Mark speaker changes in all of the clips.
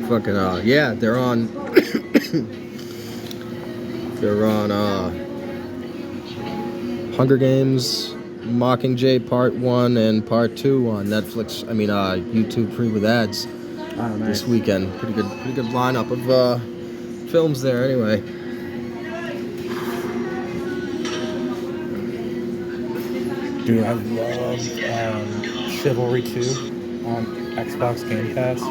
Speaker 1: Fucking yeah, they're on. They're on Hunger Games, Mockingjay Part 1 and Part 2 on Netflix. I mean, YouTube free with ads.
Speaker 2: Oh, nice.
Speaker 1: This weekend. Pretty good lineup of films there. Anyway.
Speaker 2: Dude, I love Chivalry 2 on Xbox Game Pass.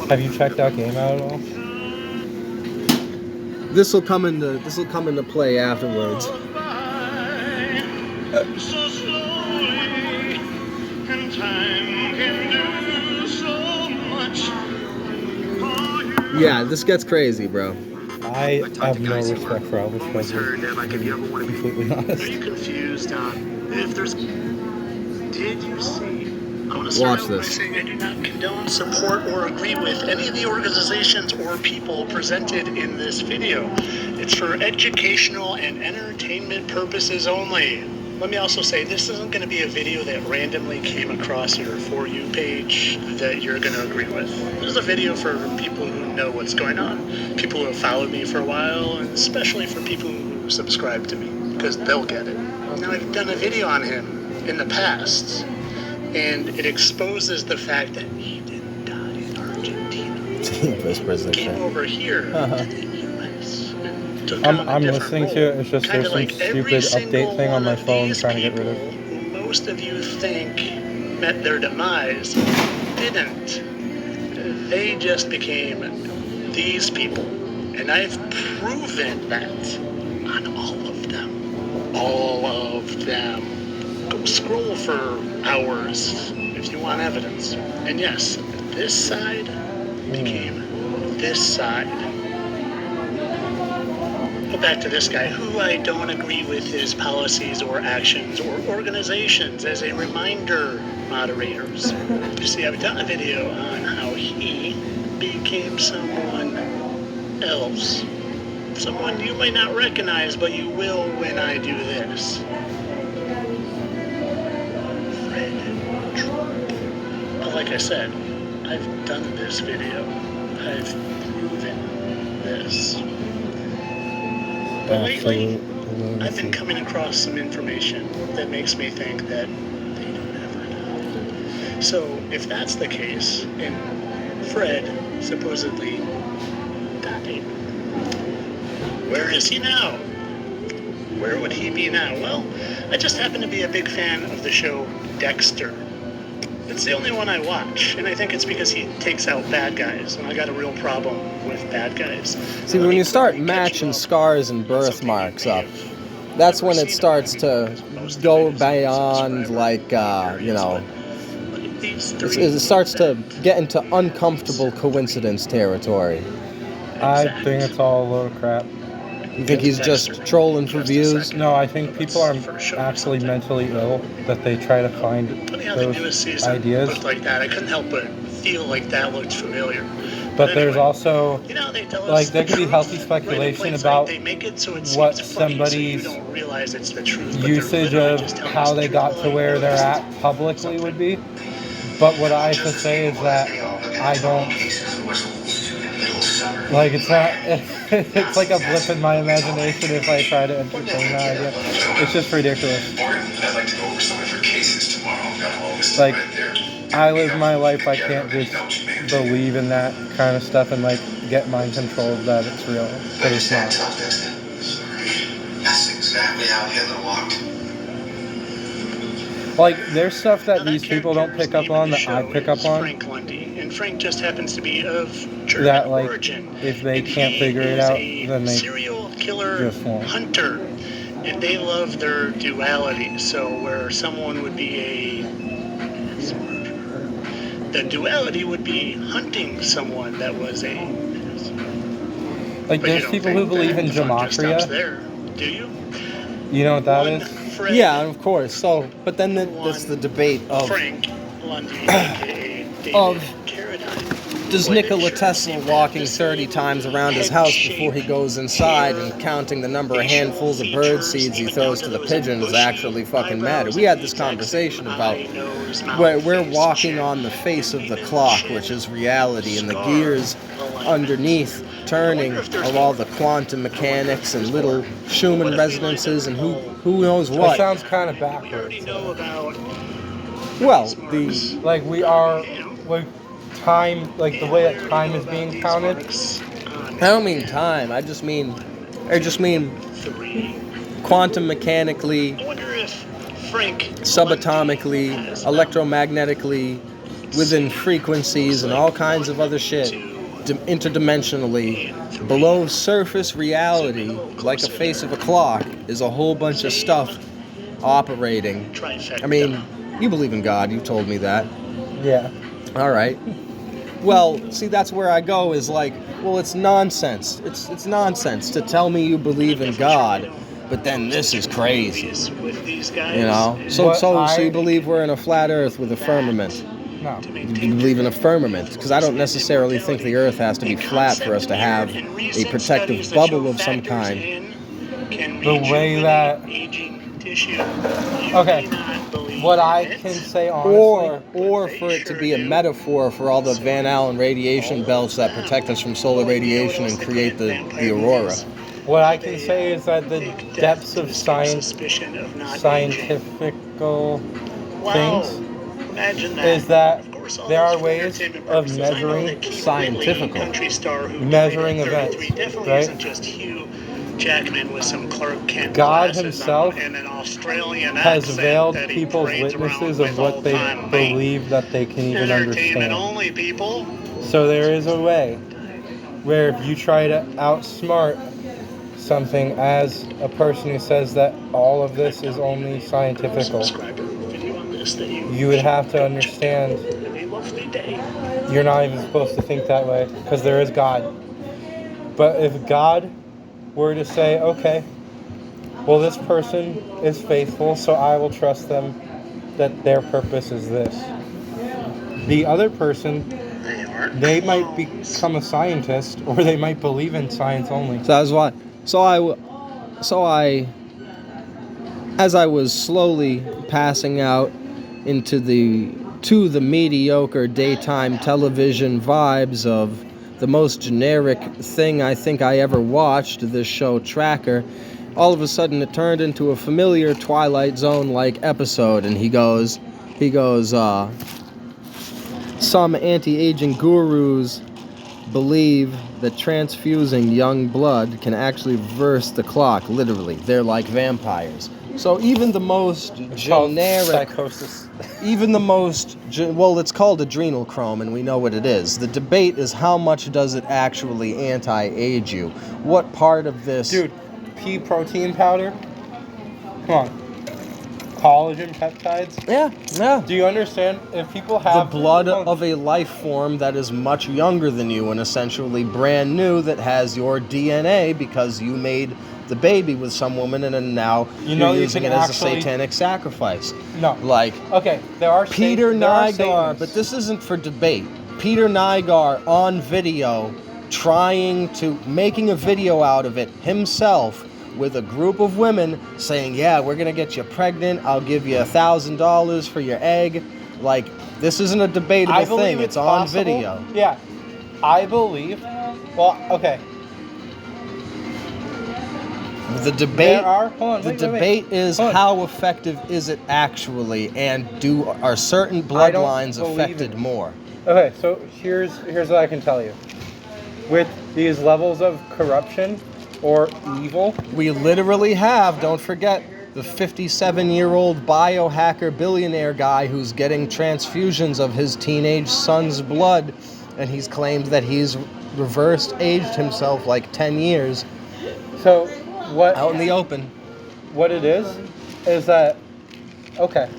Speaker 2: Have you checked out Game Out at all?
Speaker 1: This will come into play afterwards.
Speaker 3: So slowly, and time can do so much.
Speaker 1: Yeah, this gets crazy, bro.
Speaker 2: I have no respect for Elvis Presley. Completely honest.
Speaker 3: Are you confused on if there's? Did you see? I want to
Speaker 1: Watch
Speaker 3: start out by
Speaker 1: this.
Speaker 3: saying I do not condone, support, or agree with any of the organizations or people presented in this video. It's for educational and entertainment purposes only. Let me also say, this isn't going to be a video that randomly came across your For You page that you're going to agree with. This is a video for people who know what's going on, people who have followed me for a while, and especially for people who subscribe to me, because they'll get it. Now, I've done a video on him in the past, and it exposes the fact that he didn't die in Argentina.
Speaker 1: Vice President.
Speaker 3: Came over here to the U.S. and took on a
Speaker 2: I'm
Speaker 3: different
Speaker 2: listening
Speaker 3: role.
Speaker 2: to it. It's just
Speaker 3: Kinda
Speaker 2: there's some
Speaker 3: like every
Speaker 2: stupid update
Speaker 3: single
Speaker 2: thing on my
Speaker 3: one of
Speaker 2: phone
Speaker 3: these
Speaker 2: trying to get rid of.
Speaker 3: people who most of you think met their demise didn't. They just became these people. And I've proven that on all of them. All of them. Go scroll for hours if you want evidence. And yes, this side became this side. Go back to this guy, who I don't agree with his policies or actions or organizations. As a reminder, moderators, you see, I've done a video on how he became someone else. Someone you might not recognize, but you will when I do this. Fred Trump. But like I said, I've done this video. I've proven this. But lately, I've been coming across some information that makes me think that they don't ever know. So, if that's the case, and Fred supposedly died, where is he now? Where would he be now? Well, I just happen to be a big fan of the show Dexter. It's the only one I watch, and I think it's because he takes out bad guys, and I got a real problem with bad guys.
Speaker 1: See, when you start matching scars and birthmarks up, that's when it starts to go beyond, like, it starts to get into uncomfortable coincidence territory.
Speaker 2: I think it's all a load of crap.
Speaker 1: You think he's just trolling for views?
Speaker 2: No, I think people are actually mentally ill that they try to find those ideas.
Speaker 3: Looked like that. I couldn't help but feel like that looked familiar.
Speaker 2: But there's
Speaker 3: anyway,
Speaker 2: also,
Speaker 3: they tell us
Speaker 2: like, there
Speaker 3: the
Speaker 2: could be
Speaker 3: truth
Speaker 2: healthy
Speaker 3: right in
Speaker 2: speculation
Speaker 3: plain sight.
Speaker 2: about
Speaker 3: They make it so it seems
Speaker 2: what
Speaker 3: funny, so you
Speaker 2: somebody's
Speaker 3: don't realize it's the truth, but they're
Speaker 2: usage
Speaker 3: literally
Speaker 2: of
Speaker 3: just telling
Speaker 2: how
Speaker 3: us
Speaker 2: they
Speaker 3: the
Speaker 2: got
Speaker 3: truth
Speaker 2: to
Speaker 3: like
Speaker 2: where they're
Speaker 3: something.
Speaker 2: at publicly would be. But what I have to say is that I don't, like, it's not, it's like a blip in my imagination if I try to entertain that idea. It's just ridiculous. Like, I live my life, I can't just believe in that kind of stuff and, like, get mind controlled that it's real, because it's not.
Speaker 4: That's exactly how Hitler walked.
Speaker 2: Like, there's stuff that
Speaker 3: Now,
Speaker 2: these people don't pick up on that I pick up on.
Speaker 3: Frank Lundy, and Frank just happens to be of German
Speaker 2: That, like,
Speaker 3: origin.
Speaker 2: if they
Speaker 3: And
Speaker 2: can't
Speaker 3: he
Speaker 2: figure it
Speaker 3: is
Speaker 2: out,
Speaker 3: a
Speaker 2: then they
Speaker 3: serial killer
Speaker 2: just won't.
Speaker 3: hunter, and they love their duality. So where someone would be the duality would be hunting someone that was a.
Speaker 2: Like,
Speaker 3: But
Speaker 2: there's
Speaker 3: you don't
Speaker 2: people who
Speaker 3: think
Speaker 2: believe
Speaker 3: that
Speaker 2: in
Speaker 3: the fun just stops
Speaker 2: gematria.
Speaker 3: there, do you?
Speaker 2: You know what that
Speaker 3: One
Speaker 2: is?
Speaker 3: Fred,
Speaker 1: Yeah, of course. So, but then there's the debate of
Speaker 3: Frank Lundy, aka David
Speaker 1: Of-
Speaker 3: Carradine.
Speaker 1: Does Nikola Tesla walking 30 times around his house before he goes inside and counting the number of handfuls of bird seeds he throws to the pigeons actually fucking matter? We had this conversation about where we're walking on the face of the clock, which is reality, and the gears underneath turning of all the quantum mechanics and little Schumann resonances and who knows
Speaker 2: It
Speaker 1: what.
Speaker 2: sounds kind of backwards.
Speaker 1: Well,
Speaker 2: Like we are, like time, like the way that time is being counted.
Speaker 1: I don't mean time. I just mean quantum mechanically, subatomically, electromagnetically, within frequencies and all kinds of other shit, interdimensionally, below surface reality, like a face of a clock, is a whole bunch of stuff operating. I mean, you believe in God. You told me that.
Speaker 2: Yeah.
Speaker 1: All right. Well, see, that's where I go is like, well, it's nonsense. It's nonsense to tell me you believe in God, but then this is crazy. You know? So you believe we're in a flat earth with a firmament.
Speaker 2: No.
Speaker 1: You believe in a firmament, because I don't necessarily think the earth has to be flat for us to have a protective bubble of some kind.
Speaker 2: The way that... Okay. What I can say honestly...
Speaker 1: Or for it to be a metaphor for all the Van Allen radiation belts that protect us from solar radiation and create the aurora.
Speaker 2: What I can say is that the depths of scientifical things is that there are ways of measuring events, right?
Speaker 3: Jackman with some Clark Kent
Speaker 2: God himself
Speaker 3: and an Australian
Speaker 2: has
Speaker 3: accent
Speaker 2: veiled
Speaker 3: that he
Speaker 2: people's
Speaker 3: parades
Speaker 2: witnesses
Speaker 3: around
Speaker 2: of
Speaker 3: with
Speaker 2: what
Speaker 3: all
Speaker 2: they
Speaker 3: time.
Speaker 2: believe that they can even
Speaker 3: Entertainment
Speaker 2: understand.
Speaker 3: only, people.
Speaker 2: So there is a way where if you try to outsmart something as a person who says that all of this is only scientifical, you would have to understand you're not even supposed to think that way because there is God. But if God were to say, okay, well, this person is faithful, so I will trust them that their purpose is this. The other person, they might become a scientist, or they might believe in science only.
Speaker 1: So that's why. As I was slowly passing out into the mediocre daytime television vibes of the most generic thing I think I ever watched, this show Tracker, all of a sudden it turned into a familiar Twilight Zone-like episode, and he goes, some anti-aging gurus believe that transfusing young blood can actually reverse the clock, literally. They're like vampires. So even the most generic...
Speaker 2: Psychosis.
Speaker 1: Even the most... Well, it's called adrenochrome, and we know what it is. The debate is how much does it actually anti-age you? What part of this...
Speaker 2: Dude, pea protein powder? Come on. Collagen peptides?
Speaker 1: Yeah.
Speaker 2: Do you understand? If people have...
Speaker 1: The blood of a life form that is much younger than you and essentially brand new that has your DNA because you made the baby with some woman and now you're using it as a satanic sacrifice.
Speaker 2: No.
Speaker 1: Like...
Speaker 2: Okay, there are...
Speaker 1: Peter Nygaard, but this isn't for debate. Peter Nygaard on video making a video out of it himself with a group of women saying, yeah, we're going to get you pregnant. I'll give you $1,000 for your egg. Like, this isn't a debatable thing. It's on video.
Speaker 2: Yeah. I believe... Well, okay.
Speaker 1: The debate is
Speaker 2: Hold on.
Speaker 1: how effective is it actually, and are certain bloodlines affected more?
Speaker 2: Okay, so here's what I can tell you. With these levels of corruption or evil,
Speaker 1: we literally have, don't forget, the 57-year-old biohacker billionaire guy who's getting transfusions of his teenage son's blood, and he's claimed that he's reversed aged himself like 10 years.
Speaker 2: So what...
Speaker 1: Out in the open.
Speaker 2: What it is that, okay,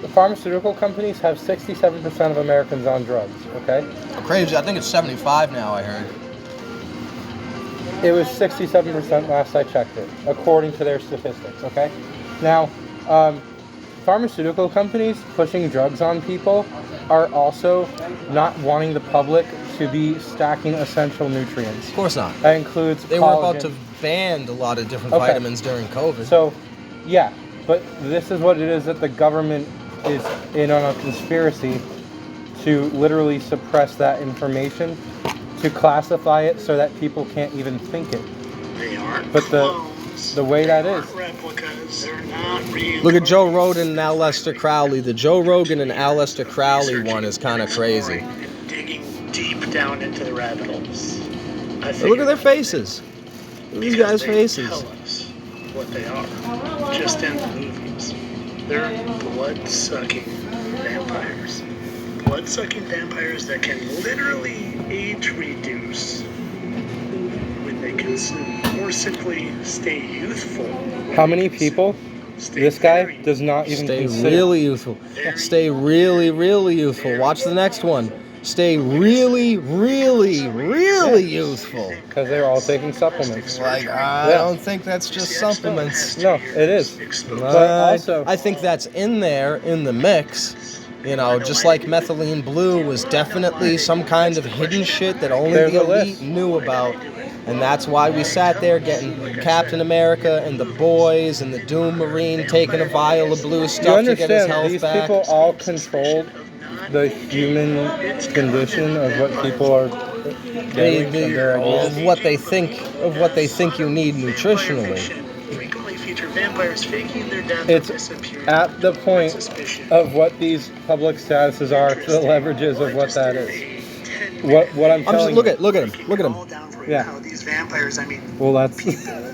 Speaker 2: the pharmaceutical companies have 67% of Americans on drugs, okay?
Speaker 1: Crazy. I think it's 75 now, I heard.
Speaker 2: It was 67% last I checked it, according to their statistics, okay? Now, pharmaceutical companies pushing drugs on people are also not wanting the public to be stacking essential nutrients.
Speaker 1: Of course not.
Speaker 2: That includes
Speaker 1: They were about
Speaker 2: collagen.
Speaker 1: to ban a lot of different
Speaker 2: Okay.
Speaker 1: vitamins during COVID.
Speaker 2: So, yeah, but this is what it is that the government is in on a conspiracy to literally suppress that information, to classify it so that people can't even think it.
Speaker 3: They aren't
Speaker 2: But
Speaker 3: clones.
Speaker 2: the way that
Speaker 3: They
Speaker 2: is.
Speaker 3: aren't replicas. They're not real.
Speaker 1: Look at Joe Rogan and Aleister Crowley. The Joe Rogan and Aleister Crowley one is kind of crazy.
Speaker 3: Digging deep down into the rabbit holes. I
Speaker 1: Look at their faces. Look at these guys' faces.
Speaker 3: Tell us what they are. Just in the movies. They're blood-sucking vampires. Blood-sucking vampires that can literally age reduce when they consume, or simply stay youthful.
Speaker 2: How many people?
Speaker 3: Stay
Speaker 2: This guy
Speaker 3: very
Speaker 2: does not even
Speaker 1: Stay
Speaker 2: consider.
Speaker 1: really youthful. Stay really, really youthful. Watch the next one. Stay really, really, really youthful.
Speaker 2: Because they're all taking supplements.
Speaker 1: Like, I
Speaker 2: Yeah.
Speaker 1: don't think that's just supplements.
Speaker 2: No, it is. But also,
Speaker 1: I think that's in there, in the mix. You know, just like methylene blue was definitely some kind of hidden shit that only
Speaker 2: There's
Speaker 1: the
Speaker 2: a
Speaker 1: elite
Speaker 2: list.
Speaker 1: knew about. And that's why we sat there getting Captain America and the boys and the Doom Marine taking a vial of blue
Speaker 2: you
Speaker 1: stuff to get his
Speaker 2: understand,
Speaker 1: health
Speaker 2: these
Speaker 1: back.
Speaker 2: people all controlled the human condition of what people are getting from their ideas.
Speaker 1: Of what they think you need nutritionally.
Speaker 3: Frequently feature vampires faking their death
Speaker 2: It's
Speaker 3: or disappearing
Speaker 2: at the point
Speaker 3: suspicion.
Speaker 2: of what these public statuses are to the leverages of what that is. What I'm
Speaker 1: I'm just
Speaker 2: telling
Speaker 1: look
Speaker 2: you.
Speaker 1: at look at him.
Speaker 2: Yeah.
Speaker 3: How these vampires, I mean,
Speaker 2: Well, that's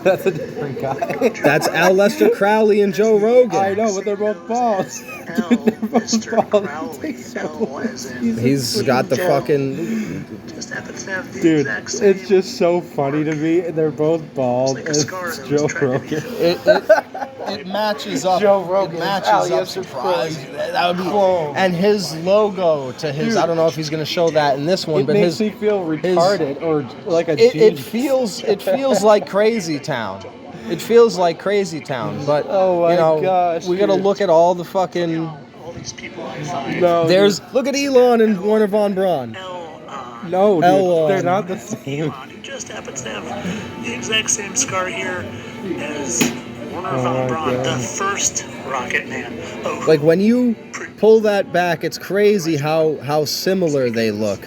Speaker 2: that's a different guy.
Speaker 1: That's Aleister Crowley and Joe Rogan.
Speaker 2: I know, but they're both balls.
Speaker 3: L, Mr. Crowley, L as in,
Speaker 1: He's got the fucking.
Speaker 3: just happens to have the
Speaker 2: Dude,
Speaker 3: exact same.
Speaker 2: it's just so funny to me. They're both bald.
Speaker 3: Like a
Speaker 2: It's
Speaker 3: scar that was
Speaker 2: Joe
Speaker 3: trying to be-
Speaker 2: Rogan.
Speaker 1: It matches up.
Speaker 2: Joe Rogan,
Speaker 1: It matches
Speaker 2: Aleister
Speaker 1: up surprisingly. That would be.
Speaker 2: Clone.
Speaker 1: And his logo to his.
Speaker 2: Dude.
Speaker 1: I don't know if he's gonna show that in this one,
Speaker 2: It
Speaker 1: but
Speaker 2: makes
Speaker 1: his.
Speaker 2: me feel retarded or like a
Speaker 1: It
Speaker 2: genius.
Speaker 1: feels like Crazy Town. It feels like Crazy Town, but
Speaker 2: Oh my
Speaker 1: you know,
Speaker 2: gosh,
Speaker 1: we gotta
Speaker 2: dude.
Speaker 1: look at all the fucking.
Speaker 3: All these people I find.
Speaker 2: No,
Speaker 1: There's look at Elon and Warner von Braun.
Speaker 2: no, dude,
Speaker 1: L,
Speaker 2: they're not the same.
Speaker 3: Elon, who just happens to have the exact same scar here as Werner
Speaker 2: Oh
Speaker 3: von
Speaker 2: my
Speaker 3: Braun,
Speaker 2: God.
Speaker 3: the first Rocket Man. Oh,
Speaker 1: Like when you pull that back, it's crazy how similar they look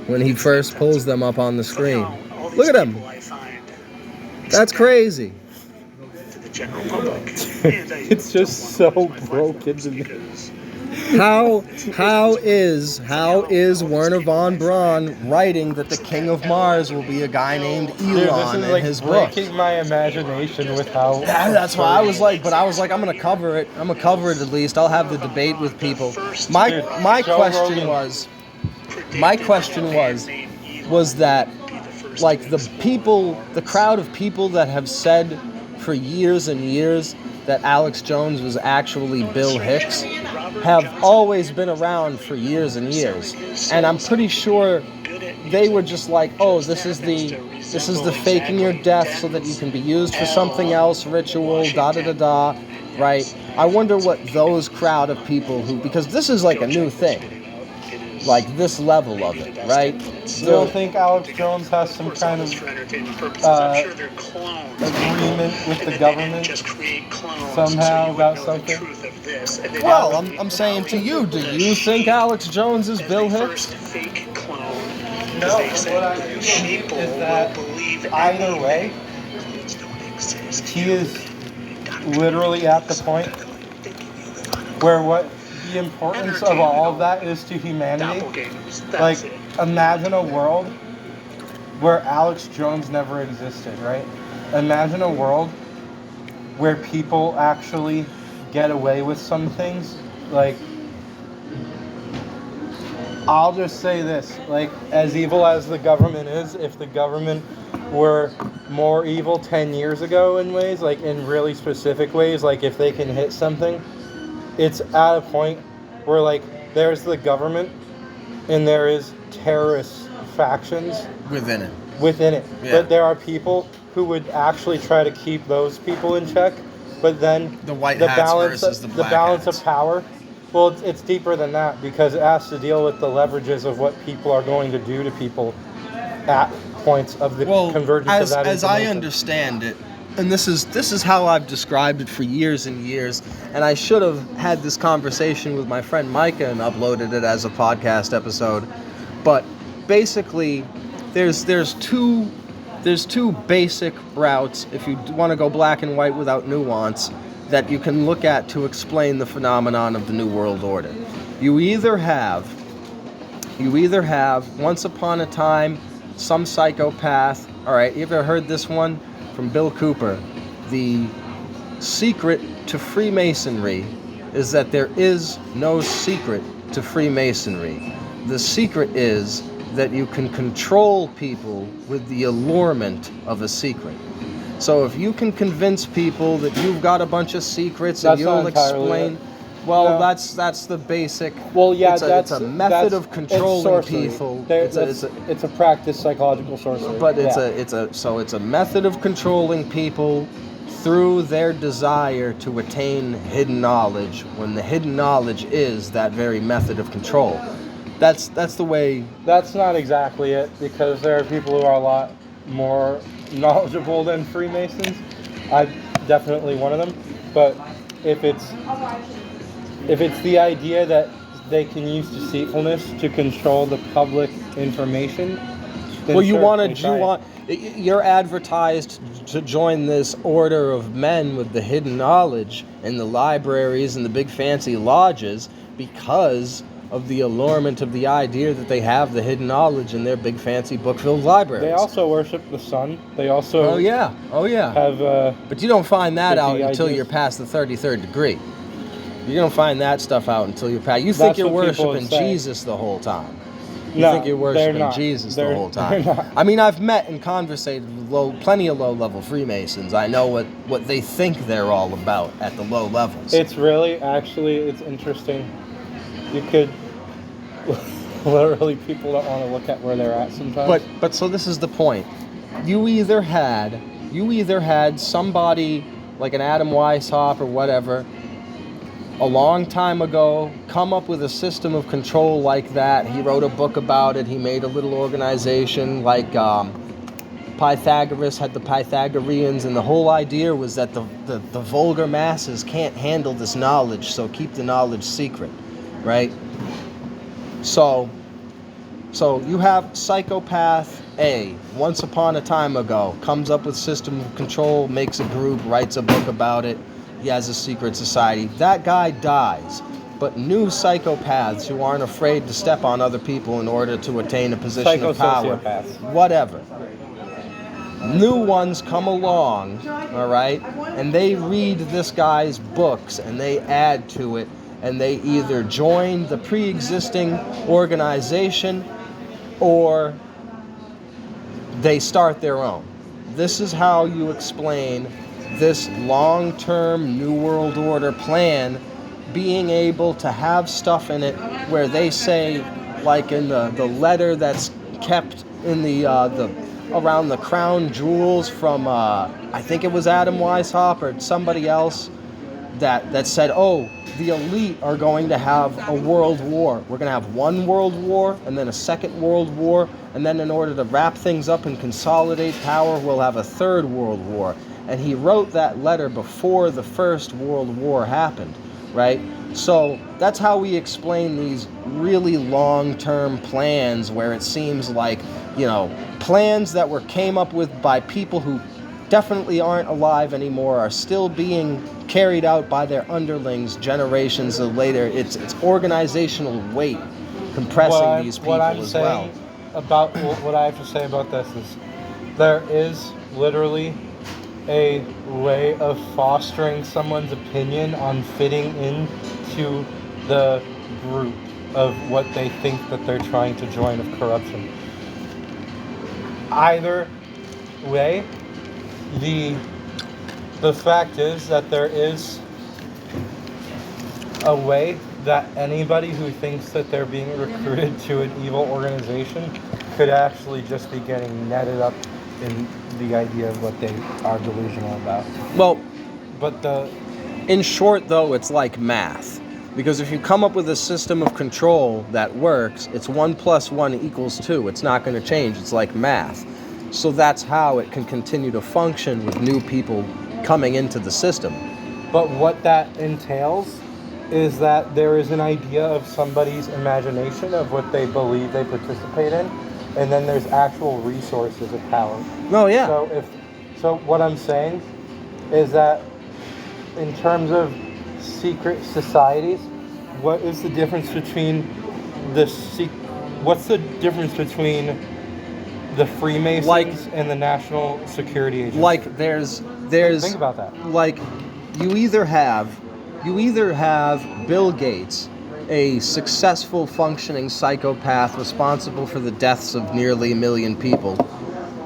Speaker 1: when he first pulls them up on the screen.
Speaker 3: all these
Speaker 1: Look at him.
Speaker 3: people I find
Speaker 1: That's crazy.
Speaker 3: to the general public. And I
Speaker 2: It's just so
Speaker 3: don't want to
Speaker 2: broken to me.
Speaker 3: because
Speaker 1: How is Werner von Braun writing that the King of Mars will be a guy named
Speaker 2: Dude, this
Speaker 1: Elon
Speaker 2: is
Speaker 1: in
Speaker 2: like
Speaker 1: his book?
Speaker 2: breaking my imagination with how.
Speaker 1: That's why I was like, I'm gonna cover it. I'm gonna cover it at least. I'll have the debate with people. My
Speaker 2: Joe
Speaker 1: question
Speaker 2: Rogan.
Speaker 1: was that like the crowd of people that have said for years and years that Alex Jones was actually Bill Hicks have always been around for years and years, and I'm pretty sure they were just like, oh, this is the faking your death so that you can be used for something else, ritual, da da da da, right? I wonder what those crowd of people because this is like a new thing. Like this level of it, right?
Speaker 2: You don't think Alex Jones has some kind of agreement with the government somehow about something?
Speaker 1: Well, I'm saying to you, do you think Alex Jones is Bill Hicks?
Speaker 2: No, what I do believe is that either way, he is literally at the point where what the importance of all of that is to humanity. Like, imagine a world where Alex Jones never existed, right? Imagine a world where people actually get away with some things. Like, I'll just say this, like, as evil as the government is, if the government were more evil 10 years ago in ways, like in really specific ways, like if they can hit something, it's at a point where like there's the government and there is terrorist factions
Speaker 1: Within it.
Speaker 2: Yeah. But there are people who would actually try to keep those people in check, but then
Speaker 1: The white hats
Speaker 2: balance
Speaker 1: versus the black
Speaker 2: balance
Speaker 1: hats.
Speaker 2: of power Well, it's deeper than that because it has to deal with the leverages of what people are going to do to people at points of the convergence of that
Speaker 1: as I
Speaker 2: information.
Speaker 1: understand it, and this is how I've described it for years and years, and I should have had this conversation with my friend Micah and uploaded it as a podcast episode, but basically there's two basic routes, if you want to go black and white without nuance, that you can look at to explain the phenomenon of the New World Order. You either have once upon a time some psychopath. All right, you ever heard this one from Bill Cooper? The secret to Freemasonry is that there is no secret to Freemasonry. The secret is that you can control people with the allurement of a secret. So if you can convince people that you've got a bunch of secrets and you'll explain, well, that's the basic.
Speaker 2: Well, yeah,
Speaker 1: it's a method of controlling people.
Speaker 2: It's a practice, psychological sorcery.
Speaker 1: But it's a method of controlling people through their desire to attain hidden knowledge, when the hidden knowledge is that very method of control. That's the way.
Speaker 2: That's not exactly it, because there are people who are a lot more knowledgeable than Freemasons. I'm definitely one of them. But if it's the idea that they can use deceitfulness to control the public information, then
Speaker 1: well,
Speaker 2: sure,
Speaker 1: you're advertised to join this order of men with the hidden knowledge in the libraries and the big fancy lodges because of the allurement of the idea that they have the hidden knowledge in their big fancy book-filled libraries.
Speaker 2: They also worship the sun. They also
Speaker 1: oh yeah
Speaker 2: have
Speaker 1: but you don't find that out until
Speaker 2: ideas.
Speaker 1: you're past the 33rd degree. You don't find that stuff out until you're past. You think you're worshiping Jesus the whole time. You think you're worshiping Jesus the whole time. I mean, I've met and conversated with plenty of low-level Freemasons. I know what they think they're all about at the low levels.
Speaker 2: It's interesting. You could literally, people don't want to look at where they're at sometimes.
Speaker 1: But so this is the point. You either had somebody like an Adam Weishaupt or whatever a long time ago come up with a system of control like that. He wrote a book about it. He made a little organization like Pythagoras had the Pythagoreans, and the whole idea was that the vulgar masses can't handle this knowledge, so keep the knowledge secret, right? So you have psychopath A, once upon a time ago, comes up with system of control, makes a group, writes a book about it. He has a secret society. That guy dies. But new psychopaths who aren't afraid to step on other people in order to attain a position of power, whatever. New ones come along, all right, and they read this guy's books and they add to it, and they either join the pre-existing organization or they start their own. This is how you explain this long-term New World Order plan being able to have stuff in it where they say, like in the letter that's kept in the around the crown jewels from I think it was Adam Weishaupt or somebody else that said, oh, the elite are going to have a world war. We're going to have one world war and then a second world war, and then in order to wrap things up and consolidate power, we'll have a third world war. And he wrote that letter before the First World War happened, right? So that's how we explain these really long-term plans where it seems like, plans that came up with by people who definitely aren't alive anymore are still being carried out by their underlings generations later. It's organizational weight compressing these people as well.
Speaker 2: What I have to say about this is there is literally a way of fostering someone's opinion on fitting into the group of what they think that they're trying to join of corruption. Either way, the fact is that there is a way that anybody who thinks that they're being recruited to an evil organization could actually just be getting netted up in the idea of what they are delusional about.
Speaker 1: Well,
Speaker 2: but
Speaker 1: in short, though, it's like math. Because if you come up with a system of control that works, it's 1 + 1 = 2. It's not going to change. It's like math. So that's how it can continue to function with new people coming into the system.
Speaker 2: But what that entails is that there is an idea of somebody's imagination of what they believe they participate in, and then there's actual resources of power.
Speaker 1: Oh, yeah.
Speaker 2: So what I'm saying is that in terms of secret societies, what is the difference between what's the difference between the Freemasons and the National Security Agency?
Speaker 1: Like there's
Speaker 2: think about that.
Speaker 1: Like you either have Bill Gates, a successful functioning psychopath responsible for the deaths of nearly 1 million people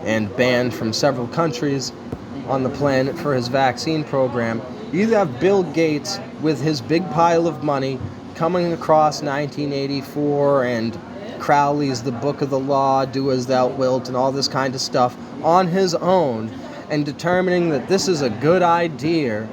Speaker 1: and banned from several countries on the planet for his vaccine program. You either have Bill Gates with his big pile of money coming across 1984 and Crowley's The Book of the Law, Do As Thou Wilt, and all this kind of stuff on his own, and determining that this is a good idea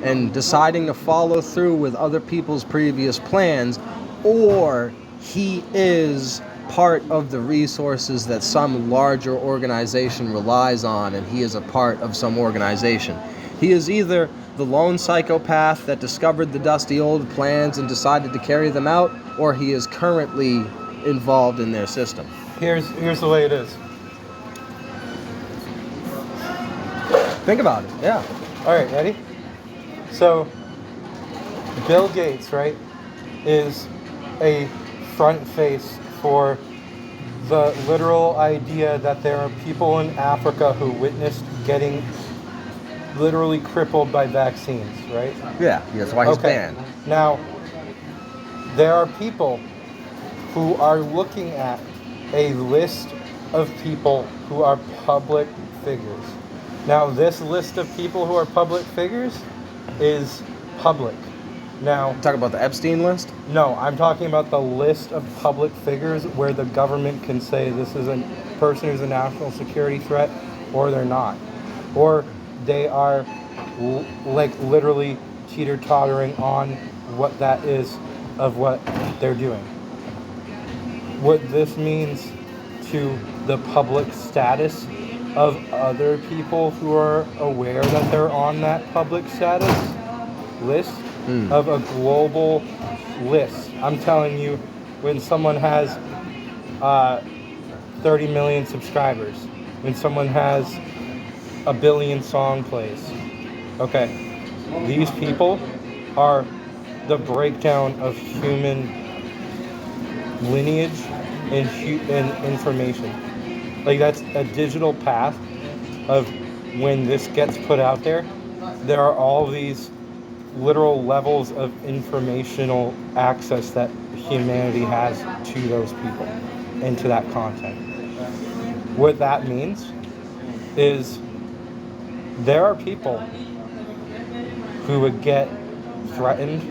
Speaker 1: and deciding to follow through with other people's previous plans, or he is part of the resources that some larger organization relies on, and he is a part of some organization. He is either the lone psychopath that discovered the dusty old plans and decided to carry them out, or he is currently involved in their system.
Speaker 2: Here's the way it is.
Speaker 1: Think about it, yeah.
Speaker 2: All right, ready? So, Bill Gates, right, is a front face for the literal idea that there are people in Africa who witnessed getting literally crippled by vaccines, right?
Speaker 1: Yeah, that's why he's banned.
Speaker 2: Now, there are people who are looking at a list of people who are public figures. Now, this list of people who are public figures is public. Now,
Speaker 1: Talk about the Epstein list?
Speaker 2: no, I'm talking about the list of public figures where the government can say this is a person who's a national security threat, or they're not. Or they are literally teeter-tottering on what that is of what they're doing. What this means to the public status of other people who are aware that they're on that public status list of a global list. I'm telling you, when someone has 30 million subscribers, when someone has 1 billion song plays, okay, these people are the breakdown of human lineage and information. Like, that's a digital path of when this gets put out there, there are all these literal levels of informational access that humanity has to those people and to that content. What that means is there are people who would get threatened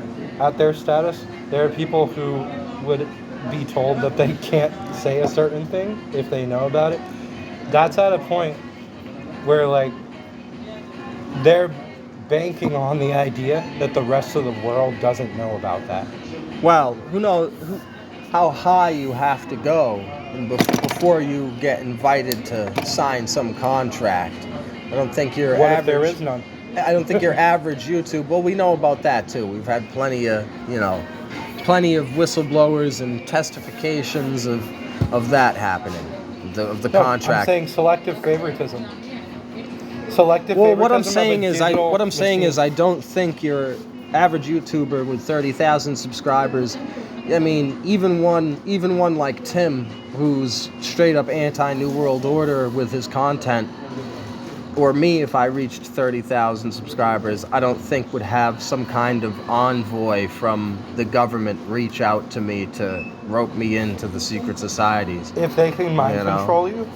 Speaker 2: at their status. There are people who would be told that they can't say a certain thing if they know about it. That's at a point where, like, they're banking on the idea that the rest of the world doesn't know about that.
Speaker 1: Well, who knows how high you have to go before you get invited to sign some contract. I don't think your
Speaker 2: What
Speaker 1: average...
Speaker 2: if there is none?
Speaker 1: I don't think your average YouTube... Well, we know about that, too. We've had plenty of whistleblowers and testifications of that happening, of the contract.
Speaker 2: I'm saying selective favoritism.
Speaker 1: Well, what I'm saying is I don't think your average YouTuber with 30,000 subscribers, I mean, even one like Tim, who's straight up anti-New World Order with his content, or me if I reached 30,000 subscribers, I don't think would have some kind of envoy from the government reach out to me to rope me into the secret societies.
Speaker 2: If they can mind control you,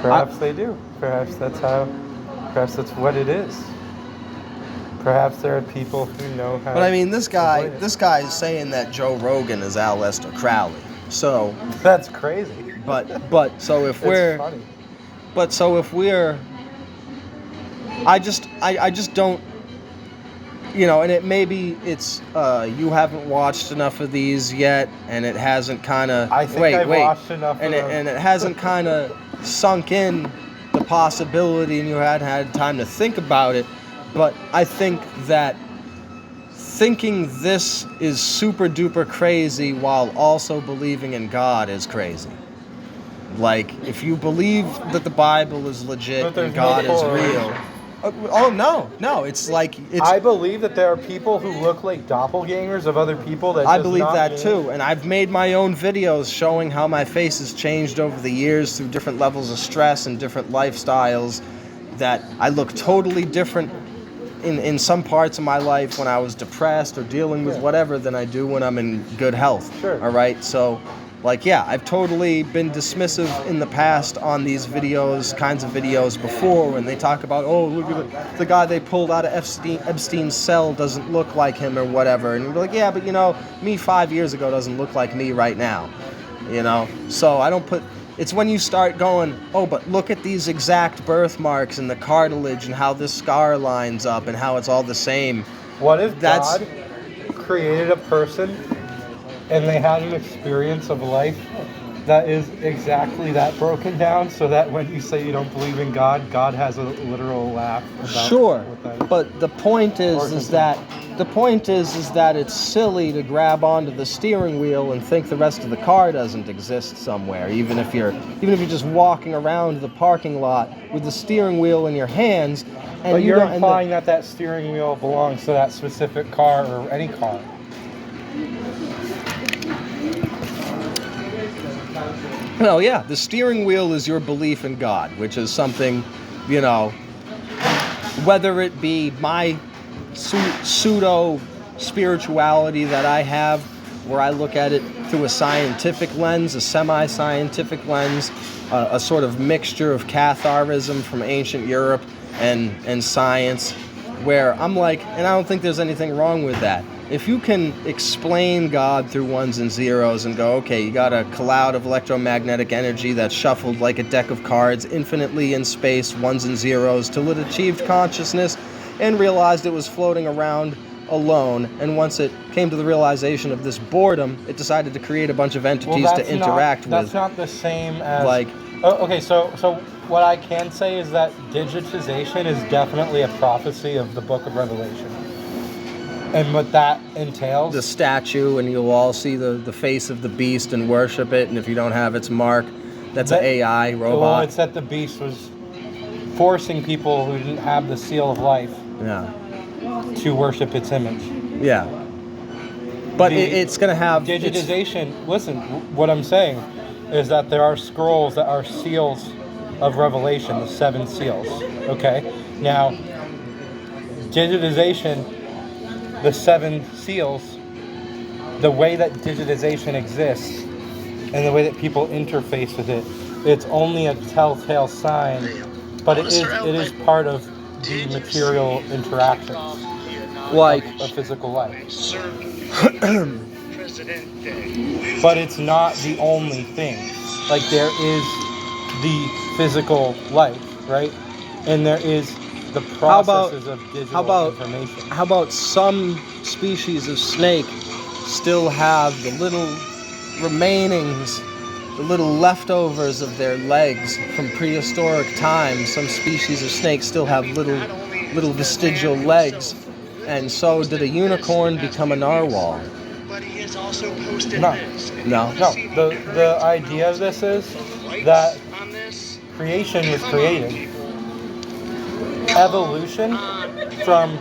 Speaker 2: perhaps they do. Perhaps that's what it is. Perhaps there are people who know how.
Speaker 1: But I mean, this guy is saying that Joe Rogan is Aleister Crowley. So
Speaker 2: that's crazy.
Speaker 1: But so if we're
Speaker 2: it's funny.
Speaker 1: But so if we're, I just don't. you know, and it maybe it's you haven't watched enough of these yet, and it hasn't kind of
Speaker 2: I think I've watched enough
Speaker 1: and
Speaker 2: of them.
Speaker 1: and it hasn't kind of sunk in the possibility, and you hadn't had time to think about it. But I think that thinking this is super duper crazy while also believing in God is crazy. Like, if you believe that the Bible is legit and God is real. Oh, no, it's like...
Speaker 2: I believe that there are people who look like doppelgangers of other people. That
Speaker 1: I believe that too, and I've made my own videos showing how my face has changed over the years through different levels of stress and different lifestyles, that I look totally different in some parts of my life when I was depressed or dealing with whatever than I do when I'm in good health.
Speaker 2: Sure.
Speaker 1: All right, so... Like, yeah, I've totally been dismissive in the past on these kinds of videos before, when they talk about, oh, look at the guy they pulled out of Epstein's cell doesn't look like him or whatever. And we're like, yeah, but, you know, me 5 years ago doesn't look like me right now, you know? So I don't put... It's when you start going, oh, but look at these exact birthmarks and the cartilage and how this scar lines up and how it's all the same.
Speaker 2: What if God created a person and they had an experience of life that is exactly that broken down, so that when you say you don't believe in God, God has a literal laugh about
Speaker 1: Sure,
Speaker 2: what that is?
Speaker 1: but the point is that it's silly to grab onto the steering wheel and think the rest of the car doesn't exist somewhere, even if you're just walking around the parking lot with the steering wheel in your hands. And
Speaker 2: But you're implying that steering wheel belongs to that specific car or any car.
Speaker 1: No, yeah, the steering wheel is your belief in God, which is something, you know, whether it be my pseudo spirituality that I have, where I look at it through a scientific lens, a semi-scientific lens, a sort of mixture of Catharism from ancient Europe and science, where I'm like, and I don't think there's anything wrong with that. If you can explain God through ones and zeros and go, okay, you got a cloud of electromagnetic energy that's shuffled like a deck of cards infinitely in space, ones and zeros, till it achieved consciousness and realized it was floating around alone. And once it came to the realization of this boredom, it decided to create a bunch of entities to interact with.
Speaker 2: That's not the same as...
Speaker 1: Like...
Speaker 2: Okay, so what I can say is that digitization is definitely a prophecy of the Book of Revelation. And what that entails...
Speaker 1: The statue, and you'll all see the face of the beast and worship it, and if you don't have its mark, that's an AI robot.
Speaker 2: Well, it's that the beast was forcing people who didn't have the seal of life to worship its image.
Speaker 1: Yeah. But it's going to have...
Speaker 2: Digitization, listen, what I'm saying is that there are scrolls that are seals of Revelation, the 7 seals, okay? Now, digitization, the 7 seals, the way that digitization exists and the way that people interface with it, it's only a telltale sign, but it is part of the material interactions,
Speaker 1: like
Speaker 2: a physical life. But it's not the only thing. Like, there is the physical life, right? And there is the processes of digital information.
Speaker 1: How about some species of snake still have the little remainings, the little leftovers of their legs from prehistoric times? Some species of snakes still have little vestigial legs. And so did a unicorn become a narwhal?
Speaker 3: But he has also posted
Speaker 2: No.
Speaker 3: this.
Speaker 1: No.
Speaker 2: The idea of this is that creation was created. Evolution from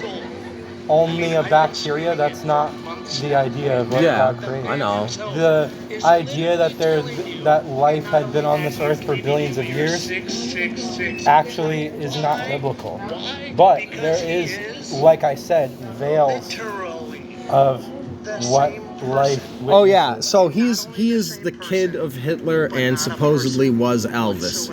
Speaker 2: only a bacteria, that's not the idea of what God created.
Speaker 1: I know.
Speaker 2: The idea that life had been on this earth for billions of years actually is not biblical. But there is, like I said, veils of what life witnesses.
Speaker 1: Oh yeah, so he is the kid of Hitler and supposedly was Elvis.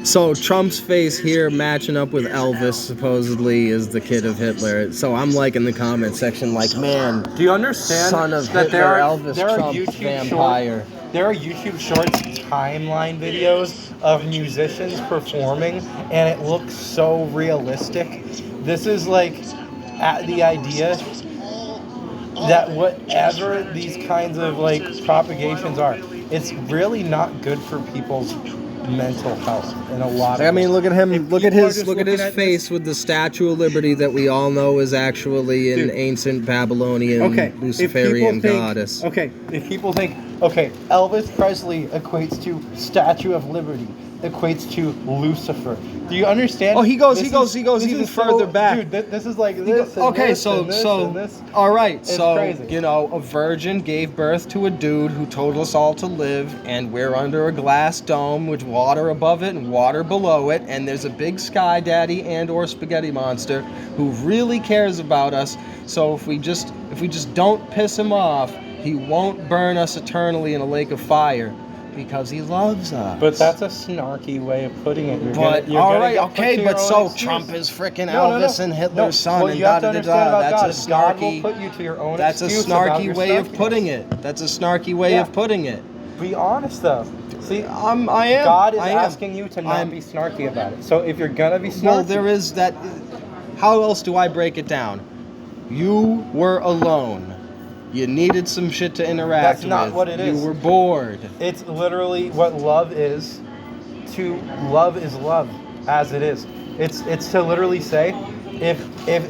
Speaker 1: So Trump's face here matching up with Elvis supposedly is the kid of Hitler. So I'm like in the comment section like, man,
Speaker 2: do you understand
Speaker 1: son of
Speaker 2: that
Speaker 1: Hitler, Elvis, Trump, vampire.
Speaker 2: There are YouTube Shorts timeline videos of musicians performing, and it looks so realistic. This is like at the idea that whatever these kinds of like propagations are, it's really not good for people's mental health in a lot of
Speaker 1: I mean,
Speaker 2: ways.
Speaker 1: look at him.
Speaker 2: If
Speaker 1: Look at
Speaker 2: people are
Speaker 1: his.
Speaker 2: just
Speaker 1: Look at
Speaker 2: looking
Speaker 1: his
Speaker 2: this-
Speaker 1: face with the Statue of Liberty that we all know is actually an
Speaker 2: Dude.
Speaker 1: ancient Babylonian
Speaker 2: Okay,
Speaker 1: Luciferian goddess.
Speaker 2: Okay, if people think, okay, Elvis Presley equates to Statue of Liberty, equates to Lucifer. Do you understand?
Speaker 1: Oh, he goes
Speaker 2: This
Speaker 1: even
Speaker 2: is
Speaker 1: further back.
Speaker 2: Dude, this is like this. And
Speaker 1: Okay,
Speaker 2: this
Speaker 1: so
Speaker 2: and this
Speaker 1: so
Speaker 2: and this.
Speaker 1: all right,
Speaker 2: It's
Speaker 1: so
Speaker 2: crazy.
Speaker 1: you know, a virgin gave birth to a dude who told us all to live, and we're under a glass dome with water above it and water below it, and there's a big sky daddy and or spaghetti monster who really cares about us. So if we just don't piss him off, he won't burn us eternally in a lake of fire because he loves us.
Speaker 2: But that's a snarky way of putting it.
Speaker 1: But
Speaker 2: You're
Speaker 1: all
Speaker 2: gonna
Speaker 1: right,
Speaker 2: get put
Speaker 1: okay,
Speaker 2: to
Speaker 1: but
Speaker 2: your own
Speaker 1: so
Speaker 2: excuse.
Speaker 1: Trump is freaking
Speaker 2: No,
Speaker 1: Elvis and Hitler's son
Speaker 2: Well,
Speaker 1: and
Speaker 2: you have
Speaker 1: da
Speaker 2: to
Speaker 1: da
Speaker 2: understand
Speaker 1: da.
Speaker 2: about
Speaker 1: That's
Speaker 2: God.
Speaker 1: a
Speaker 2: God will
Speaker 1: snarky.
Speaker 2: put you to your own
Speaker 1: That's a
Speaker 2: excuse about
Speaker 1: snarky
Speaker 2: your
Speaker 1: way of
Speaker 2: snarkiness.
Speaker 1: putting it. That's a snarky way
Speaker 2: Yeah.
Speaker 1: of putting it.
Speaker 2: Be honest though. See,
Speaker 1: I am.
Speaker 2: God is
Speaker 1: I am.
Speaker 2: asking you to not
Speaker 1: I'm-
Speaker 2: be snarky about it. So if you're gonna be snarky,
Speaker 1: Well, there is that. How else do I break it down? You were alone. You needed some shit to interact
Speaker 2: That's
Speaker 1: with.
Speaker 2: not what it is.
Speaker 1: You were bored.
Speaker 2: It's literally what love is. To love is love, as it is. It's to literally say, if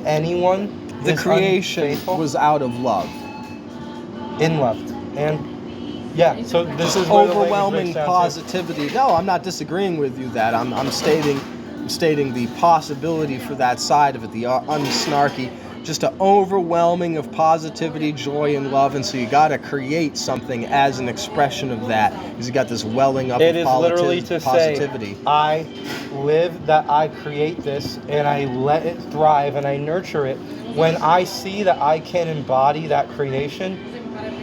Speaker 2: anyone
Speaker 1: The
Speaker 2: is
Speaker 1: creation
Speaker 2: unfaithful,
Speaker 1: was out of love.
Speaker 2: in love, and yeah. So this is where the language
Speaker 1: Overwhelming
Speaker 2: breaks down to.
Speaker 1: positivity. No, I'm not disagreeing with you. That I'm stating the possibility for that side of it, the unsnarky, just an overwhelming of positivity, joy, and love, and so you got to create something as an expression of that, because you got this welling up
Speaker 2: It
Speaker 1: of
Speaker 2: is literally to
Speaker 1: positivity.
Speaker 2: say, I live that I create this, and I let it thrive, and I nurture it. When I see that I can embody that creation,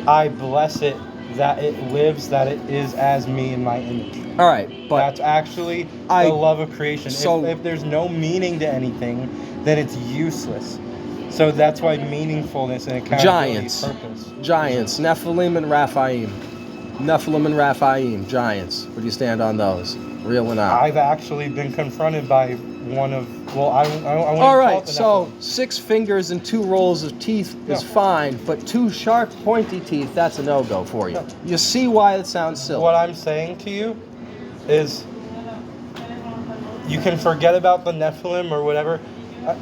Speaker 2: I bless it that it lives, that it is as me in my image.
Speaker 1: All right, but
Speaker 2: That's actually
Speaker 1: I-
Speaker 2: the love of creation.
Speaker 1: so-
Speaker 2: if there's no meaning to anything, then it's useless. So that's why meaningfulness and accountability
Speaker 1: Giants.
Speaker 2: purpose.
Speaker 1: Giants, Nephilim and Raphaim. Nephilim and Raphaim, giants. Where do you stand on those? Real or not?
Speaker 2: I've actually been confronted by one of, well, I wouldn't
Speaker 1: All
Speaker 2: call
Speaker 1: right,
Speaker 2: it the
Speaker 1: so
Speaker 2: Nephilim.
Speaker 1: 6 fingers and 2 rolls of teeth is
Speaker 2: Yeah.
Speaker 1: fine, but 2 sharp, pointy teeth, that's a no-go for you.
Speaker 2: Yeah.
Speaker 1: You see why it sounds silly.
Speaker 2: What I'm saying to you is you can forget about the Nephilim or whatever,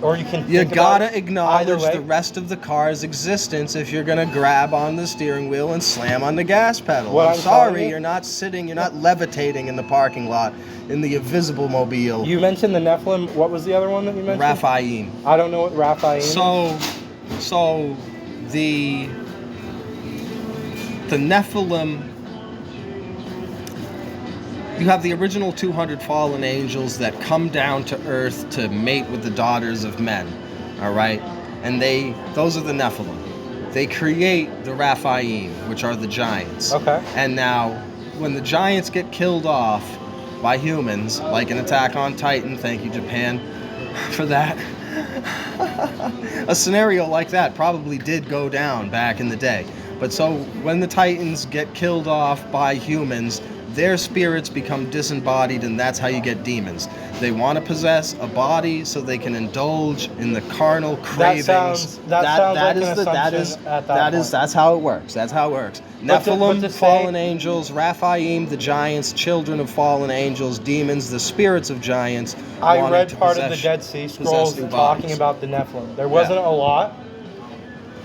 Speaker 2: or you can
Speaker 1: You
Speaker 2: think
Speaker 1: gotta
Speaker 2: about it
Speaker 1: acknowledge
Speaker 2: either way.
Speaker 1: the rest of the car's existence if you're gonna grab on the steering wheel and slam on the gas pedal.
Speaker 2: What
Speaker 1: I'm
Speaker 2: I'm telling
Speaker 1: sorry,
Speaker 2: you-
Speaker 1: you're not sitting, you're not levitating in the parking lot in the invisible mobile.
Speaker 2: You mentioned the Nephilim. What was the other one that you mentioned?
Speaker 1: Raphaim.
Speaker 2: I don't know what Raphaim is.
Speaker 1: So the Nephilim, you have the original 200 fallen angels that come down to earth to mate with the daughters of men, all right? And those are the Nephilim. They create the Raphaim, which are the giants.
Speaker 2: Okay.
Speaker 1: And now, when the giants get killed off by humans, like an Attack on Titan, thank you Japan for that, a scenario like that probably did go down back in the day. But so when the Titans get killed off by humans, their spirits become disembodied, and that's how you get demons. They want to possess a body so they can indulge in the carnal cravings.
Speaker 2: sounds like an assumption at that point.
Speaker 1: That's how it works. That's how it works.
Speaker 2: But
Speaker 1: Nephilim,
Speaker 2: to say-
Speaker 1: fallen angels, Raphaim, the giants, children of fallen angels, demons, the spirits of giants.
Speaker 2: I
Speaker 1: wanting
Speaker 2: read
Speaker 1: to
Speaker 2: part of the
Speaker 1: possess-
Speaker 2: Dead Sea
Speaker 1: possess
Speaker 2: Scrolls
Speaker 1: new
Speaker 2: talking
Speaker 1: bodies.
Speaker 2: about the Nephilim. There wasn't a lot.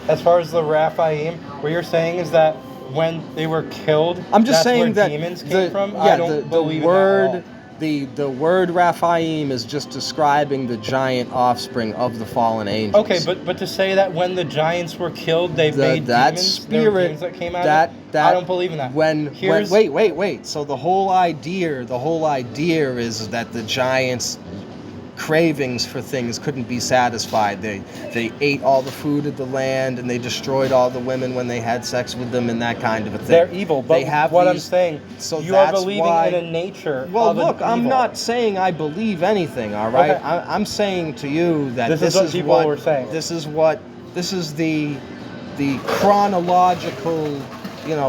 Speaker 2: As far as the Raphaim, what you're saying is that when they were killed,
Speaker 1: I'm just
Speaker 2: that's
Speaker 1: saying
Speaker 2: where
Speaker 1: that
Speaker 2: demons came
Speaker 1: the,
Speaker 2: from.
Speaker 1: yeah,
Speaker 2: I don't believe in that at all.
Speaker 1: the word Raphaim is just describing the giant offspring of the fallen angels.
Speaker 2: Okay, but to say that when the giants were killed, they made
Speaker 1: that
Speaker 2: demons, there were
Speaker 1: spirit
Speaker 2: demons that came out
Speaker 1: that
Speaker 2: of it?
Speaker 1: that
Speaker 2: I don't believe in that.
Speaker 1: When
Speaker 2: Here's-
Speaker 1: wait. So the whole idea is that the giants' cravings for things couldn't be satisfied. They ate all the food of the land, and they destroyed all the women when they had sex with them, and that kind of a thing.
Speaker 2: They're evil, but
Speaker 1: They have
Speaker 2: what I'm
Speaker 1: these-
Speaker 2: saying,
Speaker 1: so
Speaker 2: you are
Speaker 1: that's
Speaker 2: believing
Speaker 1: why-
Speaker 2: in a nature
Speaker 1: Well,
Speaker 2: of an
Speaker 1: look, I'm
Speaker 2: evil.
Speaker 1: not saying I believe anything, all right?
Speaker 2: Okay.
Speaker 1: I'm saying to you that
Speaker 2: This
Speaker 1: this
Speaker 2: is what people were saying.
Speaker 1: This is the chronological,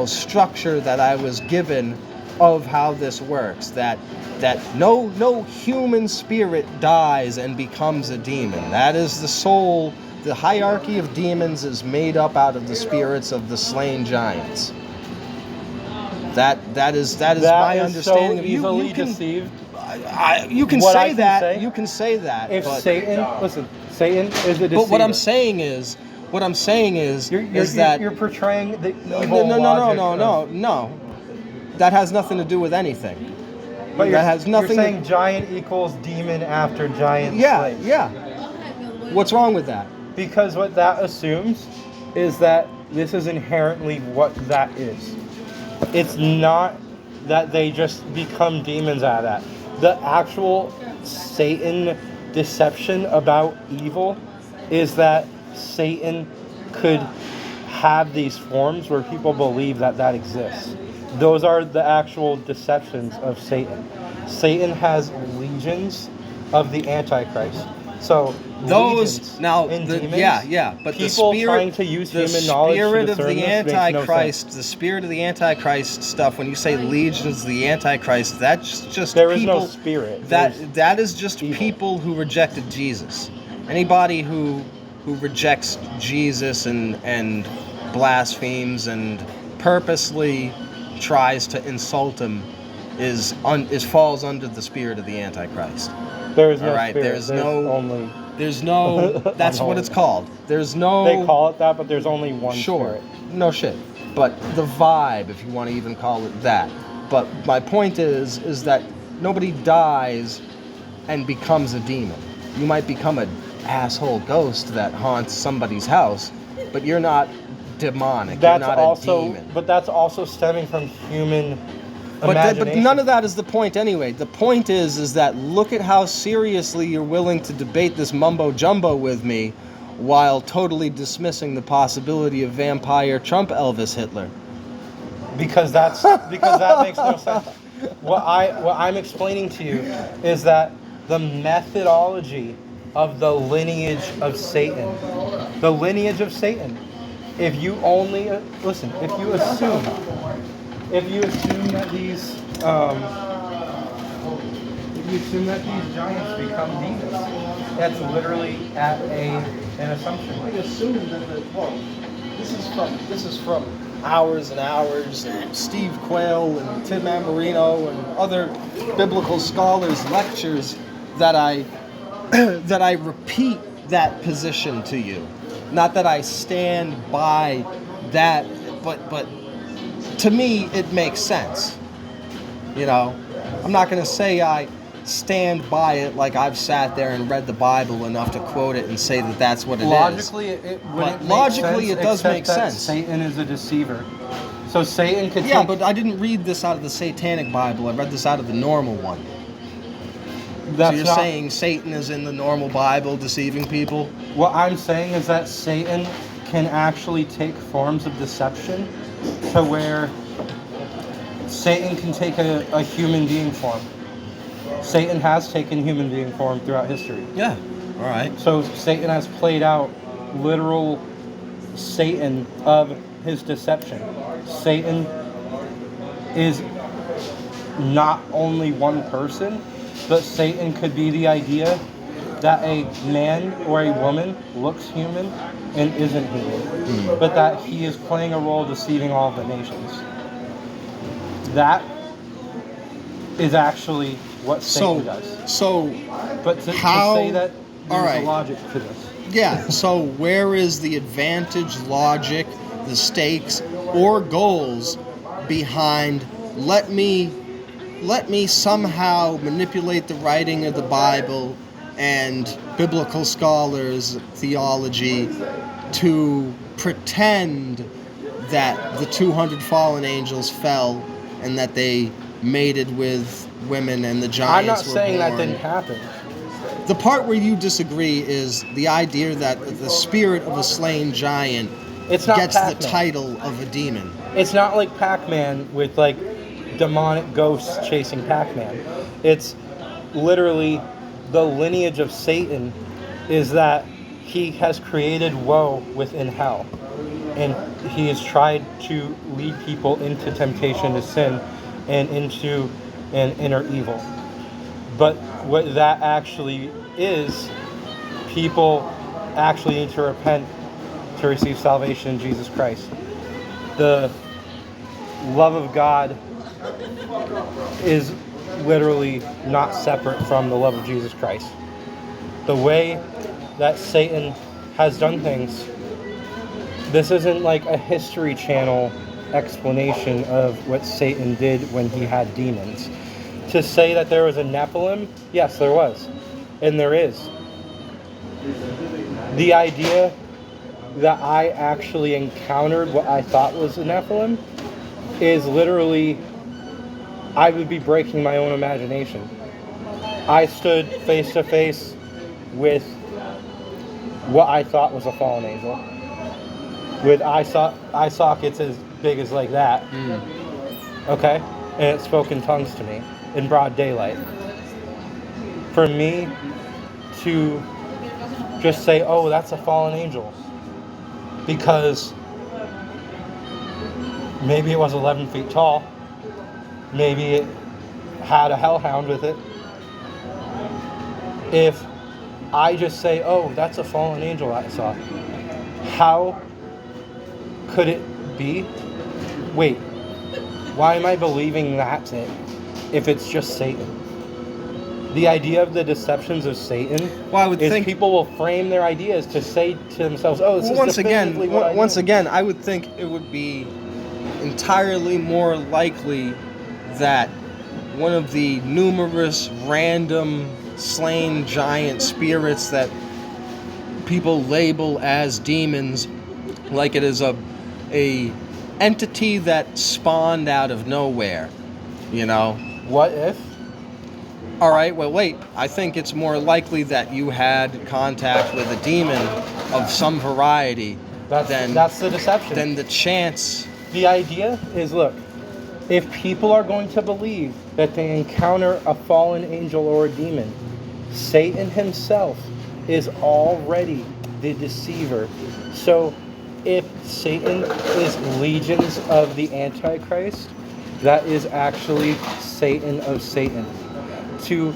Speaker 1: structure that I was given of how this works. That no human spirit dies and becomes a demon. That is the the hierarchy of demons is made up out of the spirits of the slain giants. That is my understanding
Speaker 2: so
Speaker 1: of
Speaker 2: easily
Speaker 1: you can,
Speaker 2: deceived.
Speaker 1: you can
Speaker 2: What
Speaker 1: say
Speaker 2: I can
Speaker 1: that.
Speaker 2: say,
Speaker 1: You can say that.
Speaker 2: If
Speaker 1: but,
Speaker 2: Satan, listen, Satan is a deceiver.
Speaker 1: but what I'm saying is that
Speaker 2: you're portraying the
Speaker 1: no,
Speaker 2: evil logic
Speaker 1: no. That has nothing to do with anything.
Speaker 2: But
Speaker 1: that has nothing.
Speaker 2: You're saying giant equals demon after giant.
Speaker 1: Yeah,
Speaker 2: slave.
Speaker 1: yeah. What's wrong with that?
Speaker 2: Because what that assumes is that this is inherently what that is. It's not that they just become demons out of that. The actual Satan deception about evil is that Satan could have these forms where people believe that that exists. Those are the actual deceptions of Satan. Satan has legions of the Antichrist. So
Speaker 1: those now,
Speaker 2: and
Speaker 1: the,
Speaker 2: demons,
Speaker 1: but
Speaker 2: people
Speaker 1: the spirit,
Speaker 2: trying to use human knowledge to
Speaker 1: spirit of
Speaker 2: discern
Speaker 1: the
Speaker 2: this makes no
Speaker 1: Antichrist,
Speaker 2: sense.
Speaker 1: the spirit of the Antichrist stuff. When you say legions of the Antichrist, that's just
Speaker 2: There is
Speaker 1: people.
Speaker 2: no spirit.
Speaker 1: That is just
Speaker 2: evil.
Speaker 1: people who rejected Jesus. Anybody who rejects Jesus and blasphemes and purposely tries to insult him is falls under the spirit of the Antichrist.
Speaker 2: There is no
Speaker 1: All right,
Speaker 2: spirit.
Speaker 1: there's no
Speaker 2: only.
Speaker 1: There's no. That's what it's called. There's no.
Speaker 2: They call it that, but there's only one
Speaker 1: Sure.
Speaker 2: spirit.
Speaker 1: No shit. But the vibe, if you want to even call it that. But my point is that nobody dies and becomes a demon. You might become an asshole ghost that haunts somebody's house, but you're not demonic.
Speaker 2: That's
Speaker 1: you're not
Speaker 2: also,
Speaker 1: a demon.
Speaker 2: but that's also stemming from human
Speaker 1: But
Speaker 2: imagination.
Speaker 1: none of that is the point anyway. The point is that look at how seriously you're willing to debate this mumbo jumbo with me while totally dismissing the possibility of vampire Trump Elvis Hitler.
Speaker 2: Because that makes no sense. What I'm explaining to you is that the methodology of the lineage of Satan, if you only listen, if you assume that these giants become demons, that's literally an assumption.
Speaker 1: I assume that this is from hours and hours and Steve Quayle and Tim Amorino and other biblical scholars' lectures that I repeat that position to you. Not that I stand by that, but to me it makes sense. You know, I'm not going to say I stand by it like I've sat there and read the Bible enough to quote it and say that that's what it
Speaker 2: Logically,
Speaker 1: is.
Speaker 2: logically,
Speaker 1: it does make sense.
Speaker 2: Satan is a deceiver. So Satan could
Speaker 1: Yeah,
Speaker 2: take,
Speaker 1: but I didn't read this out of the Satanic Bible. I read this out of the normal one.
Speaker 2: that's
Speaker 1: So you're
Speaker 2: not,
Speaker 1: saying Satan is in the normal Bible deceiving people?
Speaker 2: What I'm saying is that Satan can actually take forms of deception to where Satan can take a human being form. Satan has taken human being form throughout history.
Speaker 1: Yeah. All right.
Speaker 2: So Satan has played out literal Satan of his deception. Satan is not only one person, but Satan could be the idea that a man or a woman looks human and isn't human, but that he is playing a role deceiving all of the nations. That is actually what Satan does.
Speaker 1: So,
Speaker 2: But to say that there's a logic to this.
Speaker 1: yeah, so where is the advantage, logic, the stakes, or goals behind let me somehow manipulate the writing of the Bible and biblical scholars' theology to pretend that the 200 fallen angels fell and that they mated with women and the giants
Speaker 2: I'm not
Speaker 1: were
Speaker 2: saying
Speaker 1: born.
Speaker 2: that didn't happen.
Speaker 1: The part where you disagree is the idea that the spirit of a slain giant
Speaker 2: It's not
Speaker 1: gets
Speaker 2: Pac-Man.
Speaker 1: the title of a demon.
Speaker 2: It's not like Pac-Man with like demonic ghosts chasing Pac-Man. It's literally the lineage of Satan is that he has created woe within hell. And he has tried to lead people into temptation to sin and into an inner evil. But what that actually is, people actually need to repent to receive salvation in Jesus Christ. The love of God is literally not separate from the love of Jesus Christ. The way that Satan has done things, this isn't like a History Channel explanation of what Satan did when he had demons. To say that there was a Nephilim, yes, there was. And there is. The idea that I actually encountered what I thought was a Nephilim is literally, I would be breaking my own imagination. I stood face to face with what I thought was a fallen angel, with eye sockets as big as like that. Okay, and it spoke in tongues to me in broad daylight. For me to just say, "Oh, that's a fallen angel," because maybe it was 11 feet tall, maybe it had a hellhound with it. If I just say, "Oh, that's a fallen angel I saw," how could it be? Wait, why am I believing that's it if it's just Satan? The idea of the deceptions of Satan is people will frame their ideas to say to themselves, "Oh, this is definitively what I do."
Speaker 1: Once again, I would think it would be entirely more likely that one of the numerous random slain giant spirits that people label as demons, like it is a entity that spawned out of nowhere, you know?
Speaker 2: What if?
Speaker 1: All right, well, wait. I think it's more likely that you had contact with a demon of some variety
Speaker 2: That's the deception.
Speaker 1: than the chance.
Speaker 2: The idea is, look, if people are going to believe that they encounter a fallen angel or a demon, Satan himself is already the deceiver. So if Satan is legions of the Antichrist, that is actually Satan of Satan. To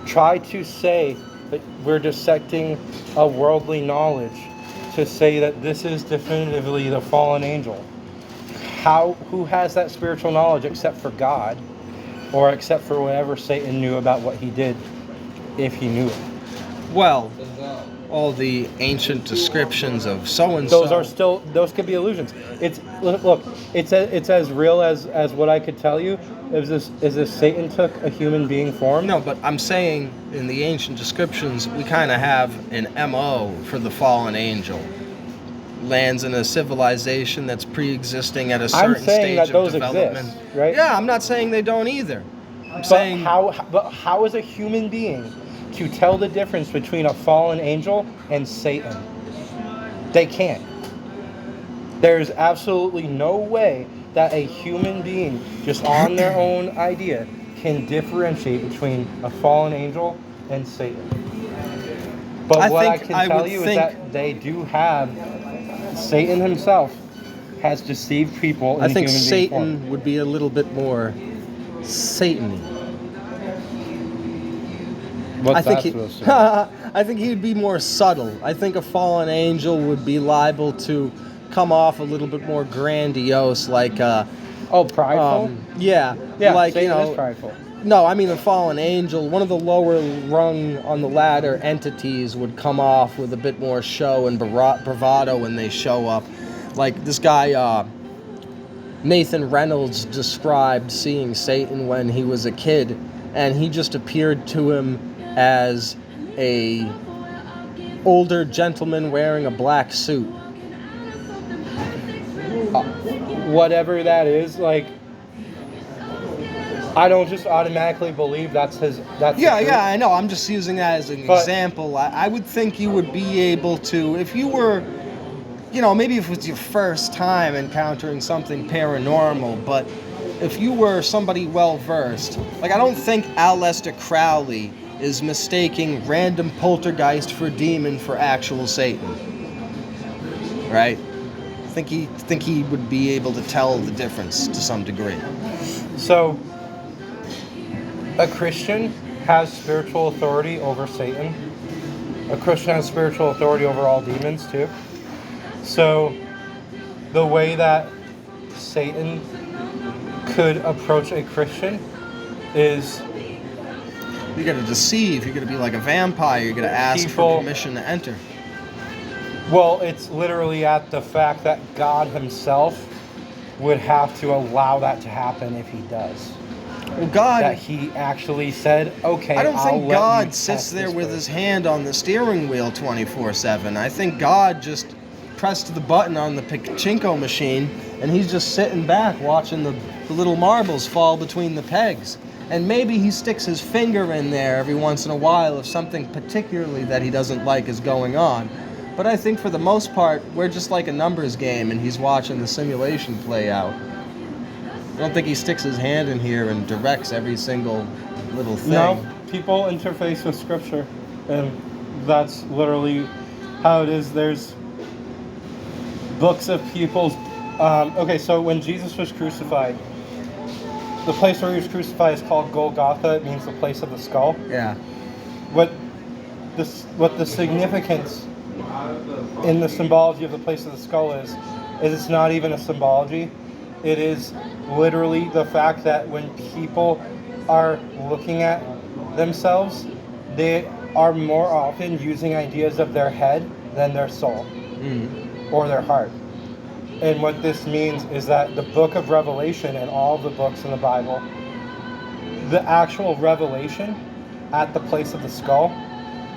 Speaker 2: try to say that we're dissecting a worldly knowledge, to say that this is definitively the fallen angel. Who has that spiritual knowledge except for God, or except for whatever Satan knew about what he did, if he knew it?
Speaker 1: Well, all the ancient descriptions of so-and-so.
Speaker 2: Those could be illusions. It's as real as what I could tell you. Is this Satan took a human being form?
Speaker 1: No, but I'm saying in the ancient descriptions, we kind of have an MO for the fallen angel. Lands in a civilization that's pre-existing at a certain stage of development.
Speaker 2: Exist, right?
Speaker 1: Yeah, I'm not saying they don't either.
Speaker 2: But how is a human being to tell the difference between a fallen angel and Satan? They can't. There's absolutely no way that a human being, just on their own idea, can differentiate between a fallen angel and Satan. But I can tell you is that they do have, Satan himself has deceived people in
Speaker 1: I think
Speaker 2: human being
Speaker 1: Satan
Speaker 2: form.
Speaker 1: would be a little bit more Satan-y.
Speaker 2: What's that supposed to mean?
Speaker 1: I think he'd be more subtle. I think a fallen angel would be liable to come off a little bit more grandiose, like
Speaker 2: prideful?
Speaker 1: Yeah, like
Speaker 2: Satan is prideful.
Speaker 1: No, I mean a fallen angel. One of the lower rung on the ladder entities would come off with a bit more show and bravado when they show up. Like this guy, Nathan Reynolds, described seeing Satan when he was a kid, and he just appeared to him as a older gentleman wearing a black suit.
Speaker 2: Whatever that is, like, I don't just automatically believe that's his.
Speaker 1: Yeah, I know. I'm just using that as an example. I would think you would be able to, if you were, maybe if it was your first time encountering something paranormal, but if you were somebody well-versed, like I don't think Aleister Crowley is mistaking random poltergeist for demon for actual Satan. Right? I think he would be able to tell the difference to some degree.
Speaker 2: So, a Christian has spiritual authority over Satan? A Christian has spiritual authority over all demons too. So the way that Satan could approach a Christian is
Speaker 1: You're going to deceive. You're going to be like a vampire. You're going to ask for permission to enter.
Speaker 2: Well, it's literally at the fact that God himself would have to allow that to happen if he does.
Speaker 1: Well, God...
Speaker 2: That he actually said, okay,
Speaker 1: I don't think God
Speaker 2: sits
Speaker 1: sits there with his hand on the steering wheel 24/7. I think God just pressed the button on the pachinko machine and he's just sitting back watching the little marbles fall between the pegs. And maybe he sticks his finger in there every once in a while if something particularly that he doesn't like is going on. But I think for the most part, we're just like a numbers game and he's watching the simulation play out. I don't think he sticks his hand in here and directs every single little thing.
Speaker 2: No, people interface with scripture, and that's literally how it is. There's books of people's... okay, so when Jesus was crucified, the place where he was crucified is called Golgotha. It means the place of the skull.
Speaker 1: Yeah.
Speaker 2: What the significance in the symbology of the place of the skull is it's not even a symbology. It is literally the fact that when people are looking at themselves, they are more often using ideas of their head than their soul or their heart. And what this means is that the book of Revelation and all the books in the Bible, the actual revelation at the place of the skull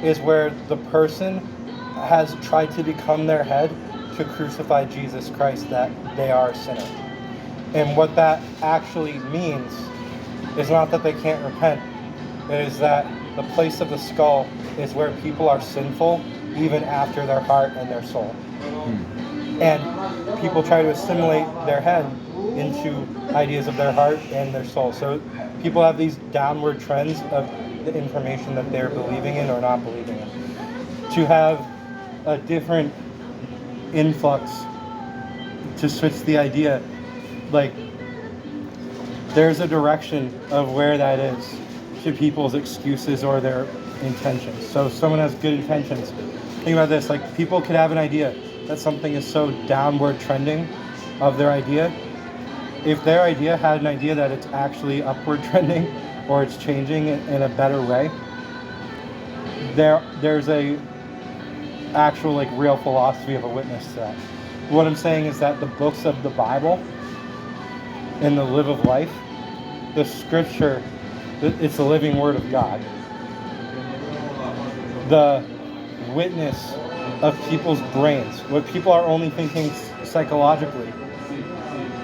Speaker 2: is where the person has tried to become their head to crucify Jesus Christ, that they are a sinner. And what that actually means is not that they can't repent. It is that the place of the skull is where people are sinful even after their heart and their soul. And people try to assimilate their head into ideas of their heart and their soul. So people have these downward trends of the information that they're believing in or not believing in. To have a different influx to switch the idea, like there's a direction of where that is to people's excuses or their intentions. So if someone has good intentions, think about this, like people could have an idea that something is so downward trending of their idea. If their idea had an idea that it's actually upward trending or it's changing in a better way, there's a actual like real philosophy of a witness to that. What I'm saying is that the books of the Bible and the live of life, the scripture, it's the living word of God. The witness of people's brains, what people are only thinking psychologically,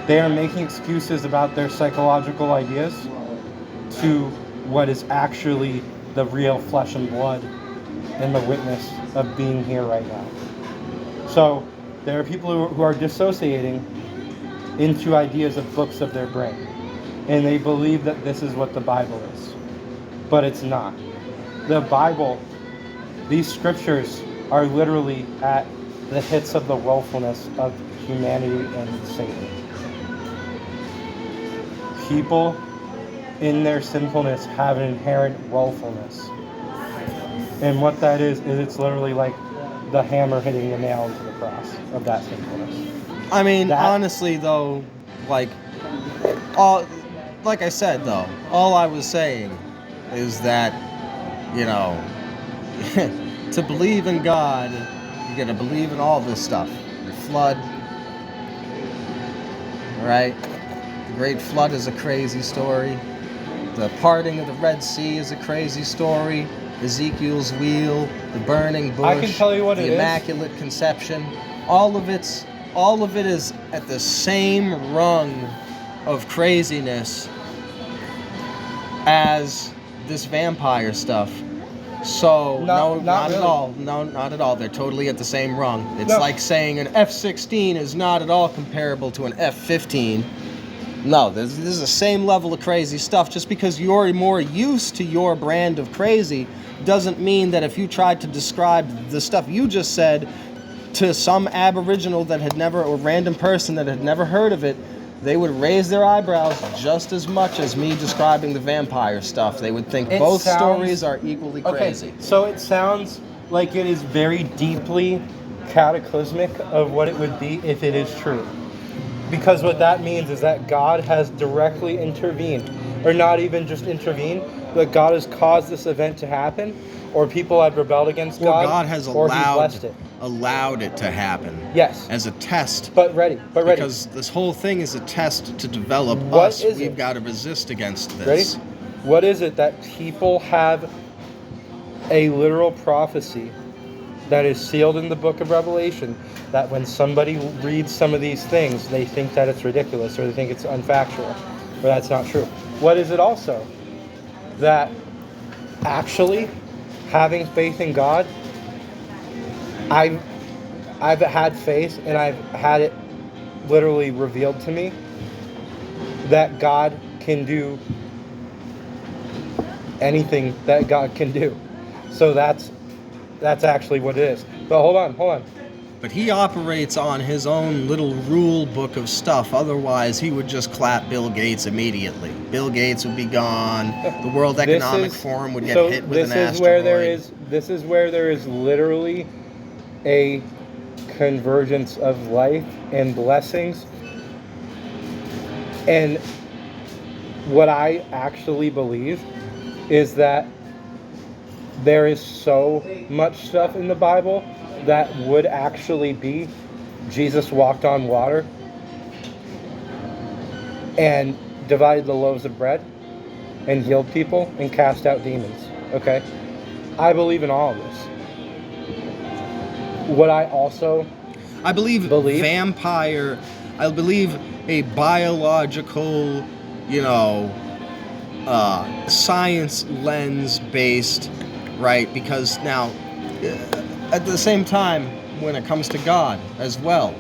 Speaker 2: they are making excuses about their psychological ideas to what is actually the real flesh and blood and the witness of being here right now. So there are people who are dissociating into ideas of books of their brain, and they believe that this is what the Bible is, but it's not. The Bible, these scriptures are literally at the hits of the woefulness of humanity and Satan. People in their sinfulness have an inherent woefulness. And what that is it's literally like the hammer hitting the nail into the cross of that sinfulness.
Speaker 1: I mean, honestly, though, like I said, though, all I was saying is that, you know, to believe in God, you gotta believe in all this stuff. The flood, right? The Great Flood is a crazy story. The parting of the Red Sea is a crazy story. Ezekiel's wheel, the burning bush,
Speaker 2: I can tell you what
Speaker 1: the
Speaker 2: it
Speaker 1: Immaculate Conception. All of it is at the same rung of craziness as this vampire stuff. So no, not really. At all. No, not at all. They're totally at the same rung. It's like saying an F-16 is not at all comparable to an F-15. No, this is the same level of crazy stuff. Just because you're more used to your brand of crazy doesn't mean that if you tried to describe the stuff you just said to some aboriginal that had never, or random person that had never heard of it, they would raise their eyebrows just as much as me describing the vampire stuff. They would think both stories are equally crazy.
Speaker 2: Okay, so it sounds like it is very deeply cataclysmic of what it would be if it is true. Because what that means is that God has directly intervened, or not even just intervened, but God has caused this event to happen, or people have rebelled against
Speaker 1: Or
Speaker 2: God,
Speaker 1: God has
Speaker 2: or He blessed
Speaker 1: allowed
Speaker 2: it.
Speaker 1: it to happen.
Speaker 2: Yes.
Speaker 1: As a test.
Speaker 2: But ready.
Speaker 1: Because this whole thing is a test to develop
Speaker 2: What
Speaker 1: us.
Speaker 2: is
Speaker 1: We've
Speaker 2: it?
Speaker 1: got to resist against this.
Speaker 2: Ready? What is it that people have a literal prophecy that is sealed in the book of Revelation, that when somebody reads some of these things, they think that it's ridiculous, or they think it's unfactual, or that's not true? What is it also? That actually having faith in God, I've had faith, and I've had it literally revealed to me that God can do anything that God can do. So that's actually what it is. But hold on.
Speaker 1: But he operates on his own little rule book of stuff. Otherwise, he would just clap Bill Gates immediately. Bill Gates would be gone. The World Economic Forum would get hit with an asteroid.
Speaker 2: This is where there is literally a convergence of life and blessings. And what I actually believe is that there is so much stuff in the Bible that would actually be Jesus walked on water and divided the loaves of bread and healed people and cast out demons. Okay? I believe in all of this. What I also
Speaker 1: believe vampire. I believe a biological, science lens based, right? Because now, at the same time, when it comes to God as well,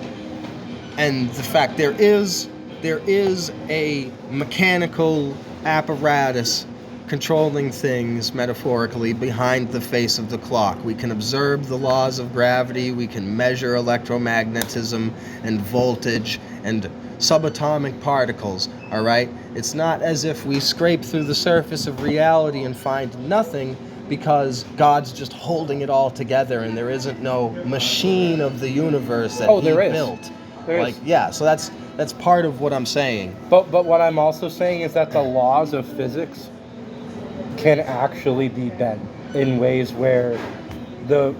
Speaker 1: and the fact there is a mechanical apparatus controlling things, metaphorically, behind the face of the clock. We can observe the laws of gravity, we can measure electromagnetism and voltage and subatomic particles, all right? It's not as if we scrape through the surface of reality and find nothing, because God's just holding it all together, and there isn't no machine of the universe that He built.
Speaker 2: There is.
Speaker 1: Yeah, so that's part of what I'm saying.
Speaker 2: But what I'm also saying is that the laws of physics can actually be bent in ways where the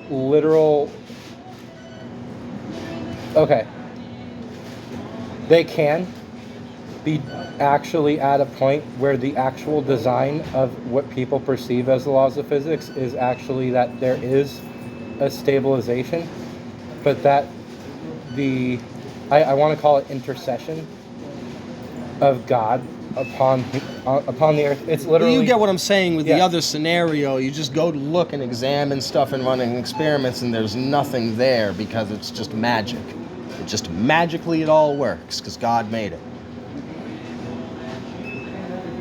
Speaker 2: literal, okay, they can be actually at a point where the actual design of what people perceive as the laws of physics is actually that there is a stabilization, but that I want to call it intercession of God upon the earth. It's literally...
Speaker 1: You get what I'm saying with the other scenario. You just go to look and examine stuff and running experiments, and there's nothing there because it's just magic. It just magically it all works because God made it.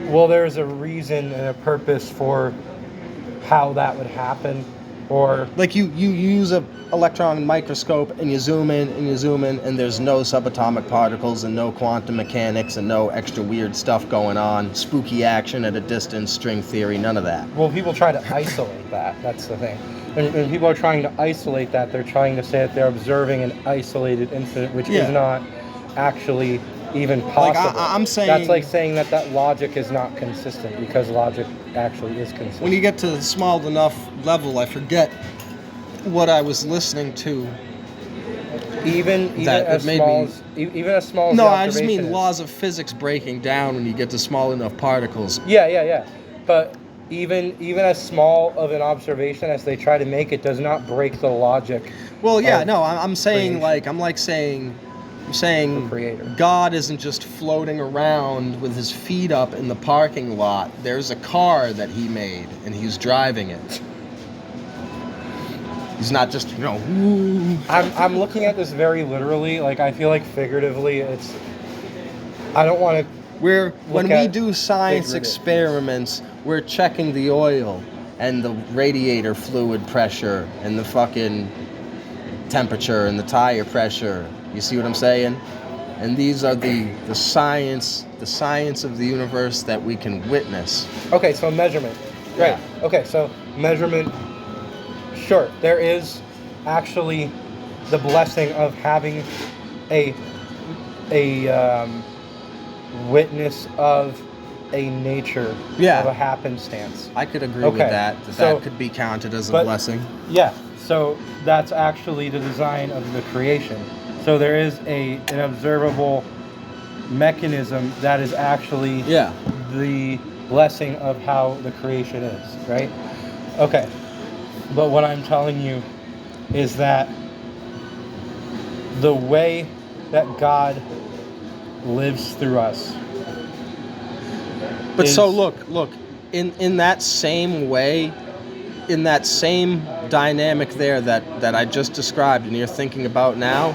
Speaker 2: Well, there's a reason and a purpose for how that would happen, or...
Speaker 1: Like you use a electron microscope and you zoom in and there's no subatomic particles and no quantum mechanics and no extra weird stuff going on, spooky action at a distance, string theory, none of that.
Speaker 2: Well, people try to isolate that. That's the thing. When people are trying to isolate that, they're trying to say that they're observing an isolated incident, which is not actually even possible.
Speaker 1: Like I'm saying,
Speaker 2: that's like saying that logic is not consistent, because logic actually is consistent.
Speaker 1: When you get to the small enough level, I forget what I was listening to.
Speaker 2: Even as small as
Speaker 1: no, I just mean laws of physics breaking down when you get to small enough particles.
Speaker 2: Yeah. But even as small of an observation as they try to make it does not break the logic.
Speaker 1: Well, yeah, no, I'm saying creation. I'm saying God isn't just floating around with his feet up in the parking lot. There's a car that he made, and he's driving it. He's not just, woo.
Speaker 2: I'm looking at this very literally. Like, I feel like figuratively, it's... I don't want to...
Speaker 1: When we do science experiments, we're checking the oil and the radiator fluid pressure and the fucking temperature and the tire pressure. You see what I'm saying? And these are the science of the universe that we can witness.
Speaker 2: Okay, so measurement. Right. Okay, so measurement, sure, there is actually the blessing of having a witness of a nature
Speaker 1: Yeah.
Speaker 2: of a happenstance.
Speaker 1: I could agree
Speaker 2: Okay,
Speaker 1: with that.
Speaker 2: so-
Speaker 1: That could be counted as a
Speaker 2: but-
Speaker 1: blessing.
Speaker 2: Yeah, so that's actually the design of the creation. So there is an observable mechanism that is actually
Speaker 1: Yeah.
Speaker 2: the blessing of how the creation is, right? Okay, but what I'm telling you is that the way that God lives through us.
Speaker 1: But so
Speaker 2: is-
Speaker 1: look, in that same way, in that same dynamic there that I just described and you're thinking about now,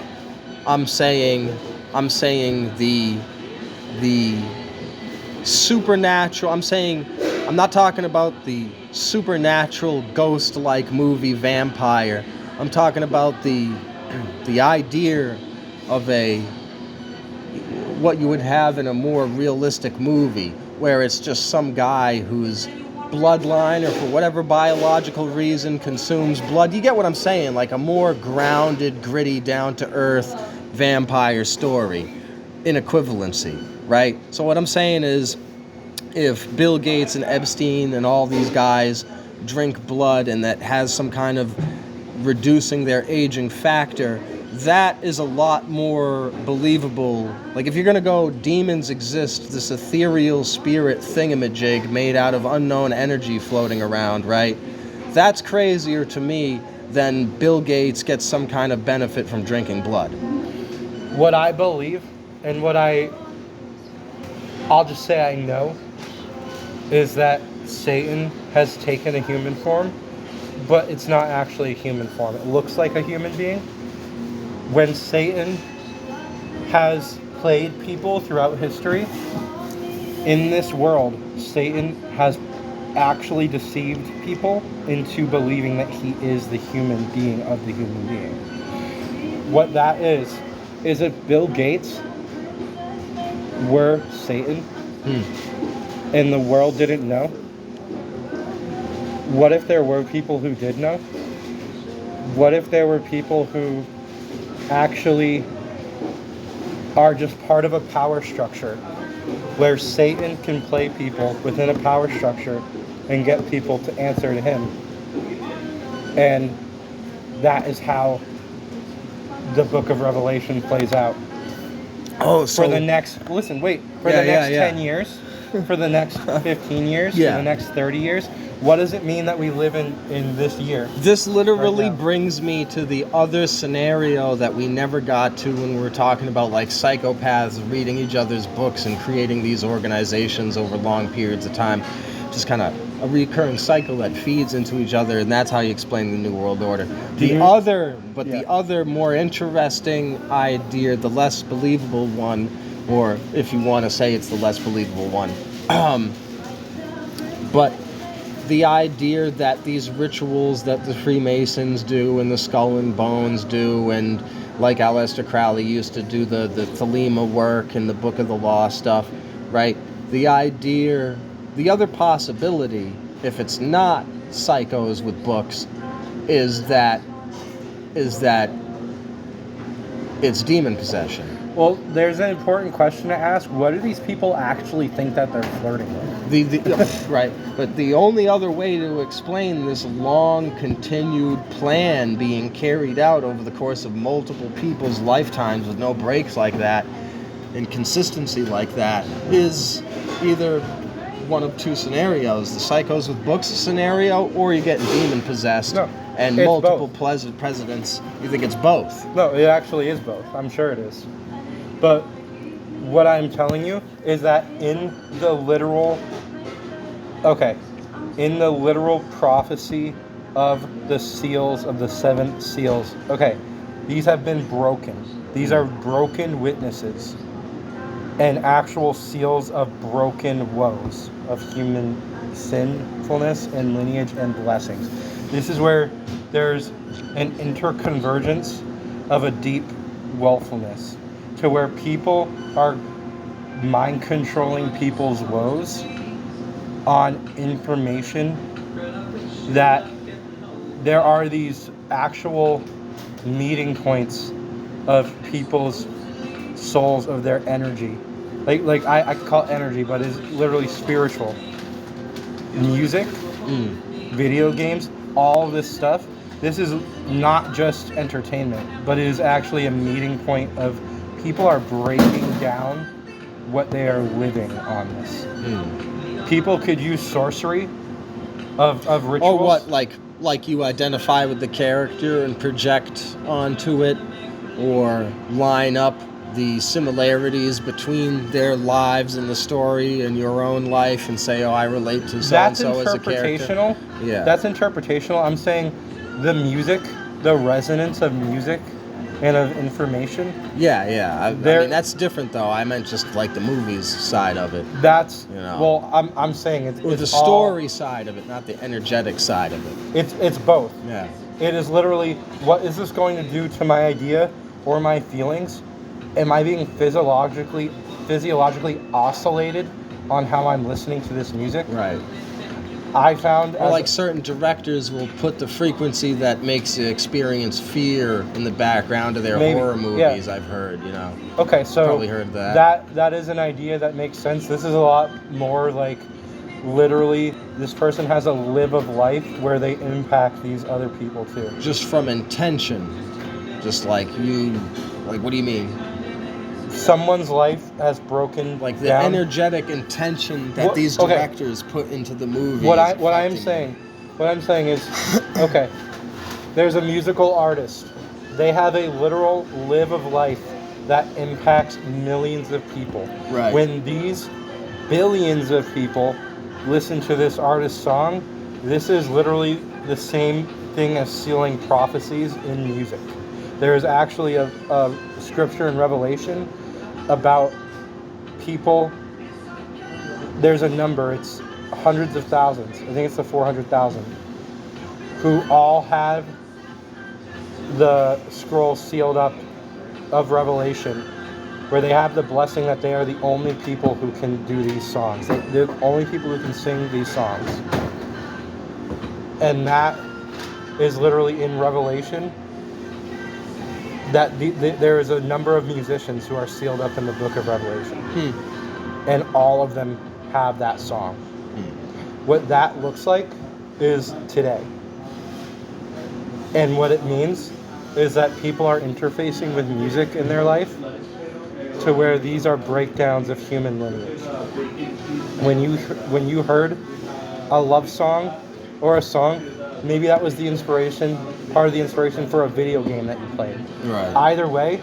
Speaker 1: I'm saying the supernatural. I'm not talking about the supernatural ghost-like movie vampire. I'm talking about the idea of what you would have in a more realistic movie, where it's just some guy whose bloodline or for whatever biological reason consumes blood. You get what I'm saying? Like a more grounded, gritty, down-to-earth vampire story in equivalency, right? So what I'm saying is, if Bill Gates and Epstein and all these guys drink blood and that has some kind of reducing their aging factor, that is a lot more believable. Like if you're gonna go demons exist, this ethereal spirit thingamajig made out of unknown energy floating around, right? That's crazier to me than Bill Gates gets some kind of benefit from drinking blood.
Speaker 2: What I believe and what I'll just say I know is that Satan has taken a human form, but it's not actually a human form. It looks like a human being. When Satan has played people throughout history, in this world, Satan has actually deceived people into believing that he is the human being of the human being. What that is if Bill Gates were Satan and the world didn't know, what if there were people who did know? What if there were people who actually are just part of a power structure where Satan can play people within a power structure and get people to answer to him? And that is how the book of Revelation plays out.
Speaker 1: Oh, so
Speaker 2: For the next 10 years, for the next 15 years, for the next 30 years, what does it mean that we live in this year?
Speaker 1: This literally
Speaker 2: right now?
Speaker 1: brings me to the other scenario that we never got to when we were talking about like psychopaths reading each other's books and creating these organizations over long periods of time. Just kind of a recurring cycle that feeds into each other, and that's how you explain the New World Order. The other more interesting idea, the less believable one, or if you want to say it's the less believable one, but the idea that these rituals that the Freemasons do and the Skull and Bones do, and like Aleister Crowley used to do the Thelema work and the Book of the Law stuff, right? The idea, the other possibility, if it's not psychos with books, is that it's demon possession.
Speaker 2: Well, there's an important question to ask. What do these people actually think that they're flirting with?
Speaker 1: Right, but the only other way to explain this long continued plan being carried out over the course of multiple people's lifetimes with no breaks like that and consistency like that is either one of two scenarios: the psychos with books scenario, or you get demon possessed.
Speaker 2: No,
Speaker 1: and
Speaker 2: it's
Speaker 1: multiple
Speaker 2: both.
Speaker 1: presidents. You think it's both?
Speaker 2: No, it actually is both. I'm sure it is. But what I'm telling you is that in the literal prophecy of the seals, of the seven seals, these have been broken. These are broken witnesses and actual seals of broken woes of human sinfulness and lineage and blessings. This is where there's an interconvergence of a deep willfulness, to where people are mind controlling people's woes on information that there are these actual meeting points of people's souls, of their energy. Like I call it energy, but it's literally spiritual. Music, video games, all of this stuff. This is not just entertainment, but it is actually a meeting point of people are breaking down what they are living on this. People could use sorcery of rituals.
Speaker 1: Or what, like you identify with the character and project onto it, or line up the similarities between their lives and the story and your own life and say, oh, I relate to so-and-so as a character.
Speaker 2: Interpretational.
Speaker 1: Yeah.
Speaker 2: That's interpretational. I'm saying the music, the resonance of music and of information.
Speaker 1: Yeah. I mean, that's different, though. I meant just like the movies side of it.
Speaker 2: That's,
Speaker 1: you know.
Speaker 2: well, I'm saying it's
Speaker 1: the story side of it, not the energetic side of it.
Speaker 2: It's both.
Speaker 1: Yeah.
Speaker 2: It is literally, what is this going to do to my idea or my feelings? Am I being physiologically oscillated on how I'm listening to this music?
Speaker 1: Right.
Speaker 2: I found...
Speaker 1: Or like certain directors will put the frequency that makes you experience fear in the background of their horror movies, I've heard, you know.
Speaker 2: Okay, so...
Speaker 1: Probably heard that.
Speaker 2: That is an idea that makes sense. This is a lot more like, literally, this person has a live of life where they impact these other people too.
Speaker 1: Just from intention. Just like you... Like, what do you mean?
Speaker 2: Someone's life has broken
Speaker 1: like the
Speaker 2: down.
Speaker 1: Energetic intention that these directors put into the movie.
Speaker 2: What I'm saying is, okay, there's a musical artist. They have a literal live of life that impacts millions of people.
Speaker 1: Right.
Speaker 2: When these billions of people listen to this artist's song, this is literally the same thing as sealing prophecies in music. There is actually a scripture in Revelation about people. There's a number, it's hundreds of thousands, I think it's the 400,000, who all have the scroll sealed up of Revelation, where they have the blessing that they are the only people who can do these songs. They're the only people who can sing these songs. And that is literally in Revelation. That there is a number of musicians who are sealed up in the book of Revelation. And all of them have that song. What that looks like is today. And what it means is that people are interfacing with music in their life to where these are breakdowns of human lineage. When you heard a love song or a song, maybe that was the inspiration, part of the inspiration for a video game that you played.
Speaker 1: Right.
Speaker 2: Either way,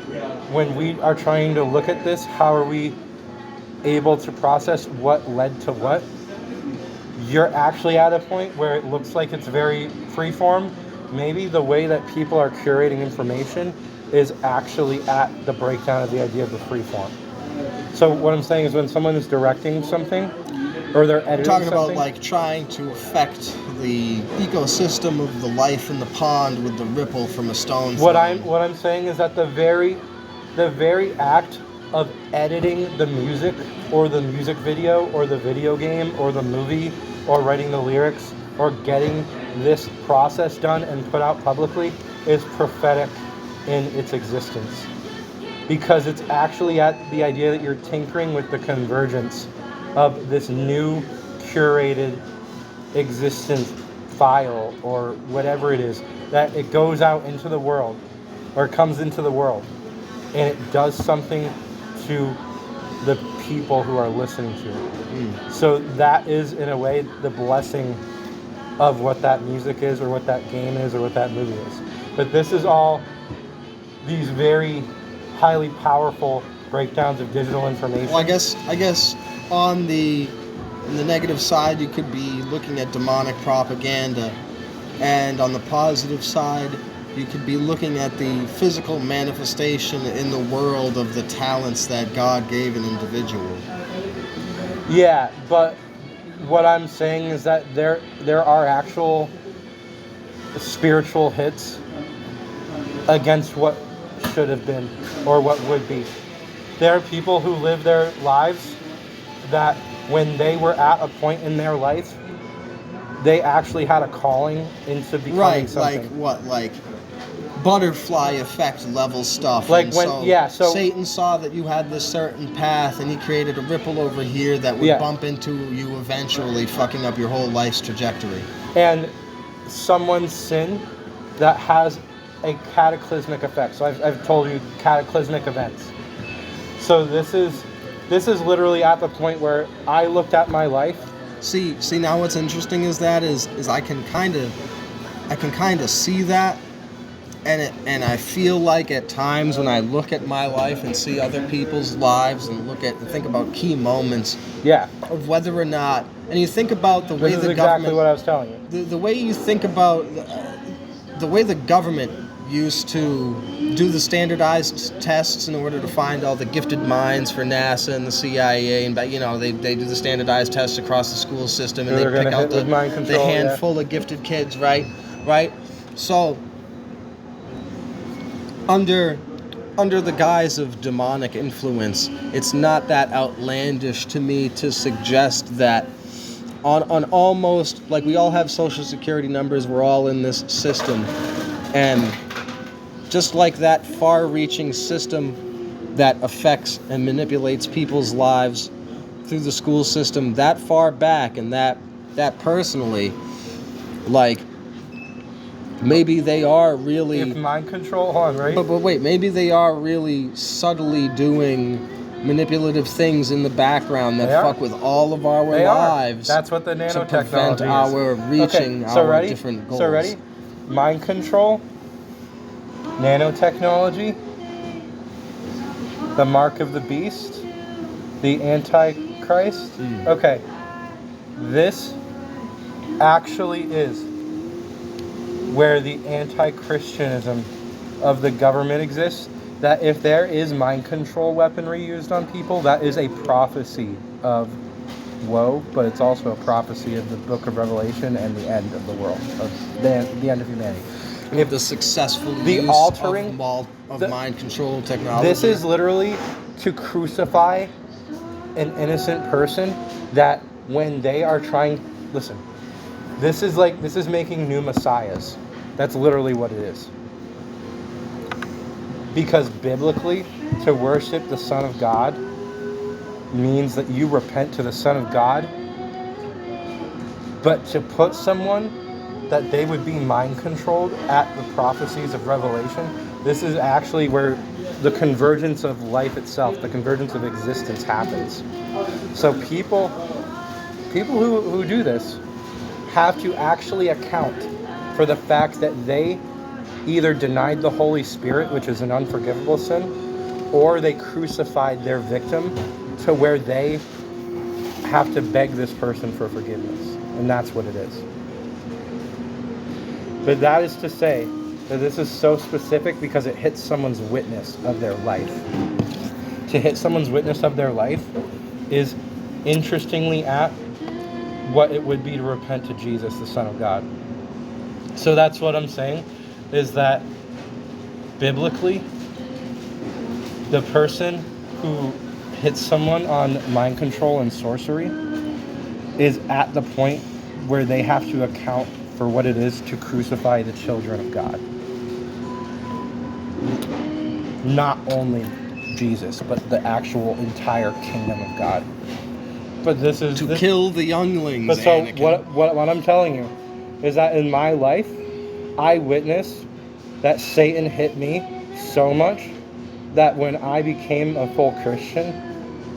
Speaker 2: when we are trying to look at this, how are we able to process what led to what? You're actually at a point where it looks like it's very freeform. Maybe the way that people are curating information is actually at the breakdown of the idea of the freeform. So what I'm saying is when someone is directing something, or they're editing
Speaker 1: talking
Speaker 2: something,
Speaker 1: about like trying to affect the ecosystem of the life in the pond with the ripple from a stone.
Speaker 2: What I'm saying is that the very act of editing the music or the music video or the video game or the movie or writing the lyrics or getting this process done and put out publicly is prophetic in its existence, because it's actually at the idea that you're tinkering with the convergence of this new curated existent file or whatever it is, that it goes out into the world or comes into the world and it does something to the people who are listening to it. So that is in a way the blessing of what that music is or what that game is or what that movie is. But this is all these very highly powerful breakdowns of digital information.
Speaker 1: Well, I guess on the negative side, you could be looking at demonic propaganda, and on the positive side, you could be looking at the physical manifestation in the world of the talents that God gave an individual.
Speaker 2: Yeah, but what I'm saying is that there are actual spiritual hits against what should have been or what would be. There are people who live their lives that when they were at a point in their life they actually had a calling into becoming
Speaker 1: Right,
Speaker 2: something.
Speaker 1: like butterfly effect level stuff.
Speaker 2: Like
Speaker 1: And
Speaker 2: when- so
Speaker 1: Satan saw that you had this certain path, and he created a ripple over here that would bump into you eventually, fucking up your whole life's trajectory.
Speaker 2: And someone's sin that has a cataclysmic effect. So I've told you cataclysmic events. So this is literally at the point where I looked at my life.
Speaker 1: See now what's interesting is I can kind of see that, and I feel like at times when I look at my life and see other people's lives and think about key moments of whether or not, and you think about the way
Speaker 2: This is
Speaker 1: the
Speaker 2: exactly
Speaker 1: government,
Speaker 2: what I was telling you.
Speaker 1: the way you think about the way the government used to do the standardized tests in order to find all the gifted minds for NASA and the CIA, and they do the standardized tests across the school system, and they pick out the handful of gifted kids, right? So under the guise of demonic influence, it's not that outlandish to me to suggest that on almost, like, we all have social security numbers, we're all in this system, and just like that far-reaching system that affects and manipulates people's lives through the school system that far back, and that personally, like, maybe they are really...
Speaker 2: If mind control, hold on, right?
Speaker 1: But wait, maybe they are really subtly doing manipulative things in the background that fuck with all of our lives.
Speaker 2: That's what the nanotechnology
Speaker 1: to prevent our reaching our different goals.
Speaker 2: So ready? Mind control, nanotechnology, the mark of the beast, the Antichrist. Okay. This actually is where the anti-Christianism of the government exists. That if there is mind control weaponry used on people, that is a prophecy of woe, but it's also a prophecy of the book of Revelation and the end of the world, of the end of humanity.
Speaker 1: If the successful use of mind control technology.
Speaker 2: This is literally to crucify an innocent person, that when they are trying... Listen, this is making new messiahs. That's literally what it is. Because biblically, to worship the Son of God means that you repent to the Son of God. But to put someone that they would be mind controlled at the prophecies of Revelation, this is actually where the convergence of life itself, the convergence of existence happens. So people who do this have to actually account for the fact that they either denied the Holy Spirit, which is an unforgivable sin, or they crucified their victim to where they have to beg this person for forgiveness. And that's what it is. But that is to say that this is so specific because it hits someone's witness of their life. To hit someone's witness of their life is interestingly at what it would be to repent to Jesus, the Son of God. So that's what I'm saying, is that biblically, the person who hits someone on mind control and sorcery is at the point where they have to account for what it is to crucify the children of God. Not only Jesus, but the actual entire kingdom of God. But this is...
Speaker 1: kill the younglings,
Speaker 2: But so
Speaker 1: Anakin.
Speaker 2: what I'm telling you is that in my life, I witnessed that Satan hit me so much that when I became a full Christian,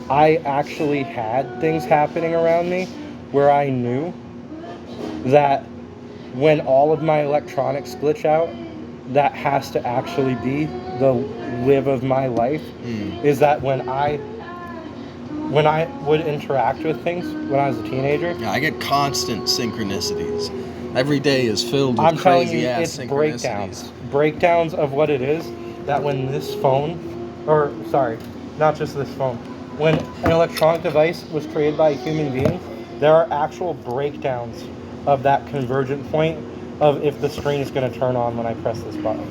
Speaker 2: I actually had things happening around me where I knew that when all of my electronics glitch out, that has to actually be the live of my life. Is that when I would interact with things when I was a teenager.
Speaker 1: Yeah, I get constant synchronicities. Every day is filled with
Speaker 2: I'm telling you,
Speaker 1: crazy-ass
Speaker 2: it's
Speaker 1: synchronicities.
Speaker 2: Breakdowns of what it is, that when this phone, or sorry, not just this phone, when an electronic device was created by a human being, there are actual breakdowns of that convergent point of if the screen is going to turn on when I press this button.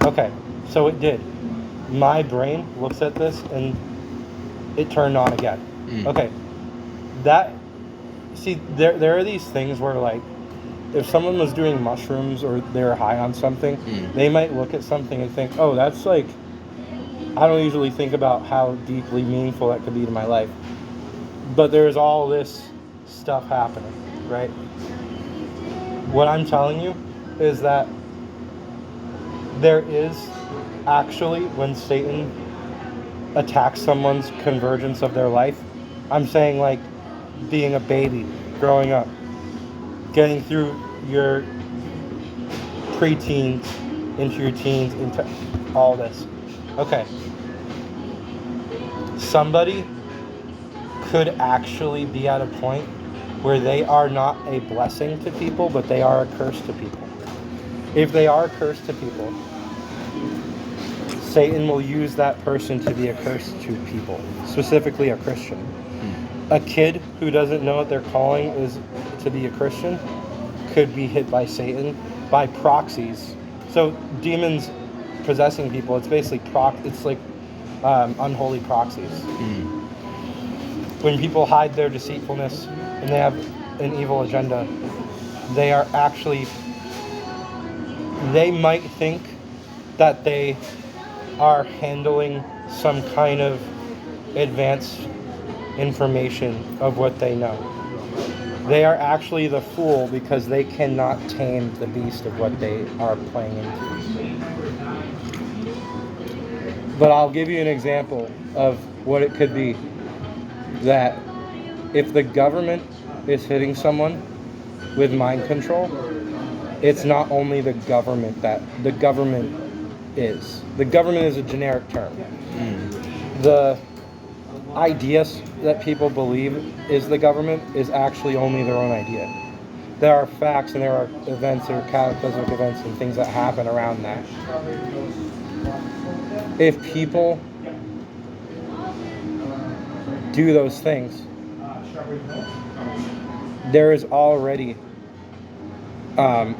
Speaker 2: Okay, so it did. My brain looks at this and it turned on again. Okay, that see, there are these things where, like, if someone was doing mushrooms or they're high on something, they might look at something and think, oh, that's like, I don't usually think about how deeply meaningful that could be to my life. But there's all this stuff happening, right? What I'm telling you is that there is actually, when Satan attacks someone's convergence of their life, I'm saying like being a baby, growing up, getting through your preteens, into your teens, into all this. Okay. Somebody could actually be at a point where they are not a blessing to people, but they are a curse to people. If they are a curse to people, Satan will use that person to be a curse to people, specifically a Christian. A kid who doesn't know what their calling is to be a Christian could be hit by Satan by proxies. So demons possessing people, it's basically it's like unholy proxies. When people hide their deceitfulness and they have an evil agenda, they are actually, they might think that they are handling some kind of advanced information of what they know. They are actually the fool because they cannot tame the beast of what they are playing into. But I'll give you an example of what it could be. That if the government is hitting someone with mind control, it's not only the government that the government is. The government is a generic term. The ideas that people believe is the government is actually only their own idea. There are facts and there are events or cataclysmic events and things that happen around that. If people do those things, there is already, I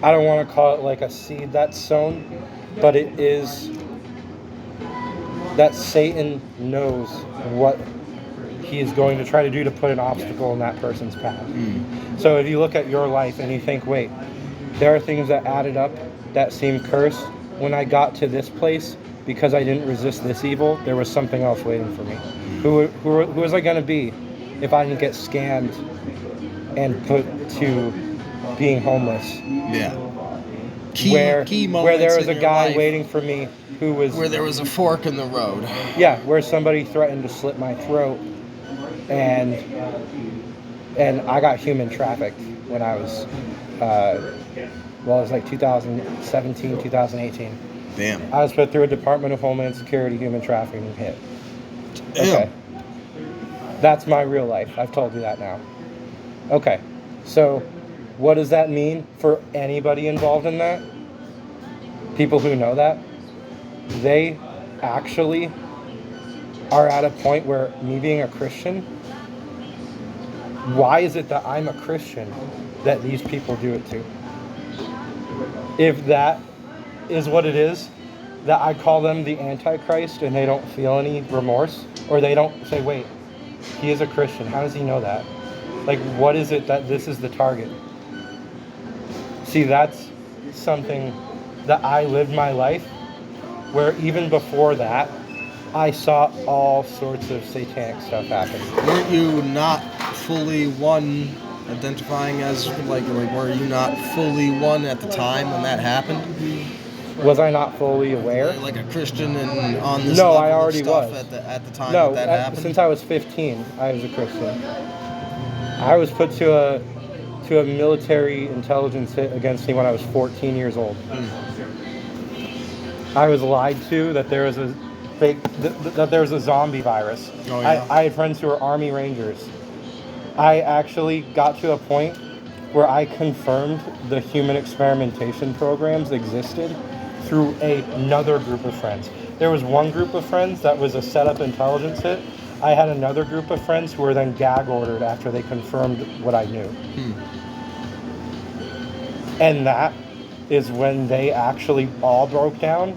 Speaker 2: don't want to call it like a seed that's sown, but it is that Satan knows what he is going to try to do to put an obstacle in that person's path. So if you look at your life and you think, wait, there are things that added up that seem cursed. When I got to this place, because I didn't resist this evil, there was something else waiting for me. Who was I going to be if I didn't get scammed and put to being homeless?
Speaker 1: Yeah.
Speaker 2: Where there was a guy
Speaker 1: life
Speaker 2: waiting for me who was...
Speaker 1: where there was a fork in the road.
Speaker 2: Yeah, where somebody threatened to slit my throat, and I got human trafficked when I was, it was like 2017, 2018.
Speaker 1: Damn.
Speaker 2: I was put through a Department of Homeland Security human trafficking hit. Okay. That's my real life. I've told you that now. Okay. So, what does that mean for anybody involved in that? People who know that, they actually are at a point where me being a Christian, why is it that I'm a Christian that these people do it to? If that is what it is, that I call them the Antichrist and they don't feel any remorse, or they don't say, wait, he is a Christian, how does he know that? Like, what is it that this is the target? See, that's something that I lived my life where even before that, I saw all sorts of satanic stuff happen.
Speaker 1: Weren't you not fully one, identifying as, like were you not fully one at the time when that happened?
Speaker 2: Was I not fully aware?
Speaker 1: Like a Christian and on this
Speaker 2: No,
Speaker 1: level
Speaker 2: I already
Speaker 1: of stuff
Speaker 2: was.
Speaker 1: At the time that happened?
Speaker 2: Since I was 15, I was a Christian. I was put to a military intelligence hit against me when I was 14 years old. I was lied to that there was a that there was a zombie virus.
Speaker 1: Oh, yeah.
Speaker 2: I had friends who were Army Rangers. I actually got to a point where I confirmed the human experimentation programs existed through another group of friends. There was one group of friends that was a set-up intelligence hit. I had another group of friends who were then gag ordered after they confirmed what I knew. And that is when they actually all broke down,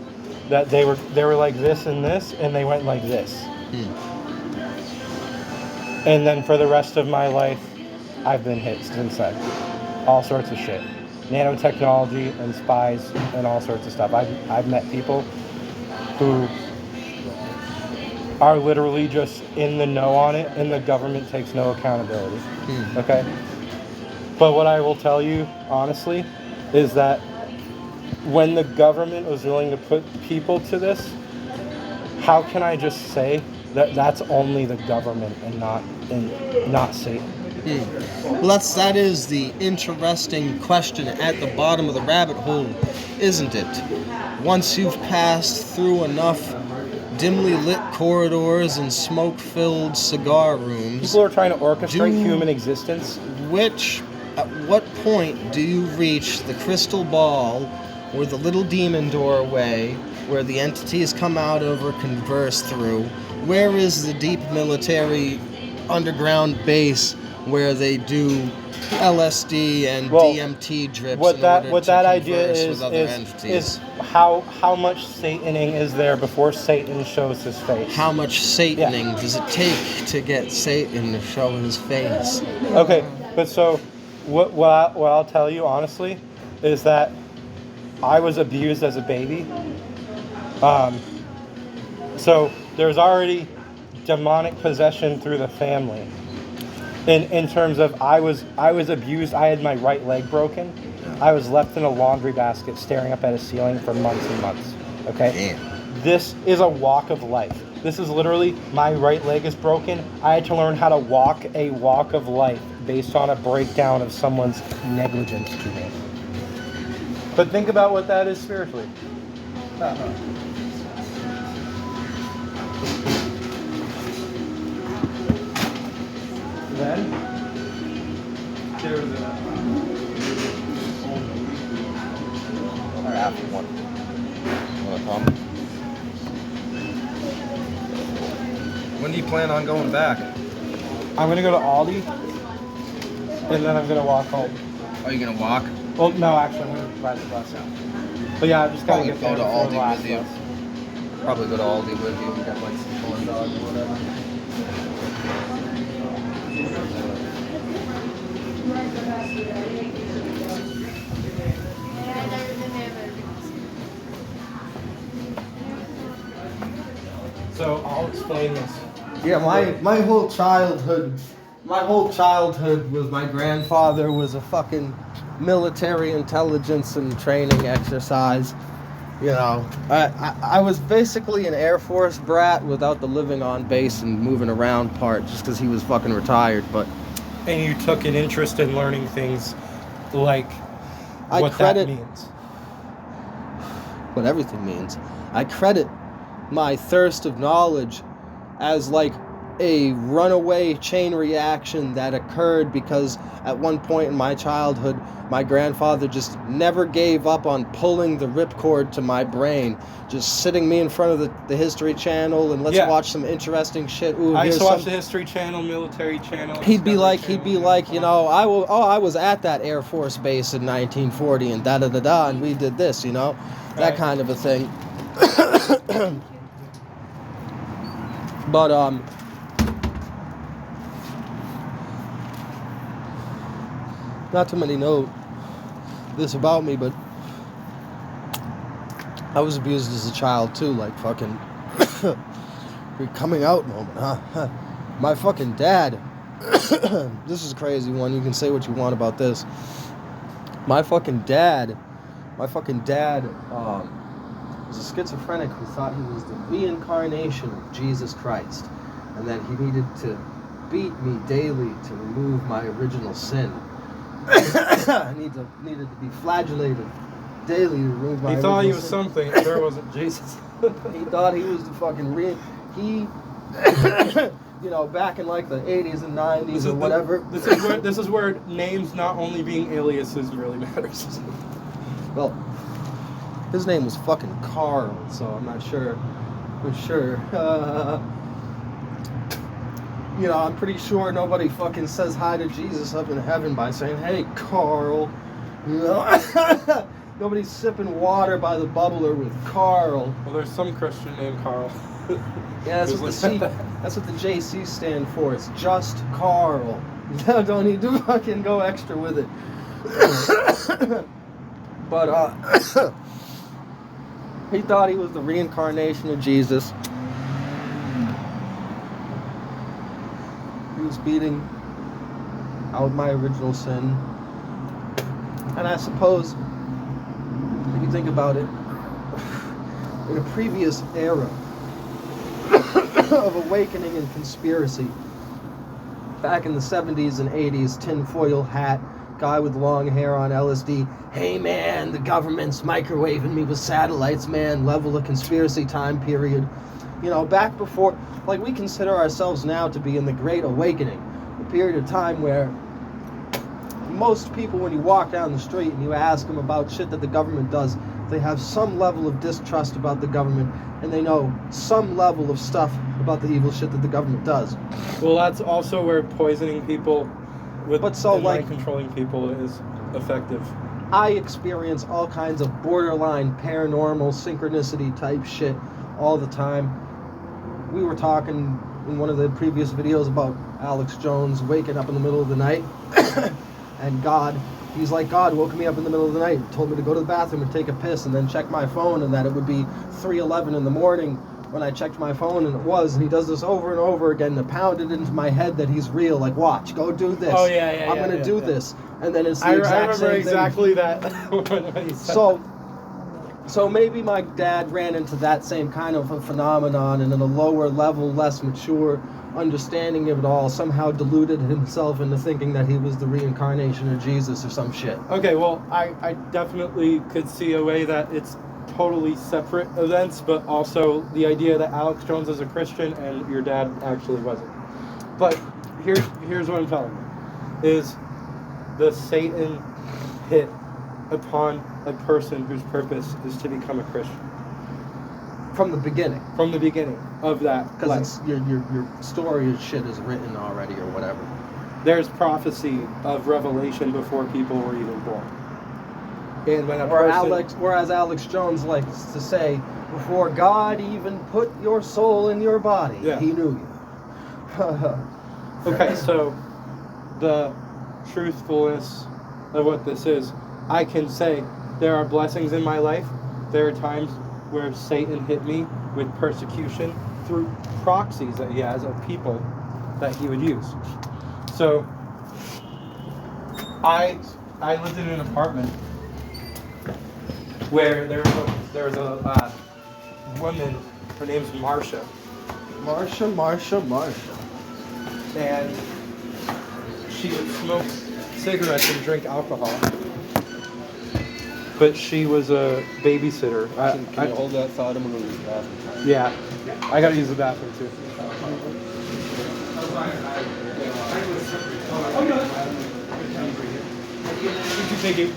Speaker 2: that they were like this and this, and they went like this. And then for the rest of my life, I've been hit since then. All sorts of shit. Nanotechnology and spies and all sorts of stuff. I've met people who are literally just in the know on it, and the government takes no accountability. Okay? But what I will tell you, honestly, is that when the government was willing to put people to this, how can I just say that that's only the government and not Satan?
Speaker 1: Well, that is the interesting question at the bottom of the rabbit hole, isn't it? Once you've passed through enough dimly lit corridors and smoke-filled cigar rooms,
Speaker 2: people are trying to orchestrate human existence.
Speaker 1: At what point do you reach the crystal ball or the little demon doorway where the entities come out of or converse through? Where is the deep military underground base where they do LSD and DMT drips
Speaker 2: what that idea
Speaker 1: with other entities?
Speaker 2: Is how much Sataning is there before Satan shows his face?
Speaker 1: How much Sataning does it take to get Satan to show his face?
Speaker 2: Okay, but so what I'll tell you honestly is that I was abused as a baby. So there's already demonic possession through the family. In terms of I was abused. I had my right leg broken. I was left in a laundry basket staring up at a ceiling for months and months. Okay?
Speaker 1: Damn.
Speaker 2: This is a walk of life. This is literally, my right leg is broken. I had to learn how to walk a walk of life based on a breakdown of someone's negligence to me. But think about what that is spiritually. Then there's
Speaker 1: Or after one. You wanna come? When do you plan on going back?
Speaker 2: I'm gonna go to Aldi, and then I'm gonna walk home.
Speaker 1: Are you gonna walk?
Speaker 2: Well, no, actually, I'm gonna ride the bus out. But yeah, I'm just gotta
Speaker 1: Probably
Speaker 2: get
Speaker 1: go
Speaker 2: there
Speaker 1: to
Speaker 2: before the
Speaker 1: Aldi
Speaker 2: last
Speaker 1: with you.
Speaker 2: bus.
Speaker 1: Probably go to Aldi with you and get like some corn dogs or whatever.
Speaker 2: So I'll explain this.
Speaker 1: Yeah, my whole childhood was my grandfather was a fucking military intelligence and training exercise. You know, I was basically an Air Force brat without the living on base and moving around part, just because he was fucking retired. But
Speaker 2: And you took an interest in learning things like what that means.
Speaker 1: What everything means. I credit my thirst of knowledge as like a runaway chain reaction that occurred because at one point in my childhood, my grandfather just never gave up on pulling the ripcord to my brain, just sitting me in front of the History Channel and let's watch some interesting shit. Ooh,
Speaker 2: I used to watch the History Channel, Military Channel.
Speaker 1: He'd be like, you know, I was at that Air Force base in 1940 and da-da-da-da, and we did this, you know, that kind of a thing. But, not too many know this about me, but I was abused as a child too, like fucking coming out moment, huh? My fucking dad, this is a crazy one, you can say what you want about this. My fucking dad was a schizophrenic who thought he was the reincarnation of Jesus Christ, and that he needed to beat me daily to remove my original sin. I needed to be flagellated daily to remove my
Speaker 2: He thought he
Speaker 1: original
Speaker 2: was
Speaker 1: sin.
Speaker 2: something, there wasn't Jesus.
Speaker 1: He thought he was the fucking he you know, back in like the 80s and 90s or whatever.
Speaker 2: This is where names not only being aliases really matters.
Speaker 1: Well, his name was fucking Carl, so I'm not sure. You know, I'm pretty sure nobody fucking says hi to Jesus up in heaven by saying, "Hey, Carl." You know? Nobody's sipping water by the bubbler with Carl.
Speaker 2: Well, there's some Christian named Carl.
Speaker 1: Yeah, that's what That's what the JC stand for. It's just Carl. Don't need to fucking go extra with it. But he thought he was the reincarnation of Jesus. He was beating out my original sin. And I suppose, if you think about it, in a previous era of awakening and conspiracy, back in the 70s and 80s, tinfoil hat, guy with long hair on LSD, hey man, the government's microwaving me with satellites, man, level of conspiracy time period. You know, back before, like, we consider ourselves now to be in the Great Awakening, a period of time where most people, when you walk down the street and you ask them about shit that the government does, they have some level of distrust about the government, and they know some level of stuff about the evil shit that the government does.
Speaker 2: Well, that's also where poisoning people mind controlling people is effective.
Speaker 1: I experience all kinds of borderline paranormal synchronicity type shit all the time. We were talking in one of the previous videos about Alex Jones waking up in the middle of the night and he's like, God woke me up in the middle of the night, told me to go to the bathroom and take a piss and then check my phone, and that it would be 3:11 in the morning when I checked my phone, and it was. And he does this over and over again to pound it into my head that he's real. Like, watch, go do this.
Speaker 2: Oh yeah.
Speaker 1: I'm gonna do this, and then it's the exact same thing.
Speaker 2: I remember exactly that. When he said
Speaker 1: So maybe my dad ran into that same kind of a phenomenon, and in a lower level, less mature understanding of it all, somehow deluded himself into thinking that he was the reincarnation of Jesus or some shit.
Speaker 2: Okay, well, I definitely could see a way that it's totally separate events, but also the idea that Alex Jones is a Christian and your dad actually wasn't. But here's what I'm telling you, is the Satan hit upon a person whose purpose is to become a Christian.
Speaker 1: From the beginning.
Speaker 2: From the beginning of that.
Speaker 1: Because your story of shit is written already or whatever.
Speaker 2: There's prophecy of revelation before people were even born. And when
Speaker 1: whereas Alex Jones likes to say, before God even put your soul in your body, he knew you.
Speaker 2: Okay, so the truthfulness of what this is, I can say there are blessings in my life. There are times where Satan hit me with persecution through proxies that he has of people that he would use. So I lived in an apartment where there was a woman, her name's Marsha.
Speaker 1: Marsha.
Speaker 2: And she would smoke cigarettes and drink alcohol. But she was a babysitter.
Speaker 1: Can you hold that thought? I'm going to use the bathroom.
Speaker 2: Yeah. I got to use the bathroom too. Thank you.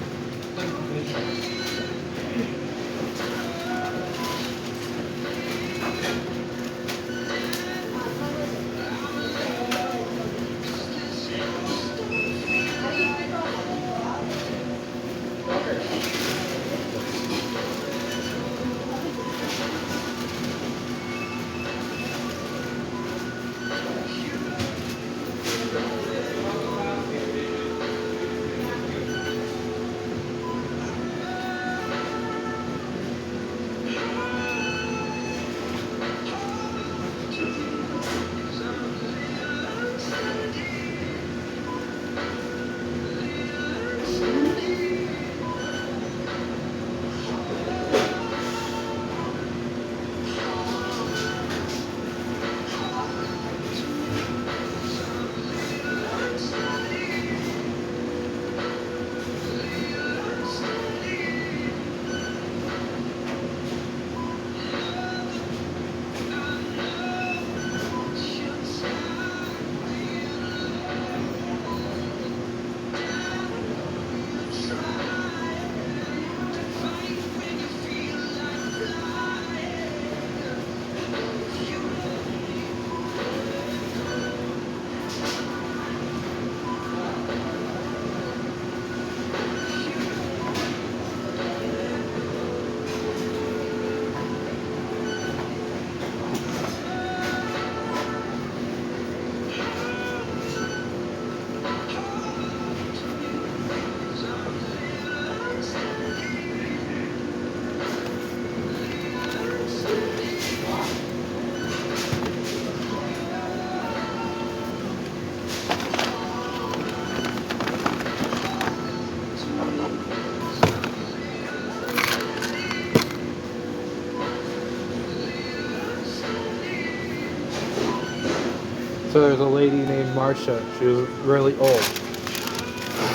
Speaker 2: So there's a lady named Marcia. She was really old.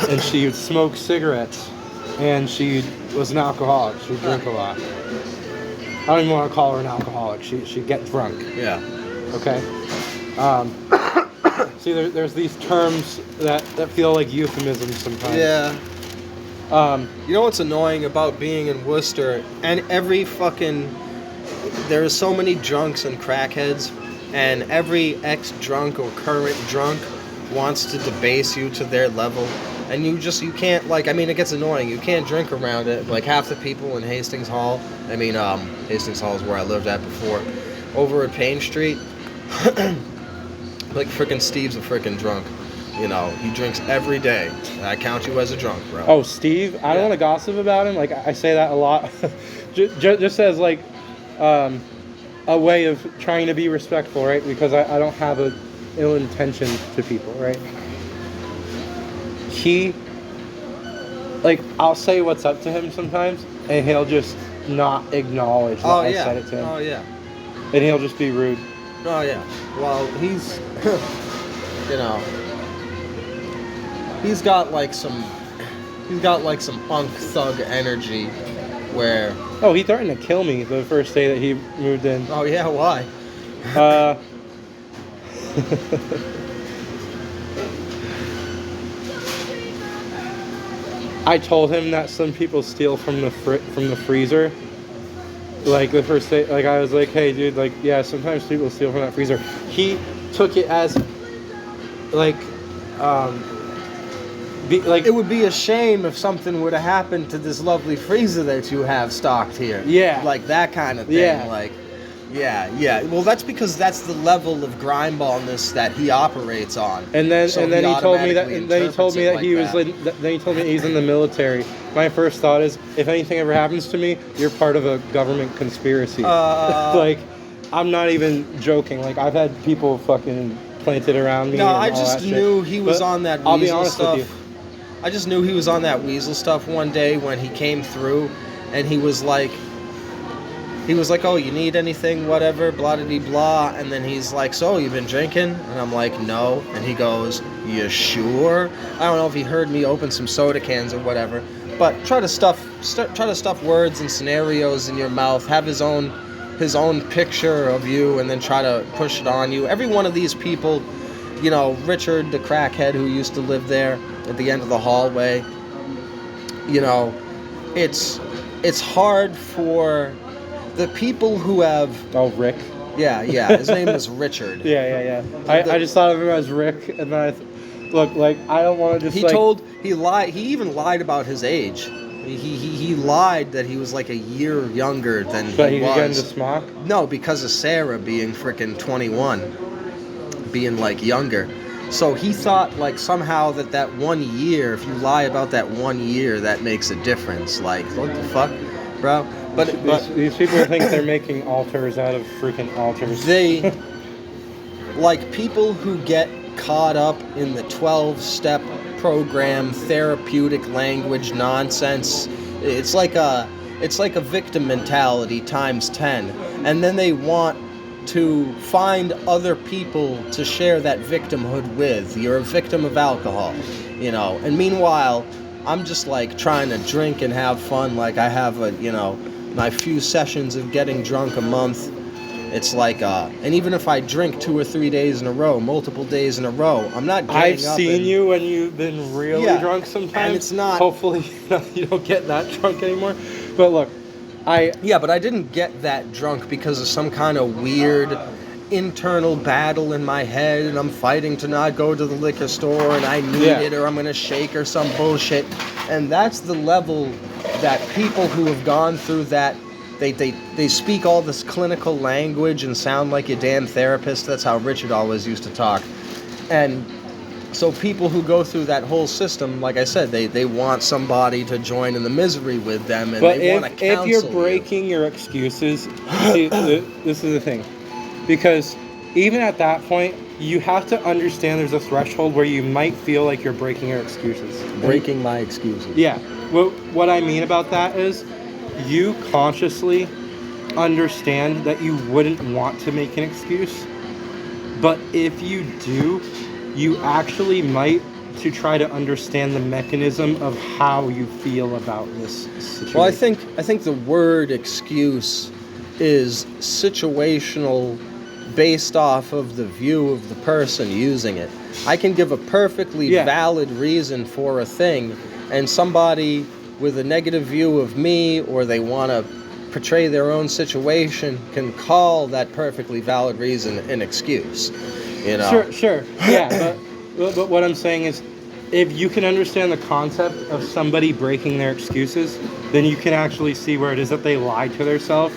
Speaker 2: And she would smoke cigarettes. And she was an alcoholic. She'd drink a lot. I don't even want to call her an alcoholic. She'd get drunk.
Speaker 1: Yeah.
Speaker 2: Okay? See, there's these terms that feel like euphemisms sometimes.
Speaker 1: Yeah. You know what's annoying about being in Worcester? And there are so many drunks and crackheads, and every ex-drunk or current drunk wants to debase you to their level. And you can't, like, I mean, it gets annoying. You can't drink around it. Like, half the people in Hastings Hall, Hastings Hall is where I lived at before, over at Payne Street, like, frickin' Steve's a frickin' drunk. You know, he drinks every day. I count you as a drunk, bro.
Speaker 2: Oh, Steve? I don't want to gossip about him. Like, I say that a lot. just as, like, a way of trying to be respectful, right? Because I don't have a ill intention to people, right? He, like, I'll say what's up to him sometimes, and he'll just not acknowledge that I said it to him.
Speaker 1: Oh, yeah.
Speaker 2: And he'll just be rude.
Speaker 1: Oh, yeah. Well, he's, you know, he's got like some punk thug energy where...
Speaker 2: Oh, he threatened to kill me the first day that he moved in.
Speaker 1: Oh, yeah? Why?
Speaker 2: I told him that some people steal from the freezer. Like, the first day, like, I was like, hey, dude, like, yeah, sometimes people steal from that freezer. He took it as, like,
Speaker 1: it would be a shame if something would have happened to this lovely freezer that you have stocked here.
Speaker 2: Yeah.
Speaker 1: Like, that kind of thing.
Speaker 2: Yeah.
Speaker 1: Like, yeah. Well, that's because that's the level of grindballness that he operates on.
Speaker 2: And then he told me that he's in the military. My first thought is, if anything ever happens to me, you're part of a government conspiracy. Like, I'm not even joking. Like, I've had people fucking planted around me.
Speaker 1: No,
Speaker 2: and
Speaker 1: I
Speaker 2: all
Speaker 1: just
Speaker 2: that
Speaker 1: knew
Speaker 2: shit.
Speaker 1: he was
Speaker 2: But
Speaker 1: on that
Speaker 2: I'll be
Speaker 1: weasel
Speaker 2: honest
Speaker 1: stuff.
Speaker 2: with you.
Speaker 1: I just knew he was on that weasel stuff one day when he came through, and he was like, oh, you need anything, whatever, blah-de-dee-blah, and then he's like, so, you been drinking? And I'm like, no, and he goes, you sure? I don't know if he heard me open some soda cans or whatever, but try to stuff words and scenarios in your mouth, have his own picture of you, and then try to push it on you. Every one of these people, you know, Richard, the crackhead who used to live there at the end of the hallway, you know, it's hard for the people who have...
Speaker 2: Oh, Rick.
Speaker 1: Yeah, his name was Richard.
Speaker 2: Yeah. I just thought of him as Rick, and then look, like, I don't want to just,
Speaker 1: He even lied about his age. He lied that he was like a year younger than he was.
Speaker 2: But he could get into smock?
Speaker 1: No, because of Sarah being frickin' 21. Being, like, younger. So he thought, like, somehow that 1 year, if you lie about that 1 year, that makes a difference. Like, what the fuck, bro? But
Speaker 2: these people think they're making altars out of freaking altars.
Speaker 1: They, like, people who get caught up in the 12-step program, therapeutic language nonsense. It's like a victim mentality times 10. And then they want to find other people to share that victimhood with. You're a victim of alcohol, you know. And meanwhile, I'm just, like, trying to drink and have fun. Like, I have my few sessions of getting drunk a month. It's like, and even if I drink 2 or 3 days in a row, multiple days in a row, I'm not getting
Speaker 2: I've
Speaker 1: up
Speaker 2: seen
Speaker 1: and,
Speaker 2: you when you've been really drunk sometimes.
Speaker 1: And it's not...
Speaker 2: Hopefully you don't get that drunk anymore. But look,
Speaker 1: but I didn't get that drunk because of some kind of weird internal battle in my head, and I'm fighting to not go to the liquor store, and I need it, or I'm going to shake, or some bullshit. And that's the level that people who have gone through that, they speak all this clinical language and sound like a damn therapist. That's how Richard always used to talk. And so people who go through that whole system, like I said, they want somebody to join in the misery with them, and they want to counsel
Speaker 2: you. But if you're breaking your excuses, see, this is the thing. Because even at that point, you have to understand there's a threshold where you might feel like you're breaking your excuses.
Speaker 1: Breaking my excuses.
Speaker 2: Yeah. Well, what I mean about that is you consciously understand that you wouldn't want to make an excuse, But if you do, you actually might to try to understand the mechanism of how you feel about this situation.
Speaker 1: Well, I think the word excuse is situational based off of the view of the person using it. I can give a perfectly valid reason for a thing, and somebody with a negative view of me, or they want to portray their own situation, can call that perfectly valid reason an excuse. You know?
Speaker 2: Sure. Yeah, but what I'm saying is, if you can understand the concept of somebody breaking their excuses, then you can actually see where it is that they lie to themselves.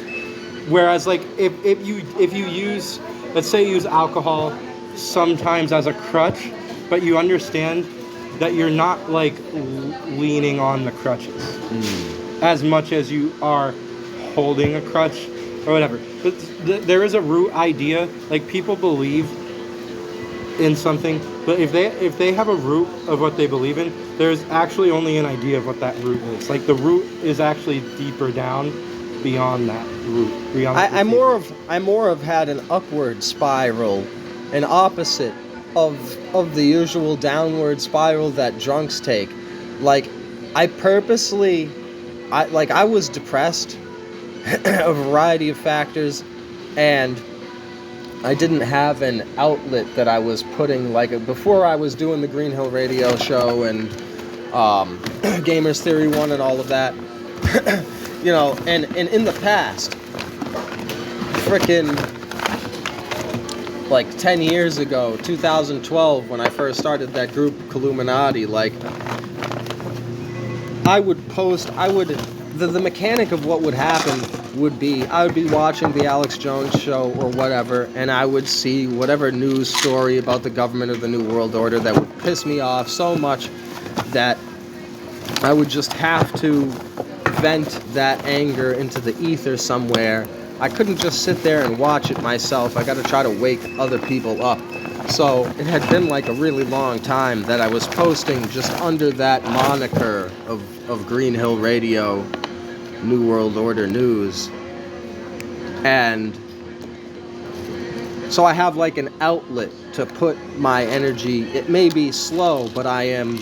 Speaker 2: Whereas, like, if you use, let's say you use alcohol sometimes as a crutch, but you understand that you're not, like, leaning on the crutches as much as you are holding a crutch or whatever. But there is a root idea, like, people believe in something, but if they have a root of what they believe in, there's actually only an idea of what that root is. Like, the root is actually deeper down beyond that root.
Speaker 1: I more of had an upward spiral, an opposite of the usual downward spiral that drunks take. Like, I was depressed, a variety of factors, and I didn't have an outlet that I was putting, like, before I was doing the Green Hill Radio Show and Gamers Theory 1 and all of that. You know, and in the past, frickin' like 10 years ago, 2012, when I first started that group, Illuminati, like, the mechanic of what would happen would be, I would be watching the Alex Jones show or whatever, and I would see whatever news story about the government or the New World Order that would piss me off so much that I would just have to vent that anger into the ether somewhere. I couldn't just sit there and watch it myself. I got to try to wake other people up. So it had been like a really long time that I was posting just under that moniker of Green Hill Radio, New World Order News. And so I have like an outlet to put my energy. It may be slow, but I am,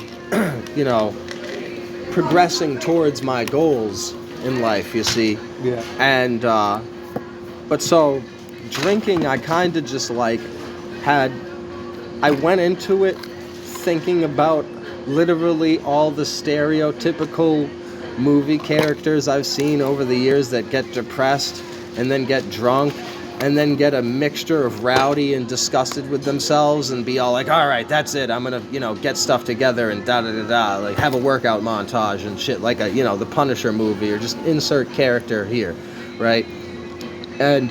Speaker 1: you know, progressing towards my goals in life, you see.
Speaker 2: Yeah.
Speaker 1: And but so drinking, I kind of just like I went into it thinking about literally all the stereotypical movie characters I've seen over the years that get depressed and then get drunk and then get a mixture of rowdy and disgusted with themselves and be all like, all right, that's it, I'm gonna, you know, get stuff together and da-da-da-da, like have a workout montage and shit, like a, you know, the Punisher movie, or just insert character here, right? And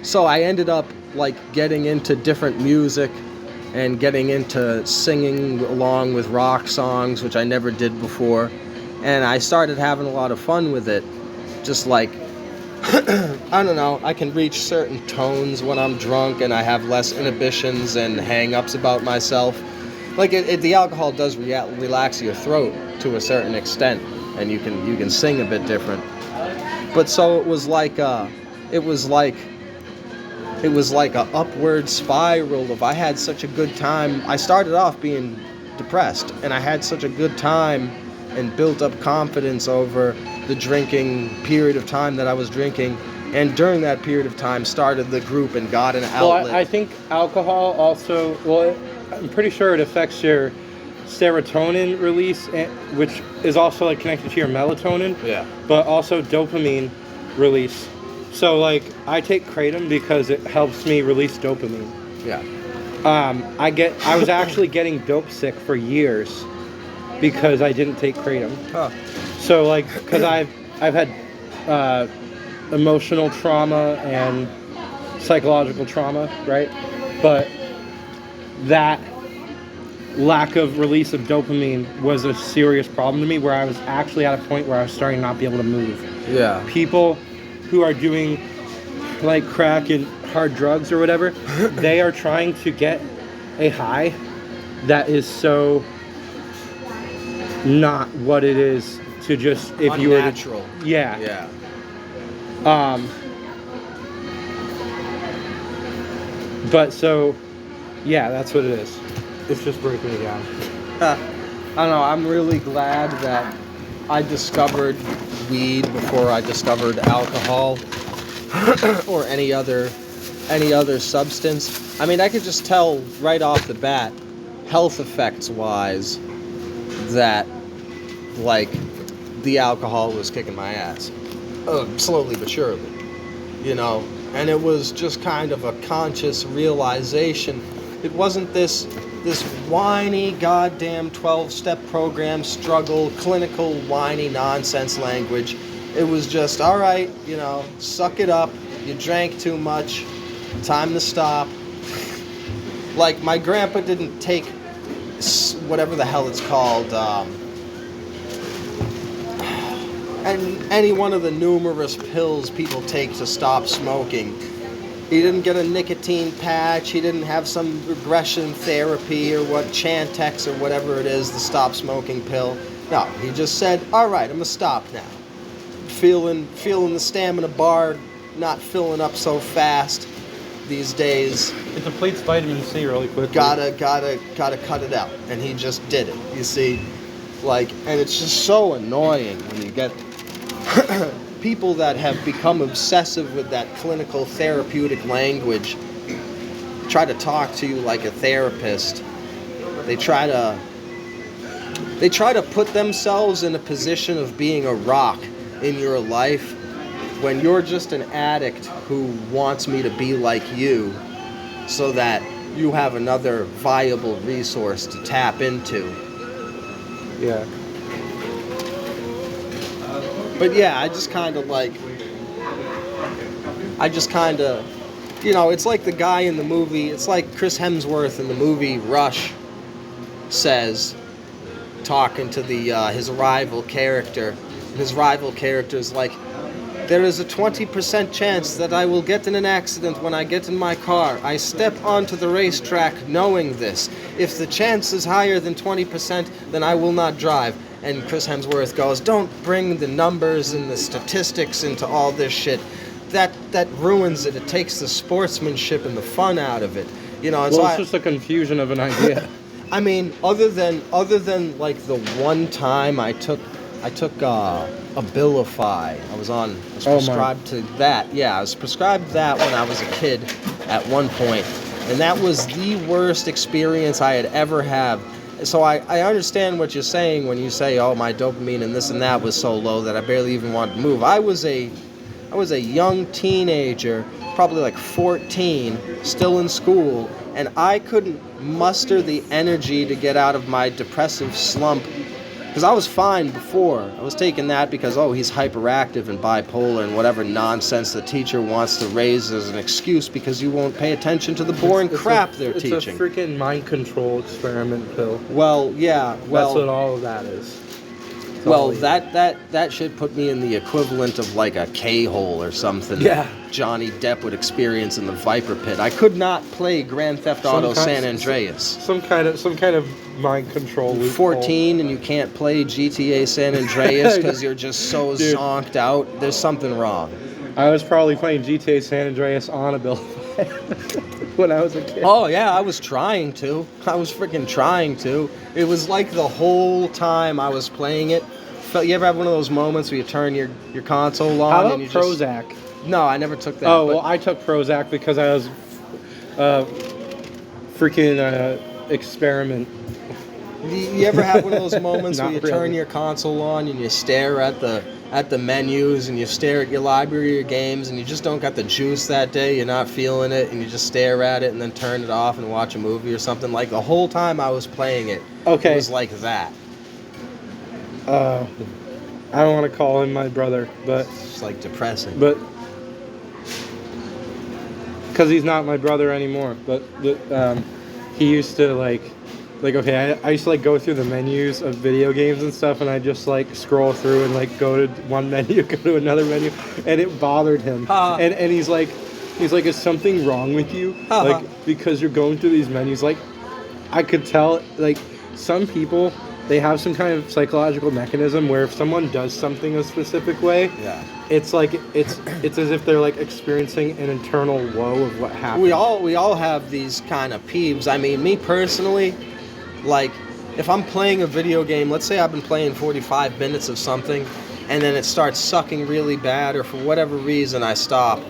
Speaker 1: so I ended up like getting into different music and getting into singing along with rock songs, which I never did before, and I started having a lot of fun with it. Just like, I don't know, I can reach certain tones when I'm drunk and I have less inhibitions and hang-ups about myself. Like, the alcohol does relax your throat to a certain extent, and you can sing a bit different. But so it was like a upward spiral of, I had such a good time. I started off being depressed, and I had such a good time and built up confidence over the drinking period of time that I was drinking, and during that period of time started the group and got an outlet.
Speaker 2: Well, I think alcohol also, I'm pretty sure it affects your serotonin release, which is also like connected to your melatonin. Yeah. But also dopamine release. So like, I take kratom because it helps me release dopamine.
Speaker 1: Yeah.
Speaker 2: I was actually getting dope sick for years because I didn't take kratom.
Speaker 1: Huh.
Speaker 2: So like, because I've had emotional trauma and psychological trauma, right? But that lack of release of dopamine was a serious problem to me, where I was actually at a point where I was starting to not be able to move.
Speaker 1: Yeah.
Speaker 2: People who are doing like crack and hard drugs or whatever, they are trying to get a high that is so not what it is to just, if you were to, yeah. But so, yeah, that's what it is. It's just breaking me down.
Speaker 1: I don't know. I'm really glad that I discovered weed before I discovered alcohol or any other substance. I mean, I could just tell right off the bat, health effects wise, that like the alcohol was kicking my ass, slowly but surely, you know. And it was just kind of a conscious realization. It wasn't this whiny goddamn 12-step program struggle, clinical whiny nonsense language. It was just, all right, you know, suck it up. You drank too much. Time to stop. Like, my grandpa didn't take whatever the hell it's called, and any one of the numerous pills people take to stop smoking. He didn't get a nicotine patch. He didn't have some regression therapy or what, Chantix or whatever it is, the stop smoking pill. No, he just said, all right, I'm gonna stop now. Feeling the stamina bar not filling up so fast these days.
Speaker 2: It depletes vitamin C really quickly.
Speaker 1: Gotta cut it out. And he just did it, you see. Like, and it's just so annoying when you get people that have become obsessive with that clinical therapeutic language, try to talk to you like a therapist. They try to put themselves in a position of being a rock in your life when you're just an addict who wants me to be like you so that you have another viable resource to tap into.
Speaker 2: Yeah.
Speaker 1: But yeah, I just kind of, you know, it's like the guy in the movie, it's like Chris Hemsworth in the movie Rush says, talking to his rival character. His rival character's like, there is a 20% chance that I will get in an accident when I get in my car. I step onto the racetrack knowing this. If the chance is higher than 20%, then I will not drive. And Chris Hemsworth goes, don't bring the numbers and the statistics into all this shit. That ruins it. It takes the sportsmanship and the fun out of it. You know,
Speaker 2: Well, it's just a confusion of an idea.
Speaker 1: I mean, other than like the one time I took Abilify. I was prescribed to that. Yeah, I was prescribed that when I was a kid at one point. And that was the worst experience I had ever had. So I understand what you're saying when you say, oh, my dopamine and this and that was so low that I barely even wanted to move. I was a young teenager, probably like 14, still in school, and I couldn't muster the energy to get out of my depressive slump. Because I was fine before. I was taking that because, oh, he's hyperactive and bipolar and whatever nonsense the teacher wants to raise as an excuse because you won't pay attention to the boring crap they're teaching.
Speaker 2: It's a freaking mind control experiment pill.
Speaker 1: Well, yeah.
Speaker 2: That's what all of that is.
Speaker 1: Well, that should put me in the equivalent of like a K-hole or something.
Speaker 2: Yeah.
Speaker 1: Johnny Depp would experience in the Viper Pit. I could not play Grand Theft Auto San Andreas.
Speaker 2: Some kind of mind control loophole.
Speaker 1: 14 and you can't play GTA San Andreas because you're just so zonked out. There's something wrong.
Speaker 2: I was probably playing GTA San Andreas on a bill when I was a kid.
Speaker 1: Oh yeah, I was trying to. I was freaking trying to. It was like the whole time I was playing it. You ever have one of those moments where you turn your console on?
Speaker 2: How about
Speaker 1: and you
Speaker 2: Prozac?
Speaker 1: No, I never took that.
Speaker 2: Oh, well, I took Prozac because I was experiment.
Speaker 1: You ever have one of those moments where you
Speaker 2: Not
Speaker 1: turn
Speaker 2: really.
Speaker 1: your console on and you stare at the menus and you stare at your library of games and you just don't got the juice that day, you're not feeling it, and you just stare at it and then turn it off and watch a movie or something? Like the whole time I was playing it,
Speaker 2: Okay.
Speaker 1: it was like that.
Speaker 2: I don't want to call him my brother, but
Speaker 1: It's like depressing.
Speaker 2: because he's not my brother anymore. But he used to like okay, I used to like go through the menus of video games and stuff, and I just like scroll through and like go to one menu, go to another menu, and it bothered him. And he's like, is something wrong with you? Like because you're going through these menus? Like I could tell, like some people they have some kind of psychological mechanism where if someone does something a specific way,
Speaker 1: Yeah.
Speaker 2: it's like it's as if they're like experiencing an internal woe of what happened.
Speaker 1: We all have these kind of peeves. I mean, me personally, like, if I'm playing a video game, let's say I've been playing 45 minutes of something, and then it starts sucking really bad, or for whatever reason I stop,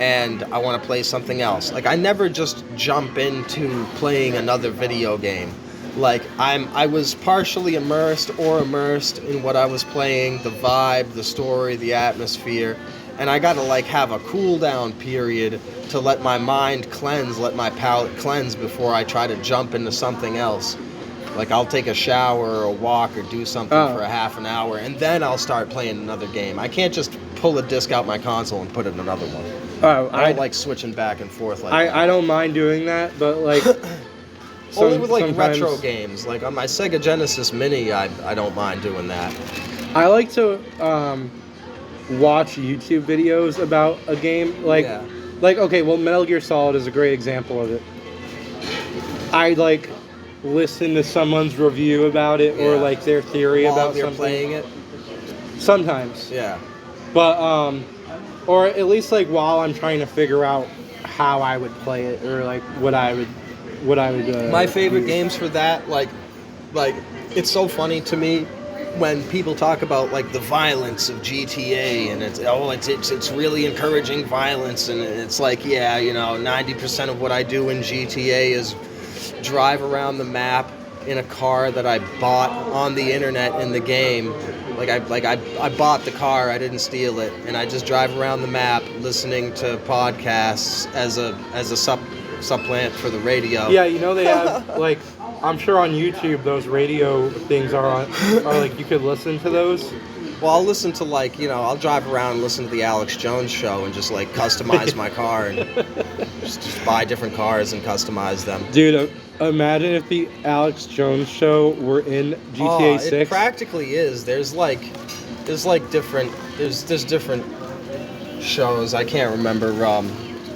Speaker 1: and I want to play something else. Like, I never just jump into playing another video game. Like, I was partially immersed in what I was playing, the vibe, the story, the atmosphere, and I gotta like have a cool down period to let my mind cleanse, let my palate cleanse before I try to jump into something else. Like, I'll take a shower or a walk or do something for a half an hour, and then I'll start playing another game. I can't just pull a disc out my console and put in another one.
Speaker 2: Oh,
Speaker 1: I don't like switching back and forth like that.
Speaker 2: I don't mind doing that, but like
Speaker 1: Only with like
Speaker 2: sometimes-
Speaker 1: retro games. Like on my Sega Genesis Mini, I don't mind doing that.
Speaker 2: I like to watch YouTube videos about a game. Like okay, well, Metal Gear Solid is a great example of it. I like listen to someone's review about it or like their theory
Speaker 1: While
Speaker 2: about
Speaker 1: you're
Speaker 2: something.
Speaker 1: playing it.
Speaker 2: Sometimes.
Speaker 1: Yeah.
Speaker 2: But or at least like while I'm trying to figure out how I would play it or like what I would
Speaker 1: My favorite
Speaker 2: use.
Speaker 1: games for that, like it's so funny to me when people talk about like the violence of GTA and it's really encouraging violence, and it's like, yeah, 90% of what I do in GTA is drive around the map in a car that I bought on the internet in the game. I bought the car, I didn't steal it, and I just drive around the map listening to podcasts as a supplant for the radio.
Speaker 2: Yeah, they have like I'm sure on YouTube those radio things are like you could listen to those.
Speaker 1: Well, I'll listen to I'll drive around and listen to the Alex Jones show and just like customize my car and just buy different cars and customize them.
Speaker 2: Dude, imagine if the Alex Jones show were in GTA 6.
Speaker 1: It practically is. There's different shows. I can't remember.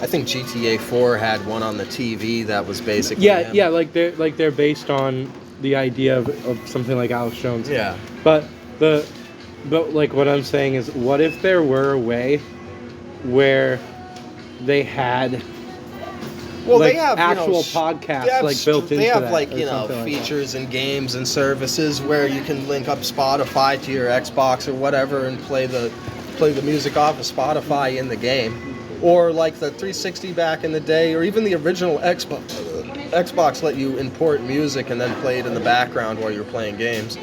Speaker 1: I think GTA 4 had one on the TV that was basically him.
Speaker 2: Yeah, like they're based on the idea of something like Alex Jones.
Speaker 1: Yeah.
Speaker 2: But like what I'm saying is, what if there were a way where they had
Speaker 1: they have
Speaker 2: actual podcasts built into that?
Speaker 1: They have features and games and services where you can link up Spotify to your Xbox or whatever and play the music off of Spotify in the game. Or like the 360 back in the day, or even the original Xbox let you import music and then play it in the background while you're playing games.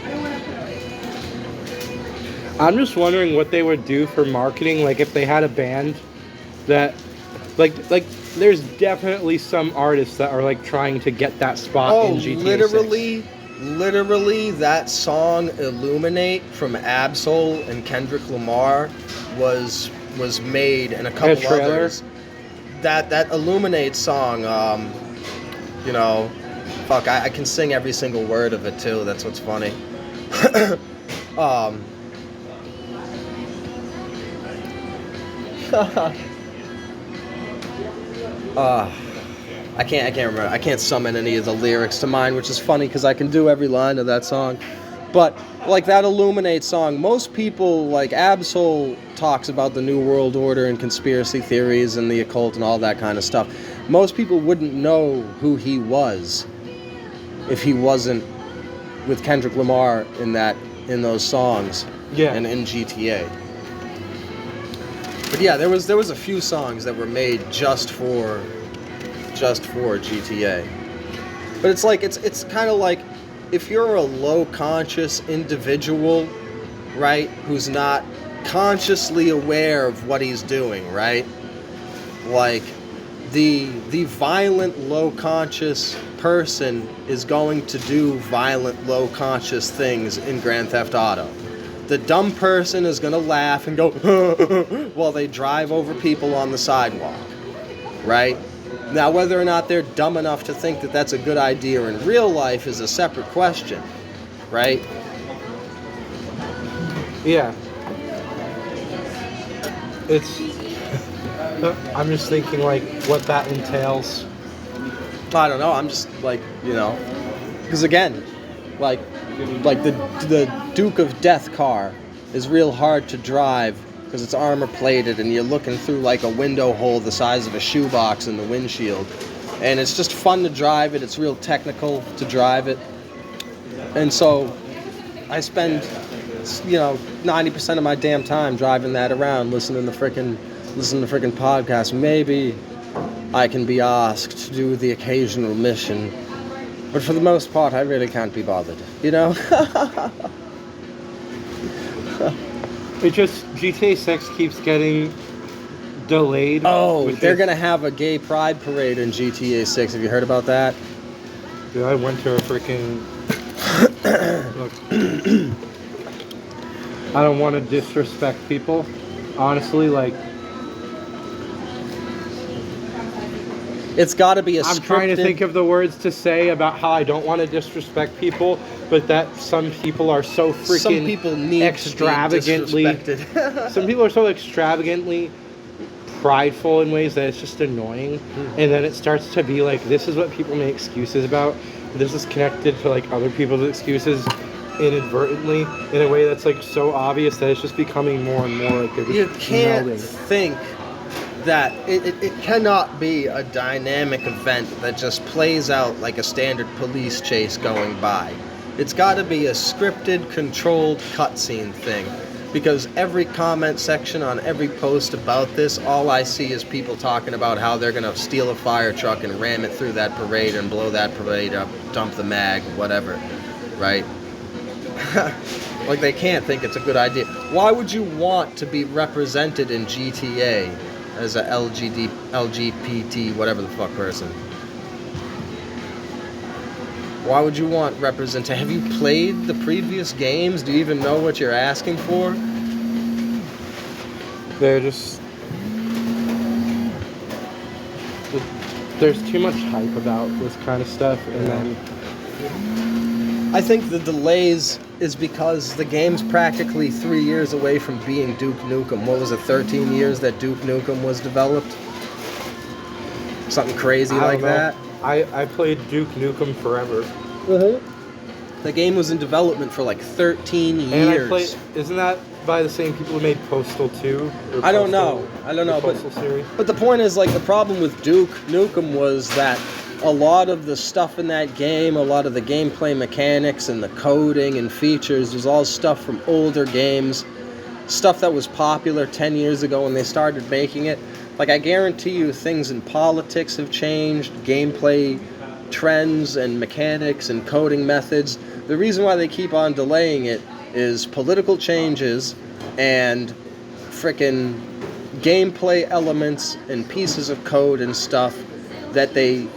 Speaker 2: I'm just wondering what they would do for marketing, like if they had a band that, like there's definitely some artists that are like trying to get that spot in GTA 6.
Speaker 1: Literally, that song "Illuminate" from Absol and Kendrick Lamar was made, and a couple others. That "Illuminate" song, I can sing every single word of it too. That's what's funny. I can't remember. I can't summon any of the lyrics to mind, which is funny because I can do every line of that song. But like that "Illuminate" song, most people, like Absol talks about the New World Order and conspiracy theories and the occult and all that kind of stuff. Most people wouldn't know who he was if he wasn't with Kendrick Lamar in those songs.
Speaker 2: Yeah.
Speaker 1: And in GTA. But yeah, there was a few songs that were made just for GTA. But it's kind of like if you're a low conscious individual, right, who's not consciously aware of what he's doing, right? Like the violent low conscious person is going to do violent low conscious things in Grand Theft Auto. The dumb person is going to laugh and go while they drive over people on the sidewalk, right? Now, whether or not they're dumb enough to think that that's a good idea in real life is a separate question, right?
Speaker 2: Yeah. I'm just thinking like what that entails.
Speaker 1: I don't know. I'm just like, because again, like like the Duke of Death car is real hard to drive because it's armor plated and you're looking through like a window hole the size of a shoebox in the windshield. And it's just fun to drive it. It's real technical to drive it. And so I spend, 90% of my damn time driving that around, listening to freaking podcasts. Maybe I can be asked to do the occasional mission. But for the most part, I really can't be bothered,
Speaker 2: It just, GTA 6 keeps getting delayed.
Speaker 1: Oh, they're going to have a gay pride parade in GTA 6. Have you heard about that?
Speaker 2: Dude, I went to a freaking... Look, I don't want to disrespect people. Honestly, like...
Speaker 1: It's got to be a
Speaker 2: I'm trying to think of the words to say about how I don't want to disrespect people, but that some people are so freaking
Speaker 1: some people need
Speaker 2: extravagantly...
Speaker 1: to be disrespected.
Speaker 2: Some people are so extravagantly prideful in ways that it's just annoying. And then it starts to be like, this is what people make excuses about. This is connected to like other people's excuses inadvertently in a way that's like so obvious that it's just becoming more and more like they're just
Speaker 1: You can't
Speaker 2: melding.
Speaker 1: think that it cannot be a dynamic event that just plays out like a standard police chase going by. It's got to be a scripted, controlled cutscene thing. Because every comment section on every post about this, all I see is people talking about how they're going to steal a fire truck and ram it through that parade and blow that parade up, dump the mag, whatever, right? Like they can't think it's a good idea. Why would you want to be represented in GTA as a LGBT, whatever the fuck person? Why would you want representation? Have you played the previous games? Do you even know what you're asking for?
Speaker 2: They're just... There's too much hype about this kind of stuff, and then...
Speaker 1: I think the delays is because the game's practically 3 years away from being Duke Nukem. What was it, 13 years that Duke Nukem was developed? Something crazy like that?
Speaker 2: I played Duke Nukem forever.
Speaker 1: The game was in development for like 13 years.
Speaker 2: And I played... Isn't that by the same people who made Postal 2?
Speaker 1: I don't know.
Speaker 2: Postal series?
Speaker 1: But the point is, like, the problem with Duke Nukem was that a lot of the stuff in that game, a lot of the gameplay mechanics and the coding and features was all stuff from older games, stuff that was popular 10 years ago when they started making it. Like, I guarantee you things in politics have changed, gameplay trends and mechanics and coding methods. The reason why they keep on delaying it is political changes and frickin' gameplay elements and pieces of code and stuff that they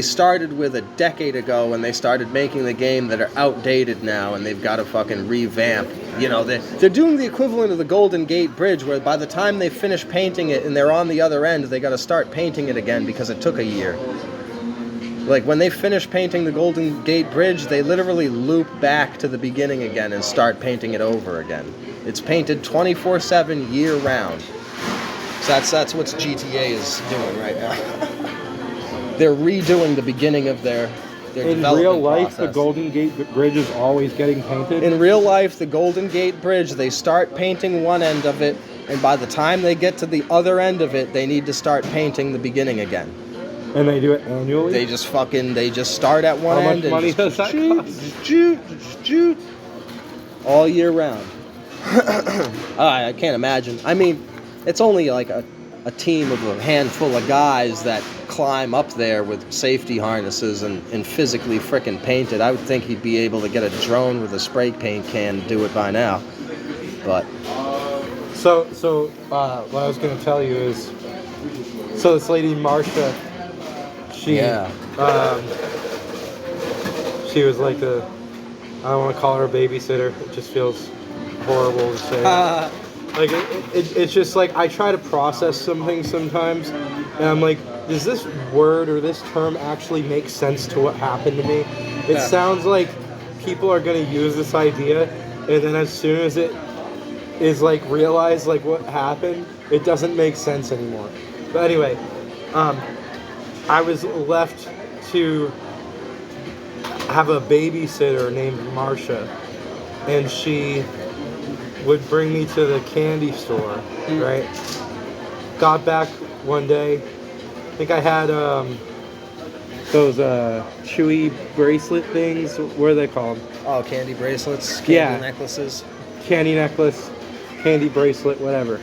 Speaker 1: started with a decade ago when they started making the game that are outdated now, and they've got to fucking revamp. They're doing the equivalent of the Golden Gate Bridge, where by the time they finish painting it and they're on the other end, they got to start painting it again because it took a year. Like, when they finish painting the Golden Gate Bridge, they literally loop back to the beginning again and start painting it over again. It's painted 24/7 year-round. So that's what GTA is doing right now. They're redoing the beginning of their
Speaker 2: In
Speaker 1: development
Speaker 2: real life,
Speaker 1: process.
Speaker 2: the Golden Gate Bridge is always getting painted?
Speaker 1: In real life, the Golden Gate Bridge, they start painting one end of it, and by the time they get to the other end of it, they need to start painting the beginning again.
Speaker 2: And they do it annually?
Speaker 1: They just start at one end
Speaker 2: How much money
Speaker 1: and
Speaker 2: does that cost?
Speaker 1: shoot, all year round. I can't imagine. I mean, it's only like a team of a handful of guys that climb up there with safety harnesses and physically frickin' paint it. I would think he'd be able to get a drone with a spray paint can to do it by now. But
Speaker 2: So what I was going to tell you is, so this lady Marsha, she was like I don't want to call her a babysitter. It just feels horrible to say. Like it's just like I try to process some things sometimes, and I'm like, does this word or this term actually make sense to what happened to me? It sounds like people are going to use this idea, and then as soon as it is like realized like what happened, it doesn't make sense anymore. But anyway, I was left to have a babysitter named Marcia, and she would bring me to the candy store, right? Got back one day, I think I had those chewy bracelet things. What are they called?
Speaker 1: Oh, candy bracelets, candy necklaces.
Speaker 2: Candy necklace, candy bracelet, whatever.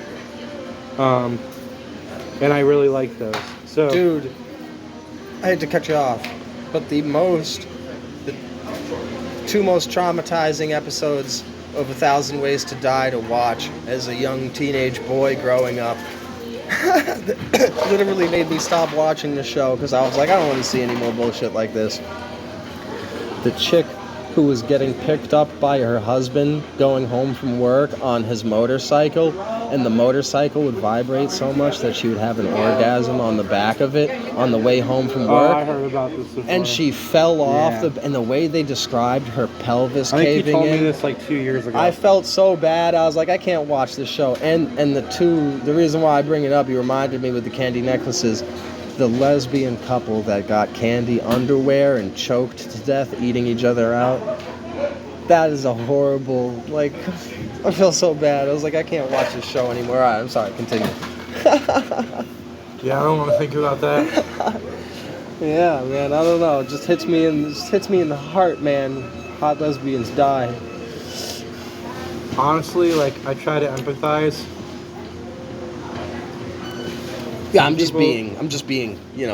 Speaker 2: And I really like those. So,
Speaker 1: dude, I hate to cut you off, but the two most traumatizing episodes of 1,000 Ways to Die to watch as a young teenage boy growing up literally made me stop watching the show because I was like, I don't want to see any more bullshit like this. The chick who was getting picked up by her husband going home from work on his motorcycle, and the motorcycle would vibrate so much that she would have an orgasm on the back of it on the way home from work.
Speaker 2: I heard about this before.
Speaker 1: And she fell off, and the way they described her pelvis caving in.
Speaker 2: I think you told me this like 2 years ago.
Speaker 1: I felt so bad. I was like, I can't watch this show. And the reason why I bring it up, you reminded me with the candy necklaces, the lesbian couple that got candy underwear and choked to death eating each other out. That is a horrible, like, I feel so bad. I was like, I can't watch this show anymore. All right, I'm sorry, continue.
Speaker 2: Yeah, I don't want to think about that.
Speaker 1: Yeah, man, I don't know. It just hits me in the heart, man. Hot lesbians die.
Speaker 2: Honestly, like, I try to empathize.
Speaker 1: Yeah, I'm just being,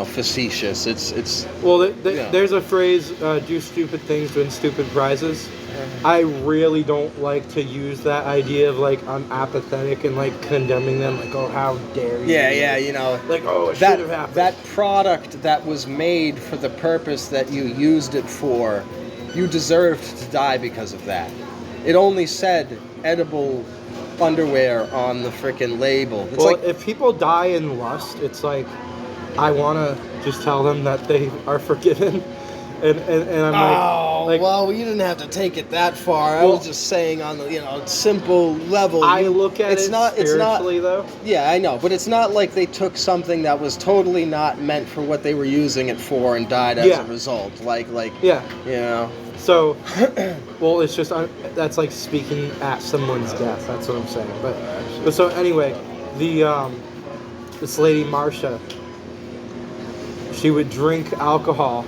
Speaker 1: facetious. It's.
Speaker 2: Well, there's a phrase, do stupid things, win stupid prizes. I really don't like to use that idea of, like, I'm apathetic and, like, condemning them, like, oh, how dare you.
Speaker 1: Yeah,
Speaker 2: Like, oh, it should have happened.
Speaker 1: That product that was made for the purpose that you used it for, you deserved to die because of that. It only said edible underwear on the frickin' label. It's
Speaker 2: well, if people die in lust, it's like, I want to just tell them that they are forgiven. And I'm like,
Speaker 1: well, you didn't have to take it that far. I was just saying on the simple level.
Speaker 2: I look at it spiritually, though. Yeah,
Speaker 1: I know, but it's not like they took something that was totally not meant for what they were using it for and died as a result.
Speaker 2: So, well, it's just that's like speaking at someone's death. That's what I'm saying. But so anyway, this lady Marcia, she would drink alcohol.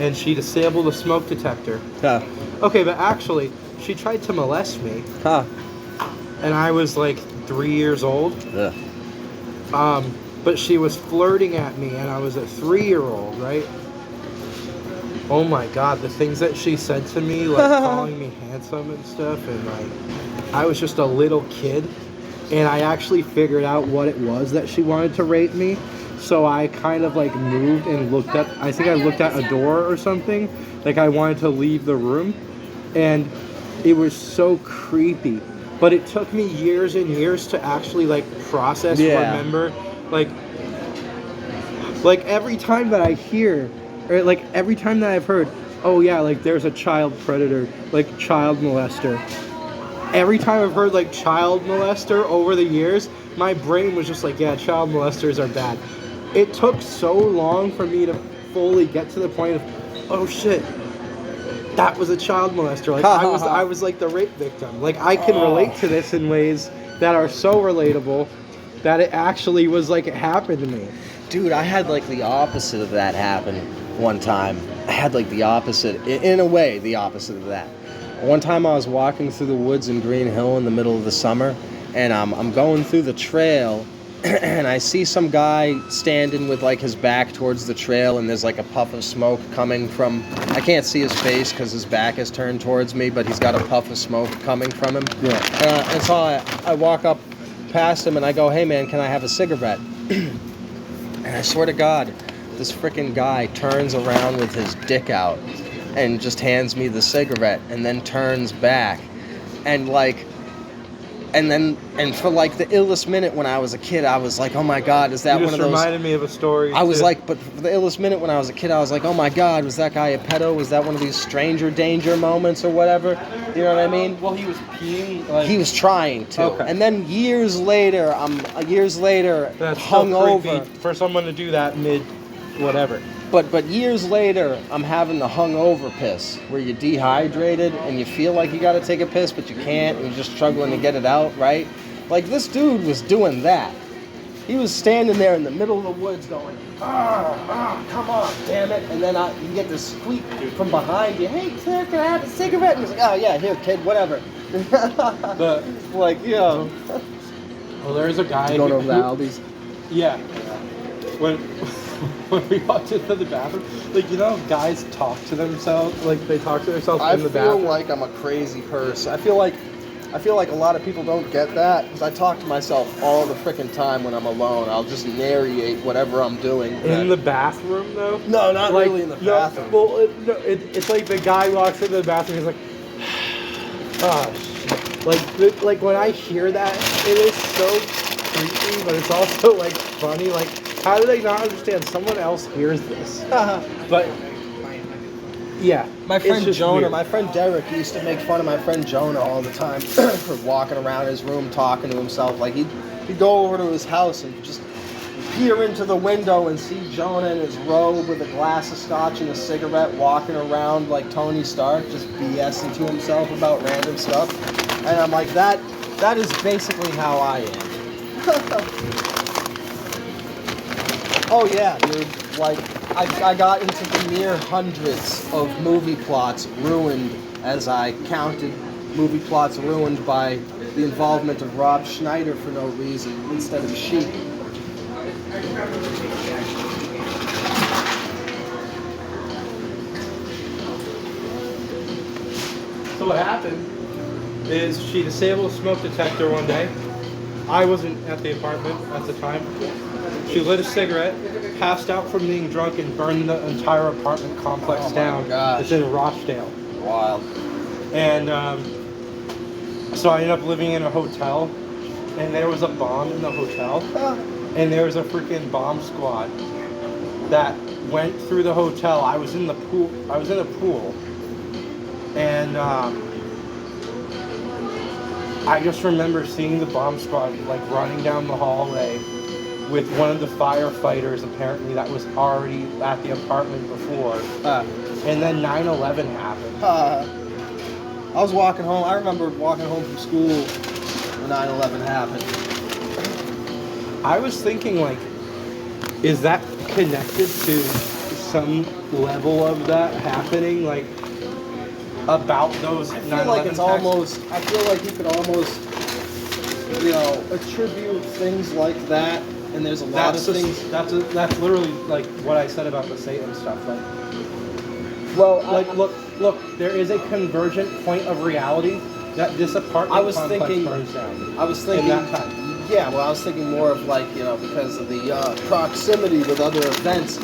Speaker 2: And she disabled a smoke detector.
Speaker 1: Huh.
Speaker 2: Okay, but actually, she tried to molest me.
Speaker 1: Huh.
Speaker 2: And I was like 3 years old.
Speaker 1: Yeah.
Speaker 2: But she was flirting at me, and I was a 3-year-old, right? Oh my God, the things that she said to me, like calling me handsome and stuff, and like, I was just a little kid, and I actually figured out what it was that she wanted to rape me. So I kind of like moved and looked at, I think I looked at a door or something. Like I wanted to leave the room. And it was so creepy. But it took me years and years to actually like process, remember. Like every time that I hear, or like every time that I've heard, oh yeah, like there's a child predator, like child molester. Every time I've heard like child molester over the years, my brain was just like, yeah, child molesters are bad. It took so long for me to fully get to the point of, oh shit, that was a child molester. Like I was like the rape victim. Like I can relate to this in ways that are so relatable that it actually was like it happened to me.
Speaker 1: Dude, I had like the opposite of that happen one time. I had like the opposite, in a way, the opposite of that. One time I was walking through the woods in Green Hill in the middle of the summer, and I'm going through the trail, and I see some guy standing with like his back towards the trail, and there's like a puff of smoke coming from, I can't see his face because his back is turned towards me, but he's got a puff of smoke coming from him.
Speaker 2: Yeah.
Speaker 1: And so I walk up past him and I go, hey man, can I have a cigarette? And I swear to God, this freaking guy turns around with his dick out and just hands me the cigarette and then turns back. And like, and for like the illest minute when I was a kid, I was like, oh my God, is that one of those?
Speaker 2: You just reminded me of a story.
Speaker 1: I was like, but for the illest minute when I was a kid, I was like, oh my God, was that guy a pedo? Was that one of these stranger danger moments or whatever? You know what I mean?
Speaker 2: Well, he was peeing. Like,
Speaker 1: he was trying to.
Speaker 2: Okay.
Speaker 1: And then years later,
Speaker 2: that's
Speaker 1: hungover.
Speaker 2: so creepy for someone to do that mid whatever.
Speaker 1: But years later, I'm having the hungover piss, where you're dehydrated and you feel like you got to take a piss, but you can't, and you're just struggling to get it out, right? Like, this dude was doing that. He was standing there in the middle of the woods going, come on, damn it. And then you get this squeak from behind you, hey, kid, can I have a cigarette? And he's like, oh, yeah, here, kid, whatever.
Speaker 2: But,
Speaker 1: like, you know.
Speaker 2: well, there's a guy...
Speaker 1: Going over to Aldi's.
Speaker 2: Yeah. When we walked into the bathroom, like, you know, guys talk to themselves, like, they talk to themselves in the bathroom.
Speaker 1: I feel like I'm a crazy person. I feel like a lot of people don't get that, because I talk to myself all the freaking time when I'm alone. I'll just narrate whatever I'm doing.
Speaker 2: In the bathroom, though?
Speaker 1: No, not
Speaker 2: like,
Speaker 1: really in the bathroom.
Speaker 2: Well, it's like the guy walks into the bathroom, he's like, oh, shit. Like when I hear that, it is so creepy, but it's also, like, funny. Like, how do they not understand someone else hears this? But... yeah,
Speaker 1: my friend Jonah,
Speaker 2: weird.
Speaker 1: my friend Derek used to make fun of my friend Jonah all the time for walking around his room talking to himself. Like, he'd go over to his house and just peer into the window and see Jonah in his robe with a glass of scotch and a cigarette walking around like Tony Stark, just BSing to himself about random stuff. And I'm like, that is basically how I am. Oh yeah, dude. Like, I got into the near hundreds of movie plots ruined as I counted movie plots ruined by the involvement of Rob Schneider for no reason instead of Sheep.
Speaker 2: So what happened is she disabled a smoke detector one day. I wasn't at the apartment at the time. She lit a cigarette, passed out from being drunk, and burned the entire apartment complex down.
Speaker 1: Gosh.
Speaker 2: It's in Rochdale.
Speaker 1: Wild.
Speaker 2: And so I ended up living in a hotel, and there was a bomb in the hotel, and there was a freaking bomb squad that went through the hotel. I was in the pool. And I just remember seeing the bomb squad like running down the hallway with one of the firefighters apparently that was already at the apartment before. And then 9/11 happened.
Speaker 1: I was walking home. I remember walking home from school when 9/11 happened.
Speaker 2: I was thinking, like, is that connected to some level of that happening? Like, about those 9/11
Speaker 1: I feel like it's
Speaker 2: attacks?
Speaker 1: almost. I feel like you could almost, attribute things like that. And there's a lot of things.
Speaker 2: That's literally like what I said about the Satan stuff. Like,
Speaker 1: well,
Speaker 2: look, there is a convergent point of reality that this apartment complex burns down.
Speaker 1: I was thinking.
Speaker 2: In that time.
Speaker 1: Yeah, well, I was thinking more of like, because of the proximity with other events,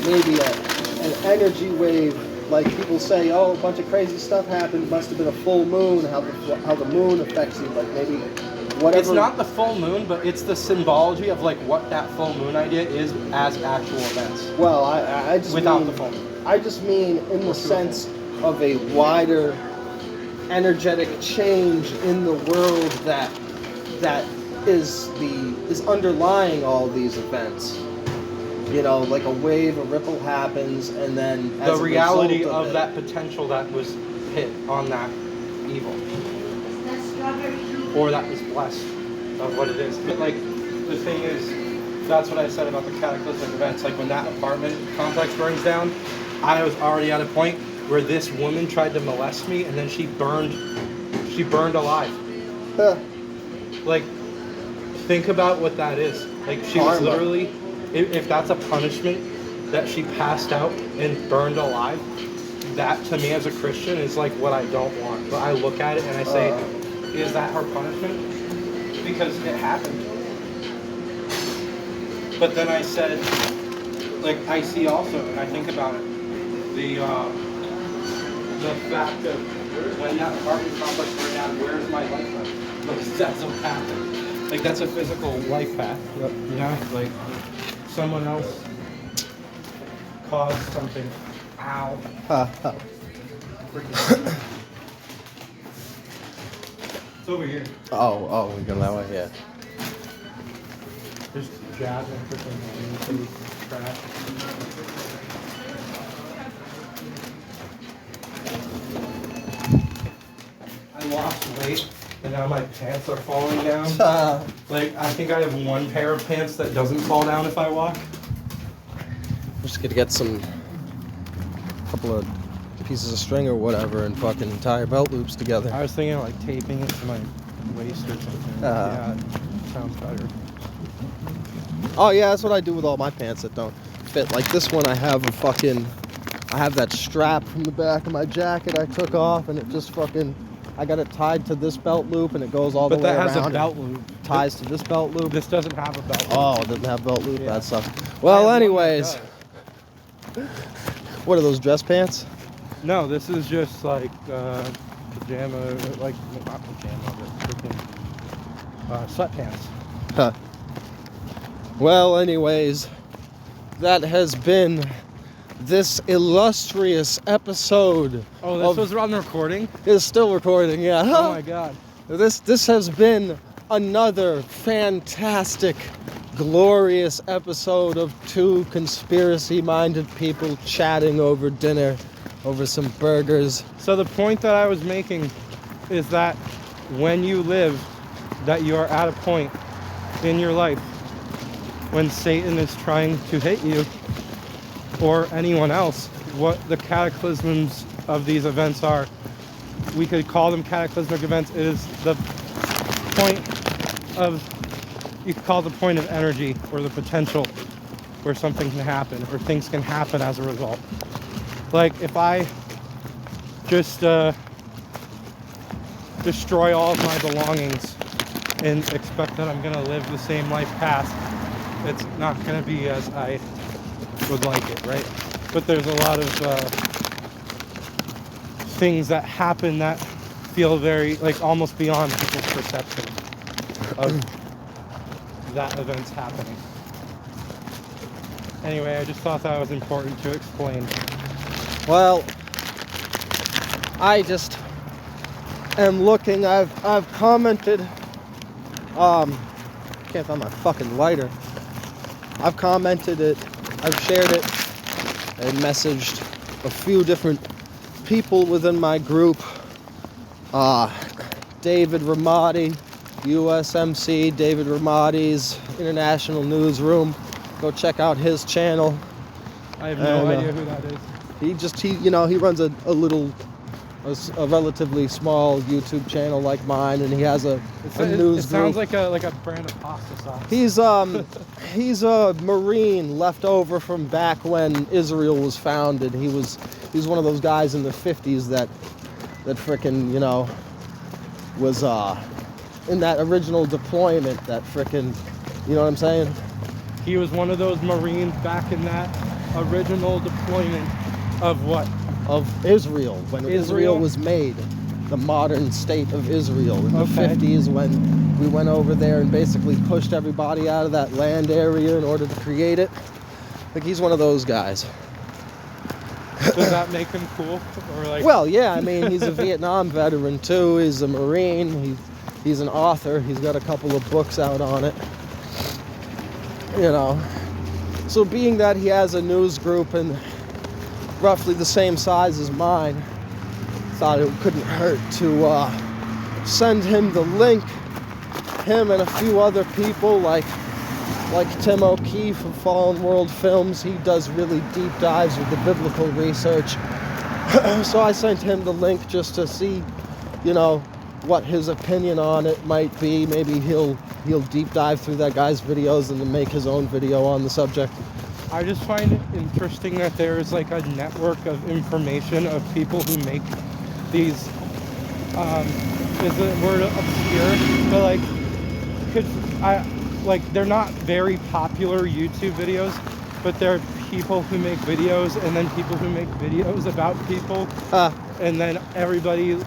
Speaker 1: maybe an energy wave. Like people say, oh, a bunch of crazy stuff happened. Must have been a full moon. How the moon affects you. Like maybe whatever.
Speaker 2: It's not the full moon, but it's the symbology of like what that full moon idea is as actual events.
Speaker 1: Well, I just
Speaker 2: without
Speaker 1: mean,
Speaker 2: the full moon.
Speaker 1: I just mean in the sense of a wider energetic change in the world that is underlying all these events. Like a wave, a ripple happens, and then as
Speaker 2: the reality
Speaker 1: of
Speaker 2: that potential that was hit on that evil, or that was blessed of what it is. But like the thing is, that's what I said about the cataclysmic events. Like when that apartment complex burns down, I was already at a point where this woman tried to molest me, and then she burned alive. Like, think about what that is. Like she was literally. If that's a punishment that she passed out and burned alive, that to me as a Christian is like what I don't want. But I look at it and I say, is that her punishment? Because it happened. But then I said, like I see also, and I think about it, the fact of when that apartment complex burned down, where's my life path? Because that's what happened. Like that's a physical life path. Yep. Like. Someone else caused something. Ow. It's over here.
Speaker 1: Oh, we go that way, yeah.
Speaker 2: Just jabbing freaking trash. lost weight, and now my pants are falling down. Like, I think I have one pair of pants that doesn't fall down if I walk.
Speaker 1: I'm just gonna get couple of pieces of string or whatever and fucking tie your belt loops together.
Speaker 2: I was thinking like taping it to my waist or something. Yeah, sounds better.
Speaker 1: Oh yeah, that's what I do with all my pants that don't fit. Like this one, I have that strap from the back of my jacket I took off, and it just fucking, I got it tied to this belt loop, and it goes all the way around.
Speaker 2: But that has a belt loop.
Speaker 1: Ties to this belt loop.
Speaker 2: This doesn't have a belt loop.
Speaker 1: Oh, it doesn't have belt loop. Yeah. That sucks. Well, anyways, what are those, dress pants?
Speaker 2: No, this is just like pajama, like not pajama, but freaking sweatpants.
Speaker 1: Huh. Well, anyways, that has been this illustrious episode.
Speaker 2: Oh, this was on recording?
Speaker 1: It's still recording, yeah.
Speaker 2: Oh my god.
Speaker 1: This has been another fantastic, glorious episode of two conspiracy-minded people chatting over dinner, over some burgers.
Speaker 2: So the point that I was making is that when you live, that you are at a point in your life when Satan is trying to hit you or anyone else, what the cataclysms of these events are. We could call them cataclysmic events. It is the point of, you could call it the point of energy or the potential where something can happen or things can happen as a result. Like if I just destroy all of my belongings and expect that I'm gonna live the same life past, it's not gonna be as I would like it, right? But there's a lot of things that happen that feel very, like, almost beyond people's perception of that event's happening. Anyway, I just thought that was important to explain.
Speaker 1: Well, I just am looking. I've commented. Can't find my fucking lighter. I've commented it. I've shared it and messaged a few different people within my group. David Ramadi, USMC, David Ramadi's International Newsroom. Go check out his channel.
Speaker 2: I have no idea who that is.
Speaker 1: He runs a relatively small YouTube channel like mine, and he has a news
Speaker 2: It sounds
Speaker 1: group.
Speaker 2: like a brand of pasta sauce.
Speaker 1: He's a Marine left over from back when Israel was founded. He's one of those guys in the 50s that frickin', was in that original deployment, that frickin', you know what I'm saying?
Speaker 2: He was one of those Marines back in that original deployment of what?
Speaker 1: Of Israel, when Israel was made, the modern state of Israel in the 50s, when we went over there and basically pushed everybody out of that land area in order to create it. Like, he's one of those guys.
Speaker 2: Does that make him cool? Or like? Well,
Speaker 1: yeah, I mean, he's a Vietnam veteran too. He's a Marine. He's an author. He's got a couple of books out on it. So being that he has a news group and roughly the same size as mine, thought it couldn't hurt to send him the link. Him and a few other people like Tim O'Keefe of Fallen World Films. He does really deep dives with the biblical research. So I sent him the link just to see, what his opinion on it might be. Maybe he'll deep dive through that guy's videos and then make his own video on the subject.
Speaker 2: I just find it interesting that there is like a network of information of people who make these, is the word obscure, but they're not very popular YouTube videos, but there are people who make videos and then people who make videos about people, and then everybody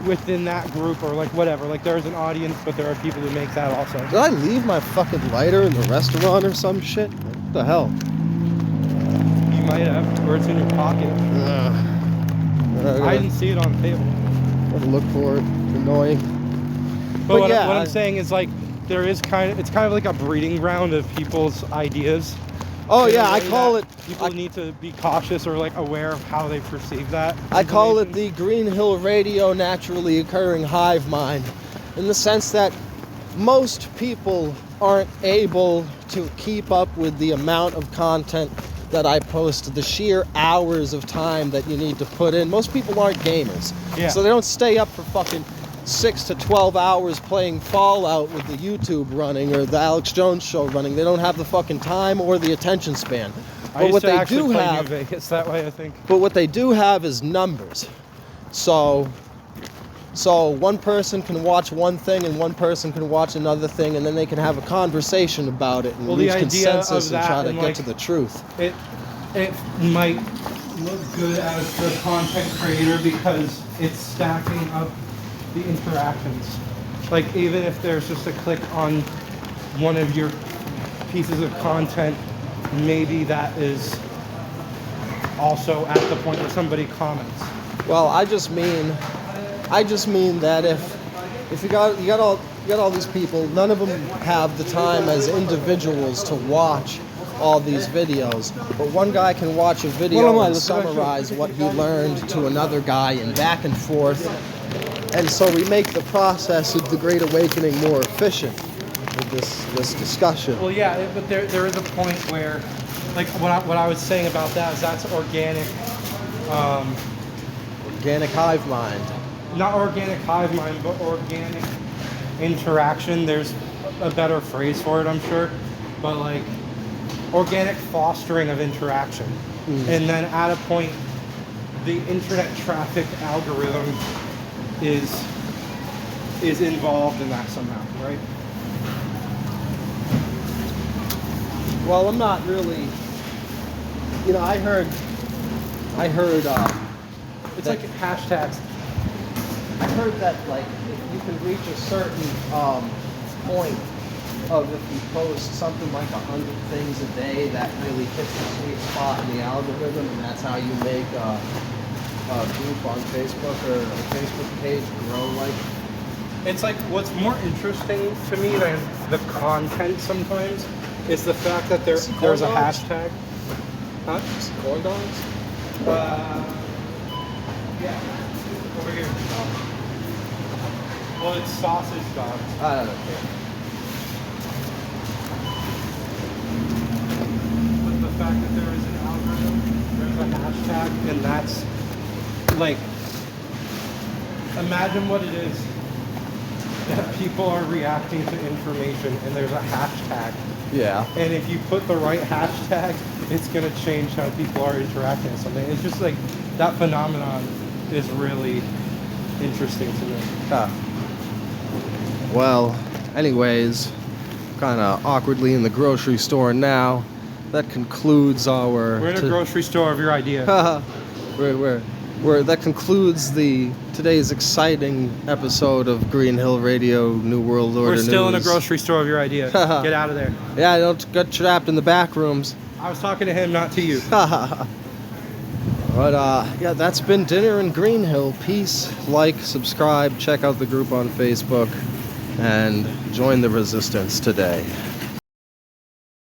Speaker 2: within that group or whatever, there's an audience, but there are people who make that also.
Speaker 1: Did I leave my fucking lighter in the restaurant or some shit? What the hell?
Speaker 2: You might have, or it's in your pocket. I didn't see it on the table.
Speaker 1: Gotta look for it. Annoying.
Speaker 2: But what I'm saying is, there is it's kind of like a breeding ground of people's ideas
Speaker 1: Oh
Speaker 2: in a
Speaker 1: yeah, I
Speaker 2: way
Speaker 1: call
Speaker 2: that
Speaker 1: it.
Speaker 2: People need to be cautious or like aware of how they perceive that.
Speaker 1: I call it
Speaker 2: information.
Speaker 1: the Green Hill Radio naturally occurring hive mind, in the sense that most people aren't able to keep up with the amount of content that I post, the sheer hours of time that you need to put in. Most people aren't gamers,
Speaker 2: Yeah.
Speaker 1: so they don't stay up for fucking 6 to 12 hours playing Fallout with the YouTube running or the Alex Jones show running. They don't have the fucking time or the attention span.
Speaker 2: I used
Speaker 1: what
Speaker 2: to
Speaker 1: they
Speaker 2: actually
Speaker 1: do
Speaker 2: play
Speaker 1: have,
Speaker 2: New Vegas that way, I think.
Speaker 1: but what they do have is numbers. So one person can watch one thing and one person can watch another thing, and then they can have a conversation about it and
Speaker 2: Well, the
Speaker 1: reach
Speaker 2: idea
Speaker 1: consensus
Speaker 2: of
Speaker 1: and
Speaker 2: that
Speaker 1: try to
Speaker 2: and,
Speaker 1: get
Speaker 2: like,
Speaker 1: to the truth.
Speaker 2: It might look good as the content creator because it's stacking up the interactions. Like, even if there's just a click on one of your pieces of content, maybe that is also at the point where somebody comments.
Speaker 1: Well, I just mean that if you got all these people, none of them have the time as individuals to watch all these videos, but one guy can watch a video and summarize what he learned to another guy and back and forth, and so we make the process of the Great Awakening more efficient with this discussion.
Speaker 2: Well, yeah, but there is a point where, like, what I was saying about that is that's organic,
Speaker 1: Organic hive mind.
Speaker 2: not organic hive mind, but organic interaction. There's a better phrase for it, I'm sure, but like organic fostering of interaction. And then at a point, the internet traffic algorithm is involved in that somehow, right?
Speaker 1: Well, I'm not really. I heard.
Speaker 2: It's like hashtags.
Speaker 1: I heard that like if you can reach a certain point of if you post something like 100 things a day, that really hits the sweet spot in the algorithm, and that's how you make a group on Facebook or a Facebook page grow. Like,
Speaker 2: It's like what's more interesting to me than the content sometimes is the fact that there's a
Speaker 1: Corn dogs?
Speaker 2: hashtag. Huh?
Speaker 1: corn dogs.
Speaker 2: Yeah. Over here. Well, it's sausage dog.
Speaker 1: I don't care.
Speaker 2: But the fact that there is an algorithm, there's a hashtag, and that's like, imagine what it is that people are reacting to information, and there's a hashtag.
Speaker 1: Yeah.
Speaker 2: And if you put the right hashtag, it's going to change how people are interacting with something. It's just like that phenomenon is really interesting to me.
Speaker 1: Well, anyways, kind of awkwardly in the grocery store now. That concludes our.
Speaker 2: We're in a grocery store of your idea.
Speaker 1: That concludes today's exciting episode of Green Hill Radio New World Order
Speaker 2: We're still in a
Speaker 1: News.
Speaker 2: grocery store of your idea. Get out of there.
Speaker 1: Yeah, don't get trapped in the back rooms.
Speaker 2: I was talking to him, not to you.
Speaker 1: But yeah, that's been Dinner in Green Hill. Peace, like, subscribe, check out the group on Facebook, and join the resistance today.